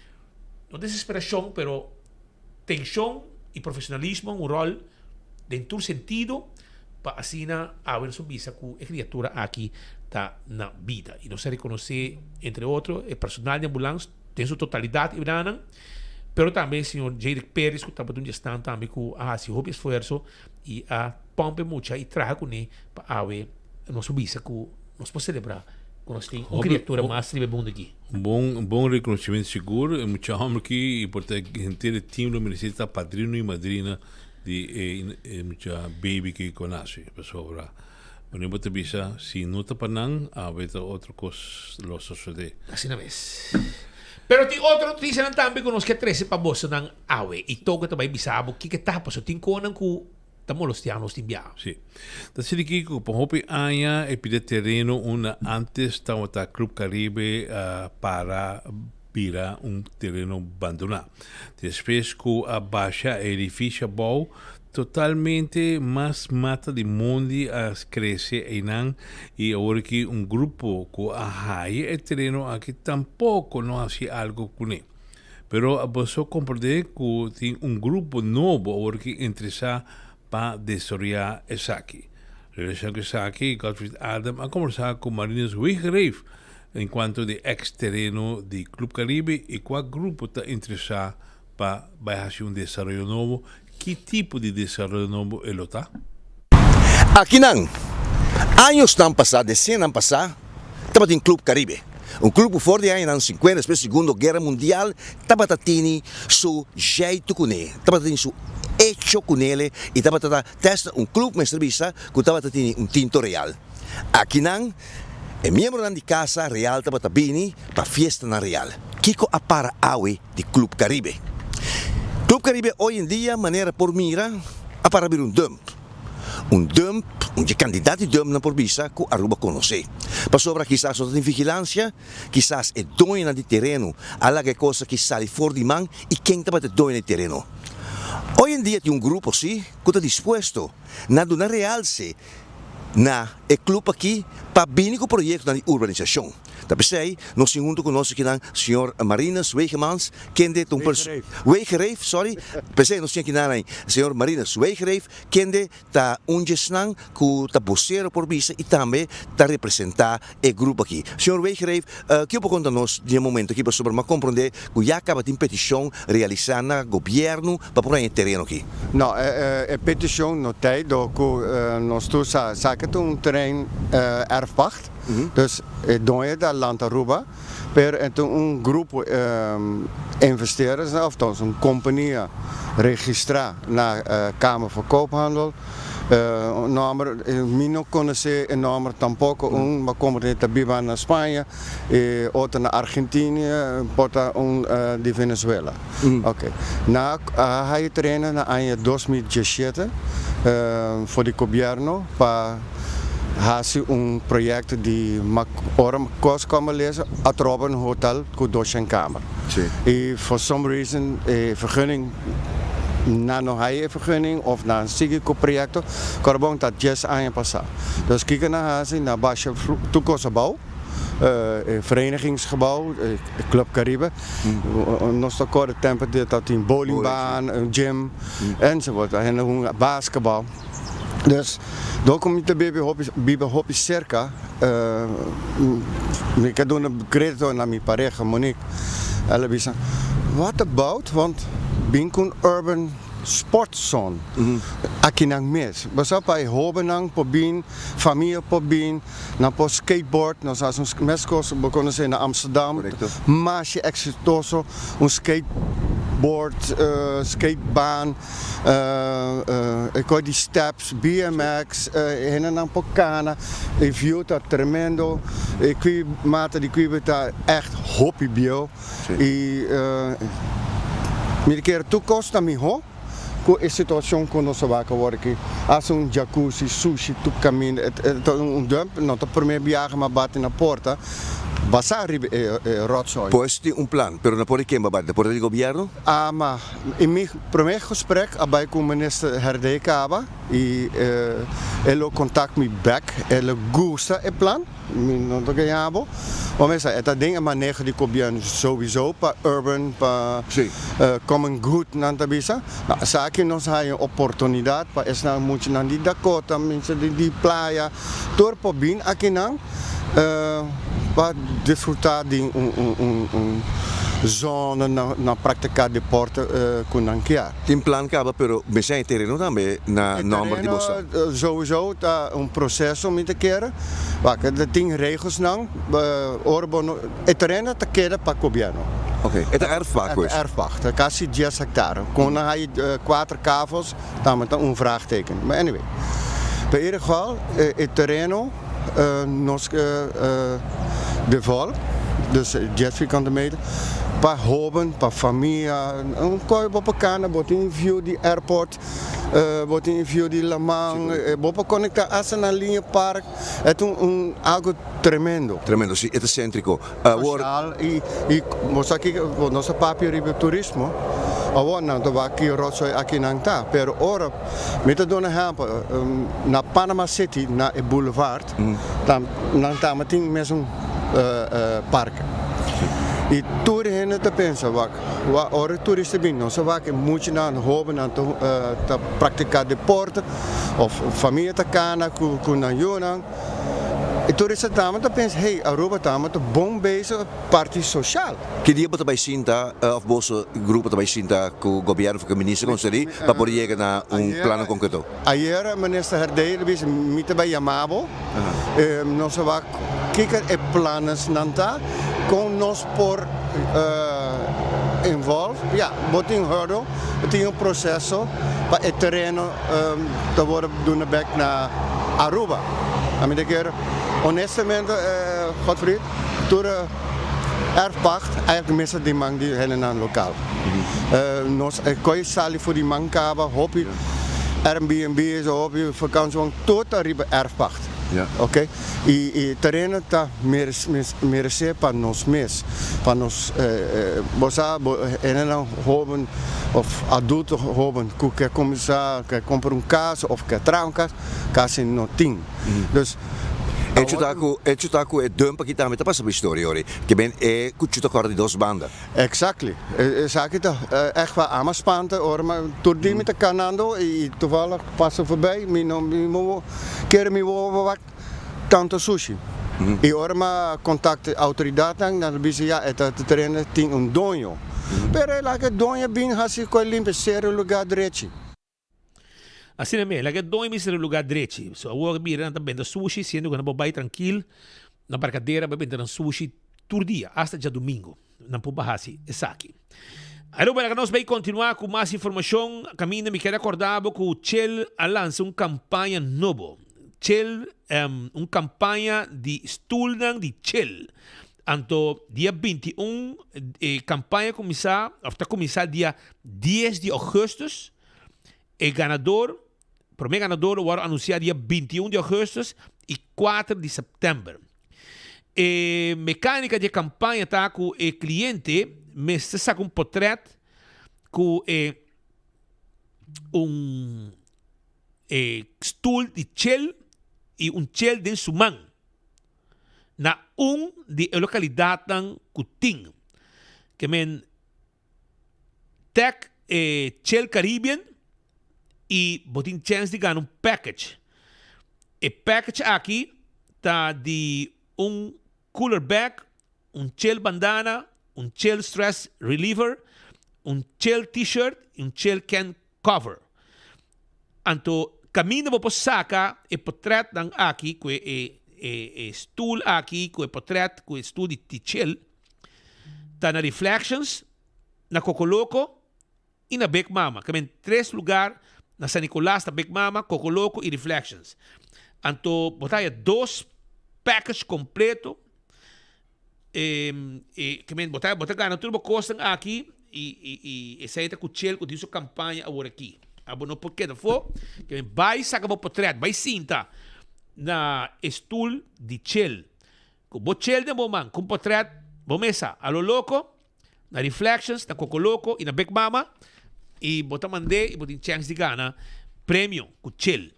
não desesperação, pero tensão e profissionalismo, um rol dentro do sentido para assim a ver sua visa que a criatura aqui está na vida. E nós reconhecer, entre outros, o personal de ambulância tem sua totalidade, pero também o senhor Jedrick Pérez, que está por onde está também com a seu esforço e a pompe mucha e traga com ele para ver nosso visa que nós podemos celebrar quando nós temos uma criatura mais livre bom aqui. Bom reconhecimento seguro, é muito homem aqui e por ter gente de time do Ministério padrino e madrina de muita baby que conhece pessoa. Mas não bisa se não está panang, vai ter outra coisa lo sucede. Assim na vez. Pero tem outra notícia também que nós que 13 para você não awe e toca também bisabo que está passando tem conan que estamos los tianos timbiados. Sí. Entonces aquí por hopi aña pide terreno una antes estaba Club Caribe para virar terreno abandonado. Después que abaixa edificio bom totalmente más mata de mundi crece y ahora que grupo que ahí el terreno aquí tampoco no hace algo con él. Pero vos comprender que tiene grupo nuevo ahora que interesa para desarrollar essa aqui. Relação que essa aqui, Gottfried Adam, a conversar com Marinas Wigreif enquanto de ex-terreno de Club Caribe e qual grupo está interessado para fazer desenvolvimento novo. Que tipo de desenvolvimento novo ele está? Aqui não. Anos não passados, dezenas não passados, estava em Club Caribe. Clube forte aí na 50 depois da Segunda Guerra Mundial, estava tendo seu jeito com ele, estava tendo seu hecho com ele e estava testando clube mais serviço que estava tendo tinto real. Aqui não, é membro de casa real estava vindo para festa na real. Kiko a para awe de Club Caribe. Club Caribe hoje em dia maneira por mira a para abrir dump, candidato de dump na Porbisa que Aruba conhece. Para sobre quizás não tem vigilância, quizás é dono de terreno, alaga coisa que sai fora de mão e quem está dono de terreno. Hoje em dia tem grupo sim que está disposto a dar realce na e club aqui para binico projeto na urbanização. Daarbij zei, nós junto conosco aqui o senhor Marinas Wegemans, kende um Wegereef, sorry. Pensei nós tinha aqui na senhor Marinas Wegereef, kende tá gesnang que tá boceiro por visa e também tá representar o grupo aqui. Senhor Wegereef, que pode contar nós de momento aqui para sobre mas compreender que já acaba de petição realizada no governo para pôr em terreno aqui. Não, a petição não tem, que nós todos sabemos que terreno erfpacht. Dus doe je dat land Aruba, per grupo investeerders, of dan een compagnie registra naar Kamer van Koophandel. Mino conhece en namer tampoco maar komen de tabiba naar Spanje, otro naar Argentinië, porta de Venezuela. Oké. Na hij trainen na aan je 2017 voor de gobierno pa hace proyecto de kost komen lezen at Robben Hotel ku Doshen Kamer. Y for some reason vergunning na nog een vergunning of na een sigiko project, karbon dat 10 jaar passado. Dus kijken naar hace na basje toekomstgebouw. Verenigingsgebouw, Club Caribe. Nog zo kort tempo dat een bowlingbaan, een gym enzovoort. En een basketbal. Dus daar kom je te bibi hobby cerca. Ik heb doen een credito naar mijn pareja Monique. Ela disse: "Wat about? Want binkun urban sportzone. Aqui nang mes. Basta pa hoben nang po bin, familie po bin, na po skateboard, nós as mescos, conhecer na Amsterdam. Mas é exitoso skateboard, skatebaan, ik hoor die steps, BMX, heen en Pocana, ik view dat tremendo, ik mate die kwibeta echt hobby bio, meer keer toekomst naar mij ho. Com a situação que nós vamos aqui, há jacuzzi, sushi, tudo caminho, dump, não está primeiro viagem, mas bate na porta, basta rotzooi. Pois tem plan, pero não pode quem bate, pode o governo? Mas em meu primeiro gesprek, abay com o ministro Herde Kaba, e ele contact me back, ele gosta o plan, não estou ganhando. Mas essa ding é maneira de governo sowieso para urban, para common good, não tá bisa. Sa aqui nós temos oportunidade para estar muito na Dakota, de praia, todo por bem aqui não, para desfrutar de zona na prática de porta com nanquear. Tem plan caba, pero bem em terreno também na nome de bolsa. Sowieso tá processo muito queira, porque tem regras não, orbo o terreno tá queira para governo. Oké, het erfpacht dus? Het erfpacht, dat is 10 hectare. Kon dan je 4 kavels, dan met een vraagteken. Maar anyway, in ieder geval, het terreno, nos develop, dus 10 vierkante meter. Para hoben, para família, coi para cana, botar em view de airport, botar em view de La Mans, botar conectar essa na linha park, é algo tremendo. Tremendo, sim, é cêntrico. Social e você aqui, nosso papel de turismo, agora não, tô aqui rotzooi aqui não tá, pero ora, me tá dando exemplo, na Panama City, na Boulevard, não tá, mas tem mesmo parque. E tudo hen te pensa wak ora toeristen binnen so wak moet je naar hoben aan te praticar deporte of familie te kana ku na yonang e toeristen tama te pensa hey Aruba tama te bom bezig party social que dia bota sinta of bolso grupo também sinta com o governo com o ministro conseri para poder chegar na plano concreto. Ayer minister Herde bis mite bij Yamabo no so wak kijken e planos nanta com nós por envolve, botin hurdle, tem processo para o terreno te worden doen back na Aruba. A mim keer, honestamente, Godfried, door erfpacht, eigenlijk mensen die man die helemaal lokaal. Nós kon sali voor die man kaba, hobby, Airbnb is hobby, vakantie, tot Aruba erfpacht. Ja. Ok? E terreno está merece para nós mesmos. Para nós, você não rouban, ou adultos rouban, que quer começar, quer comprar casa, ou quer trazer casa, casa não tem. Dus, E chutaku e dumpa kita met apa sebuah story ori. Que ben kuchuta kor di dos banda. Exactly. Zeg ik echt wel aan mijn spanten, maar door die met de kanando, toevallig passen voorbij, keren mi wat tanto sushi. E orma contact autoriteiten, dan bisa ja het terreno ting un donho. Pero la que donho bin hasi ko limpe ser lugar direito. Assim é mesmo, que dois meses no lugar direito. So, eu vou ir também sushi, sendo que eu vou ir tranquilo, na barcadeira, vou vender sushi todo dia, até dia domingo. Não vou barrar assim, é aqui. Agora, para nós vamos continuar com mais informação, caminho, me quero acordar que o Shell lança uma campanha nova. Shell, uma campanha de estudam de Shell. Então, dia 21, campanha começar dia 10 de agosto. O primeiro ganador vai anunciar dia 21 de agosto e 4 de setembro. A mecânica de campanha está com o cliente, mas se saca portrait com stool de Shell e Shell de sua mão. Na de localidade que tem. Que men Tech Shell Caribbean e botin chance de ganhar package. O package aqui está de cooler bag, Shell bandana, Shell stress reliever, Shell t-shirt e Shell can cover. Então, caminho para sacar o portrait aqui, com o stool aqui, com o portrait, com o stool de Shell, está na Reflections, na Cocoloco e na Big Mama. Que 3 lugares na San Nicolás, na Big Mama, Cocoloco e Reflections. Então, botar 2 packages completo. Que botar ganhar tudo custa aqui e sair com o Shell com a campanha agora aqui. Não porque não for, que vai sacar o portrait, vai cinta na stool de Shell. Com o Shell de momento, com o portrait, vou mesa a lo louco, na Reflections, na Cocoloco e na Big Mama. E botar mandei e botar chance de ganhar prêmio com Shell.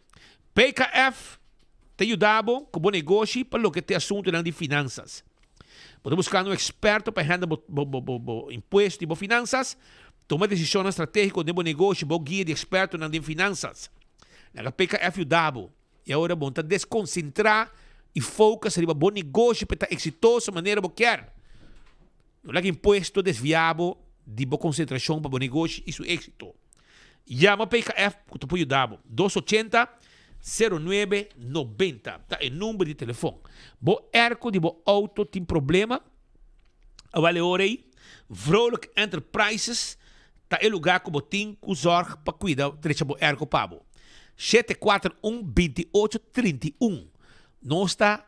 PKF te ajudava com bom negócio para o que te assunto de finanças. Botar buscando experto para renda imposto e finanças. Toma decisão estratégica de bom negócio, bom guia de experto de finanças. Na PKF ajudava. E agora vamos desconcentrar e focar em bom negócio para estar exitoso de maneira que quer. Não é imposto desviado de boa concentração para o negócio e seu êxito. Llama PKF que te pode ajudar. 280-0990. Tá o número de telefone. Bo erco de bo auto tem problema. Vale hora aí. Vrolijk Enterprises. Tá o lugar que tem que zorg para cuidar. Trecha bo erco pabo. 741-2831. Não está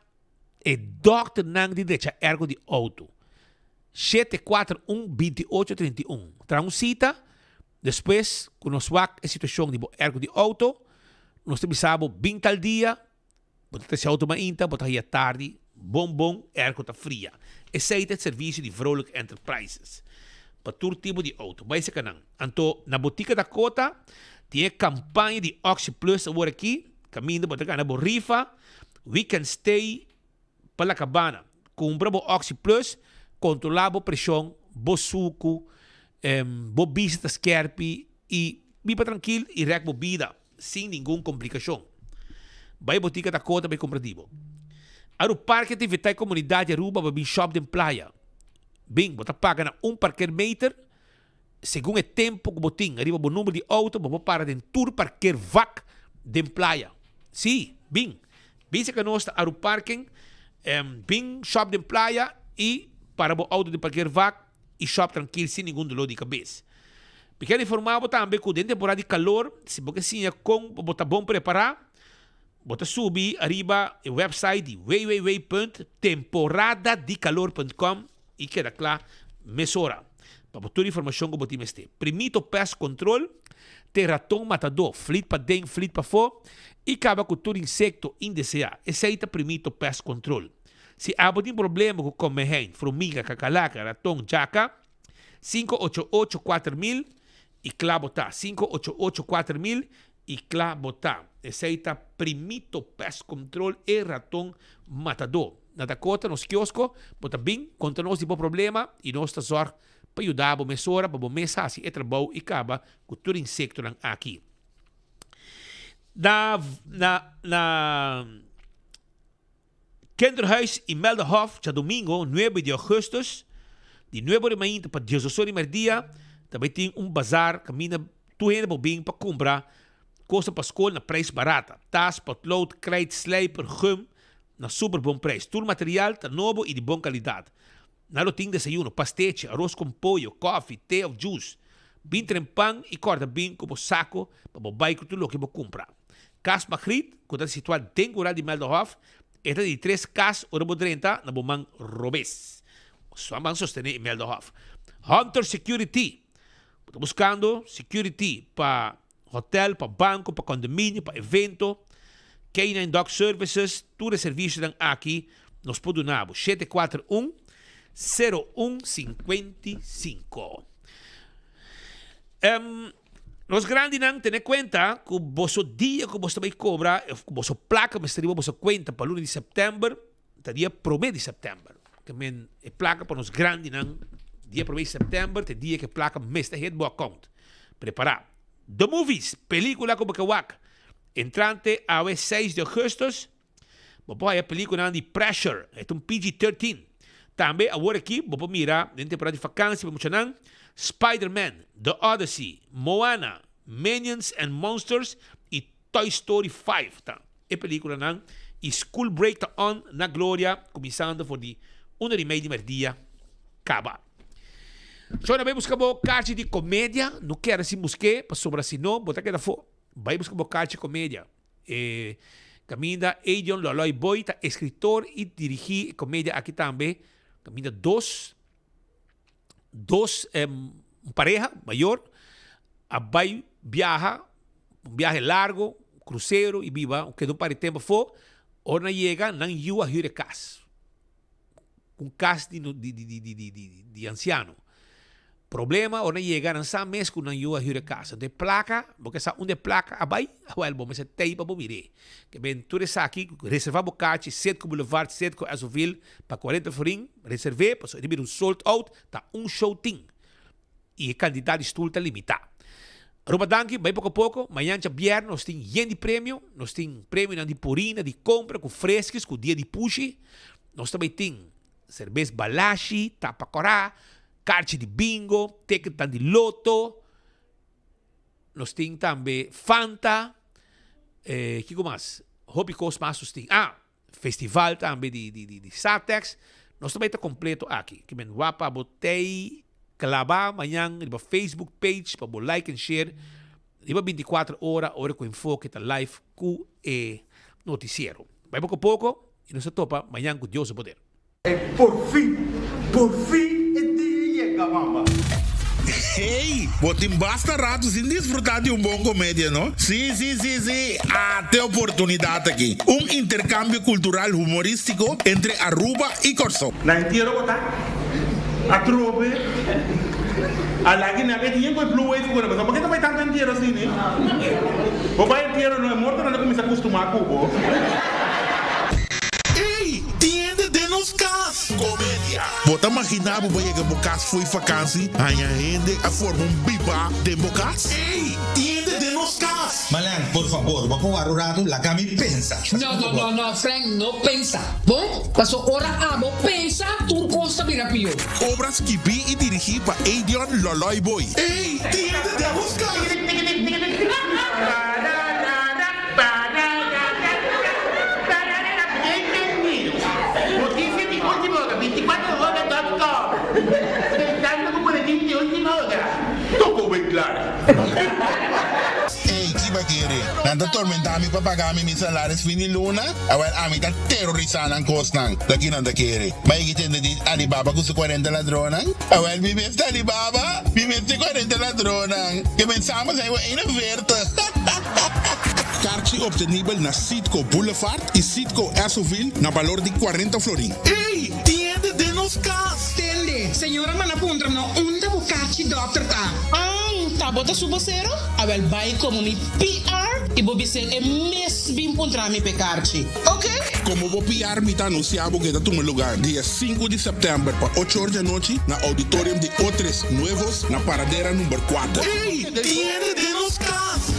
doctor nang de derecha ergo de auto. 741-2831. Traz cita, depois, quando nós vamos a situação de ergo de auto, nós temos que bem tal dia, botar esse auto mainta, botar aí tarde, bom, ergo está fria. Esse é o serviço de Vrolijk Enterprises. Para todo tipo de auto. Vai ser canang. Então, na botica da Cota, tem campanha de Oxy Plus agora aqui, caminho para ganhar na rifa, weekend stay para a cabana. Compra o Oxy Plus, controlar a pressão, o suco, a visita skerpi e viva tranquilo e rec vida, sem nenhuma complicação. Vai a botica da Cota para comprar dibo. O parque de vitai comunidade Aruba para shop de playa. Bem, você paga parqueiro meter, segundo o tempo que você tem, arriba o número de auto, você para em tour parqueiro vac de playa. Sim, bem. Bem, se que nós está o parking, bem shop de playa e para o auto de parqueiro vac e shop tranquilo, sem nenhum dolor de cabeça. Porque informar também que dentro da temporada de calor, se você sim com você bom preparar, você subir arriba o website de www.temporadadecalor.com e queda claro, mesura. Para toda a informação que você tem. Primeiro pest control, ter ratão matador, flit para dentro, flit para fora, e acaba com todo insecto indeseado. Esse aí tá primito pest control. Se há um problema com comehen, formiga, cacalaca, ratão, jaca, 588-4000 e clabotá. 588-4000 e clabotá. Esse aí tá primito pest control e ratão matador. Na Dakota, nos quioscos, bota bem, conta nós de problema e nós tá zorg para ajudar a mesora, para mesa assim, e trabalho e acaba com todo insecto aqui. Na Kinderhuis in Melderhof, já domingo, 9 de agosto, de 9 de manhã para 18 de dia, também tem bazar, caminha, tu ainda bem para comprar coisa para escola na preço barata. Tas, potlood, krijt, slijper, gum, na super bom preço. Todo material está novo e de boa qualidade. Nada tem desayuno, pastete, arroz com pollo, coffee, té ou juice. Bem trempang e corta bem como saco para o bairro tudo o que vou comprar. Cas Magritte, que está situado dentro de Melderhof, é de 3 cas ou 30 na Bomang Robes. Só vamos sostener em Melderhof. Hunter Security. Estou buscando security para hotel, para banco, para condomínio, para evento. K9 Dog Services, tudo é serviço aqui. Nos podemos 741-0155. Nós grandes não temos conta que o vosso dia que você vai cobrar, que o vosso placa, mas teria a vossa conta para o lunes de setembro, dia 1 de setembro. Que é placa para nós grandes não, dia 1 de setembro, é dia que placa mês de boa conta. Preparar. The Movies, película como que wak. Entrante a 6 de agosto, vou a película de Pressure, é PG-13. Também agora aqui, vou mirar, na temporada de vacância, vamos chamar Spider-Man, The Odyssey, Moana, Minions and Monsters e Toy Story 5. Tá? E película não, e School Break tá on na glória, começando por de 1h30 dia, acaba. Só não buscar uma carte de comédia, não quero assim buscar, para sobrar assim não, botar que da fora. Vai buscar uma carte de comédia. Caminha Adrian Loloy Boy, tá escritor e dirigir comédia aqui também. Caminha dois pareja maior, vai viaja, viaje largo, cruzeiro e viva, que não para tempo for, ou não chega, não iu a hire casa. Casa de anciano. Problema, ou não chega, não sabe mesmo que não iu a hire casa. De placa, porque sabe onde placa, vai, bom, mas é teipa, bom, mire. Que bem, tu está aqui, reservar o carte, 7 Boulevard, 7 Azoville, para 40 florin, reservar, para receber sold out, tá show ting. E a quantidade de stool está limitada. Ruba danke, bem pouco a pouco, amanhã já viernes, nós temos yen de prêmio, nós temos prêmio de purina, de compra, com frescos, com dia de push, nós também temos cerveja balashi, tapacorá, carte de bingo, ticket de loto, nós temos também Fanta, que mais? Hobby Coast Masters tem. Festival também de Satex, nós também está completo aqui, que bem, wapa, botei, clavar amanhã no Facebook page para like and share. Riba 24 horas, hora com enfoque da live com noticiero. Vai pouco a pouco e nos topa amanhã com Deus o poder. Por fin, el día llega, mamá. Hey, botem basta rato sin disfrutar de bom comédia, não? Sim. Até oportunidade aqui. Intercâmbio cultural humorístico entre Aruba e Corso. Na entierro botar. A trobe. A la que na que tiene con blue wave con, ¿por qué no vai tanto entierro assim, né? O vai entierro não é morto, não começa a acostumar com o. Ei, tiende de nos cas. Comédia. Bota imaginar o vai que bocas foi vacância, aí ainda a forma biba de bocas. Ei, tiende de nos cas. Malan, por favor, vamos a rato la cami pensa. No, Frank, no pensa. Bom, passou hora amo, pensa, tu costa mira pio. Obras que vi e dirigi para Adrian Loloy Boy. Ei, tiende de nos cas. Notícia de última hora, 24horas.com. Pensando com boletim de última hora. Tocou bem claro. Ei, que vai querer? Nanda tormentar mi pagar mi salários fim de luna? Agora a mim tá terrorizando ang costan. Daqui não querer. Mas que tem de Alibaba com 40 ladronas? Agora mi mestre Alibaba, mi mestre 40 ladronas. Que pensamos aí uma verta. kaartje obtenível na Citgo Boulevard e Citgo Esoville na valor de 40 florin. Ei, tiende de nos cas. Tende, senhora manapuntra no unda bukachi doctor ta. Tá bota subocero? Abel vai como mi PR e bobi ser é mes bim puntra mi pecarchi. Ok? Como vou PR, me tá anunciado que está no lugar dia 5 de setembro para 8 horas da noite na auditorium de Otres Nuevos na paradeira número 4. Ei, tiende de nos cas.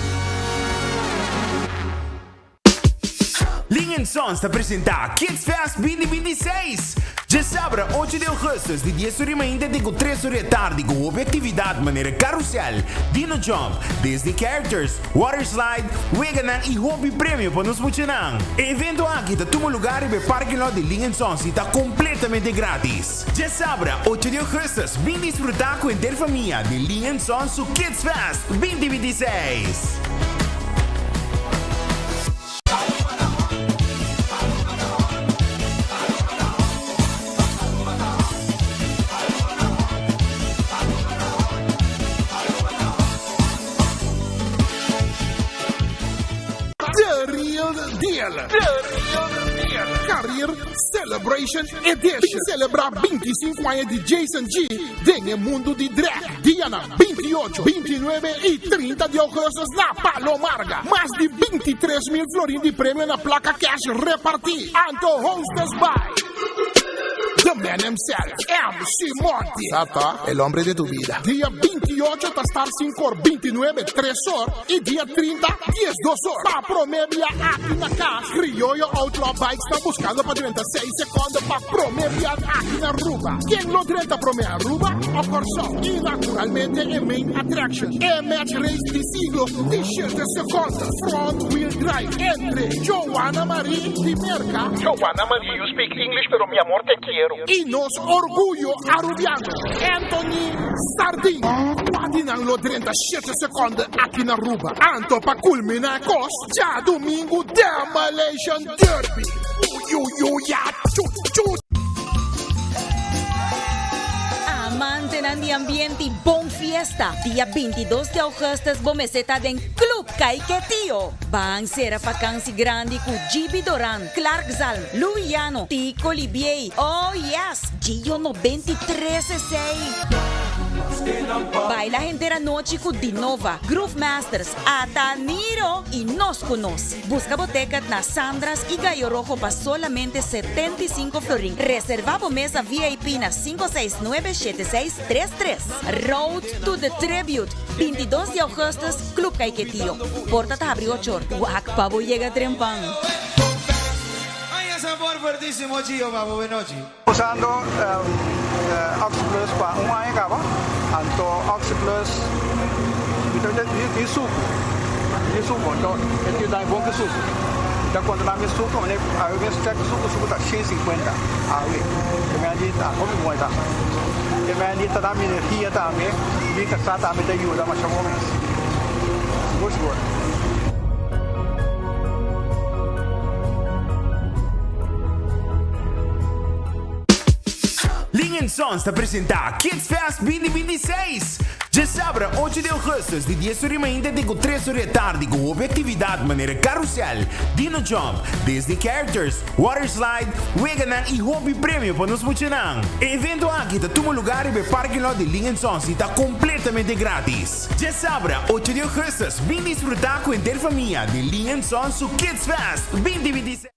Linha Sons te apresenta Kids Fest 2026. Já sabe, 8 de agosto, de 10 horas ainda de 3 horas da tarde, com uma atividade maneira carrossel, Dino Jump, Disney Characters, Water Slide, Weganan e Hobby Prêmio para nos funcionar. O evento aqui está no lugar e o parque lot de Linha Sons está completamente grátis. Já sabe, 8 de agosto, vem desfrutar com a interfamília de Linha Sons Kids Fest 2026. Career Celebration Edition. Celebrar 25 anos de Jason G en el mundo de drag. Diana, 28, 29 y 30 de agosto na Palomarga. Más de 23,000 florins de premio na placa cash repartir. Anto hostes by the man himself, MC Monty. Sata, el hombre de tu vida. Día 28 hasta estar 5 horas, 29, 3 horas. Y día 30, 10, 2 horas. Pa promediar aquí na casa. Criollo Outlaw Bikes está buscando para 36 segundos pa promediar aquí na Aruba. ¿Quién lo 30 promediar Aruba o Corso? Y naturalmente el main attraction. El match race de siglo, 17 segundos. Front wheel drive entre Joanna Marie de Merca. Joanna Marie, you speak English, pero mi amor te quiero. Y nos orgullo arubiano, Anthony Sardin. Patinan lo 37 segundos aqui na Aruba. Anto pa culminar cos, já domingo Demolition Derby. Ya, chut. Amante de ambiente y bon fiesta. Día 22 de agosto, bomeseta den Club Caiquetío. Van ser a vakantie grande com Gibi Doran, Clark Zalm, Luiano, Tico Libier. Oh yes, Gio 93 Baila entera noche con Dinova, Groove Masters, Ataniro y nos conoce. Busca boteca na Sandras y Gallo Rojo para solamente 75 florin. Reserva mesa VIP na 569-7633. Road to the Tribute, 22 de agosto, Club Caiquetío. Porta te abrió 8 horas. Guac, pavo llega trempán. Sabor fuertísimo, Gio, pavo, buenas noches. Usando Oxyplus para un año acaba, anto Oxyplus de suco, entonces el da bom que suco. Então quando lá me suco, né, a eu mesmo check suco tá 150, aí, que me andita, como moeda. Que me andita da minha energia também, me cansar também da ajuda, mas chamou mesmo. Good. Linha Sons te apresenta Kids Fest 2026. Já sabe, 8 de agosto, de 10 horas ainda de 3 horas da tarde, com uma atividade maneira carrossel, Dino Jump, Disney Characters, Water Slide, Weganan e Hobby Prêmio para nos funcionar. O evento aqui está no lugar e o parque lot de Linha Sons está completamente grátis. Já sabe, 8 de agosto, vem desfrutar com a interfamília de Linha Sons Kids Fest 2026.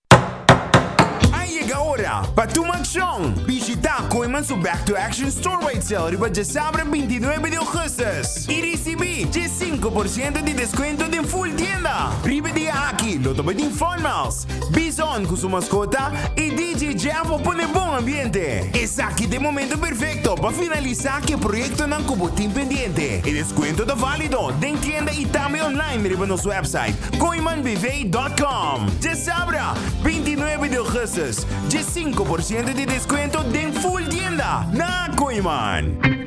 Llega ahora para tu acción. Visita Coiman su Back to Action Storewide Sale riba de sábado 29 de agosto y recibí 5% de descuento de full tienda. Riba de aquí, lo tomo de informals, Bison con su mascota y DJ Javo pone buen ambiente. Es aquí de momento perfecto para finalizar que proyecto nan cubotín pendiente. El descuento está válido de tienda y también online riba nuestro website coimanbv.com. Ya sabrá, 29 de agosto. 5% de descuento de full tienda na Coiman.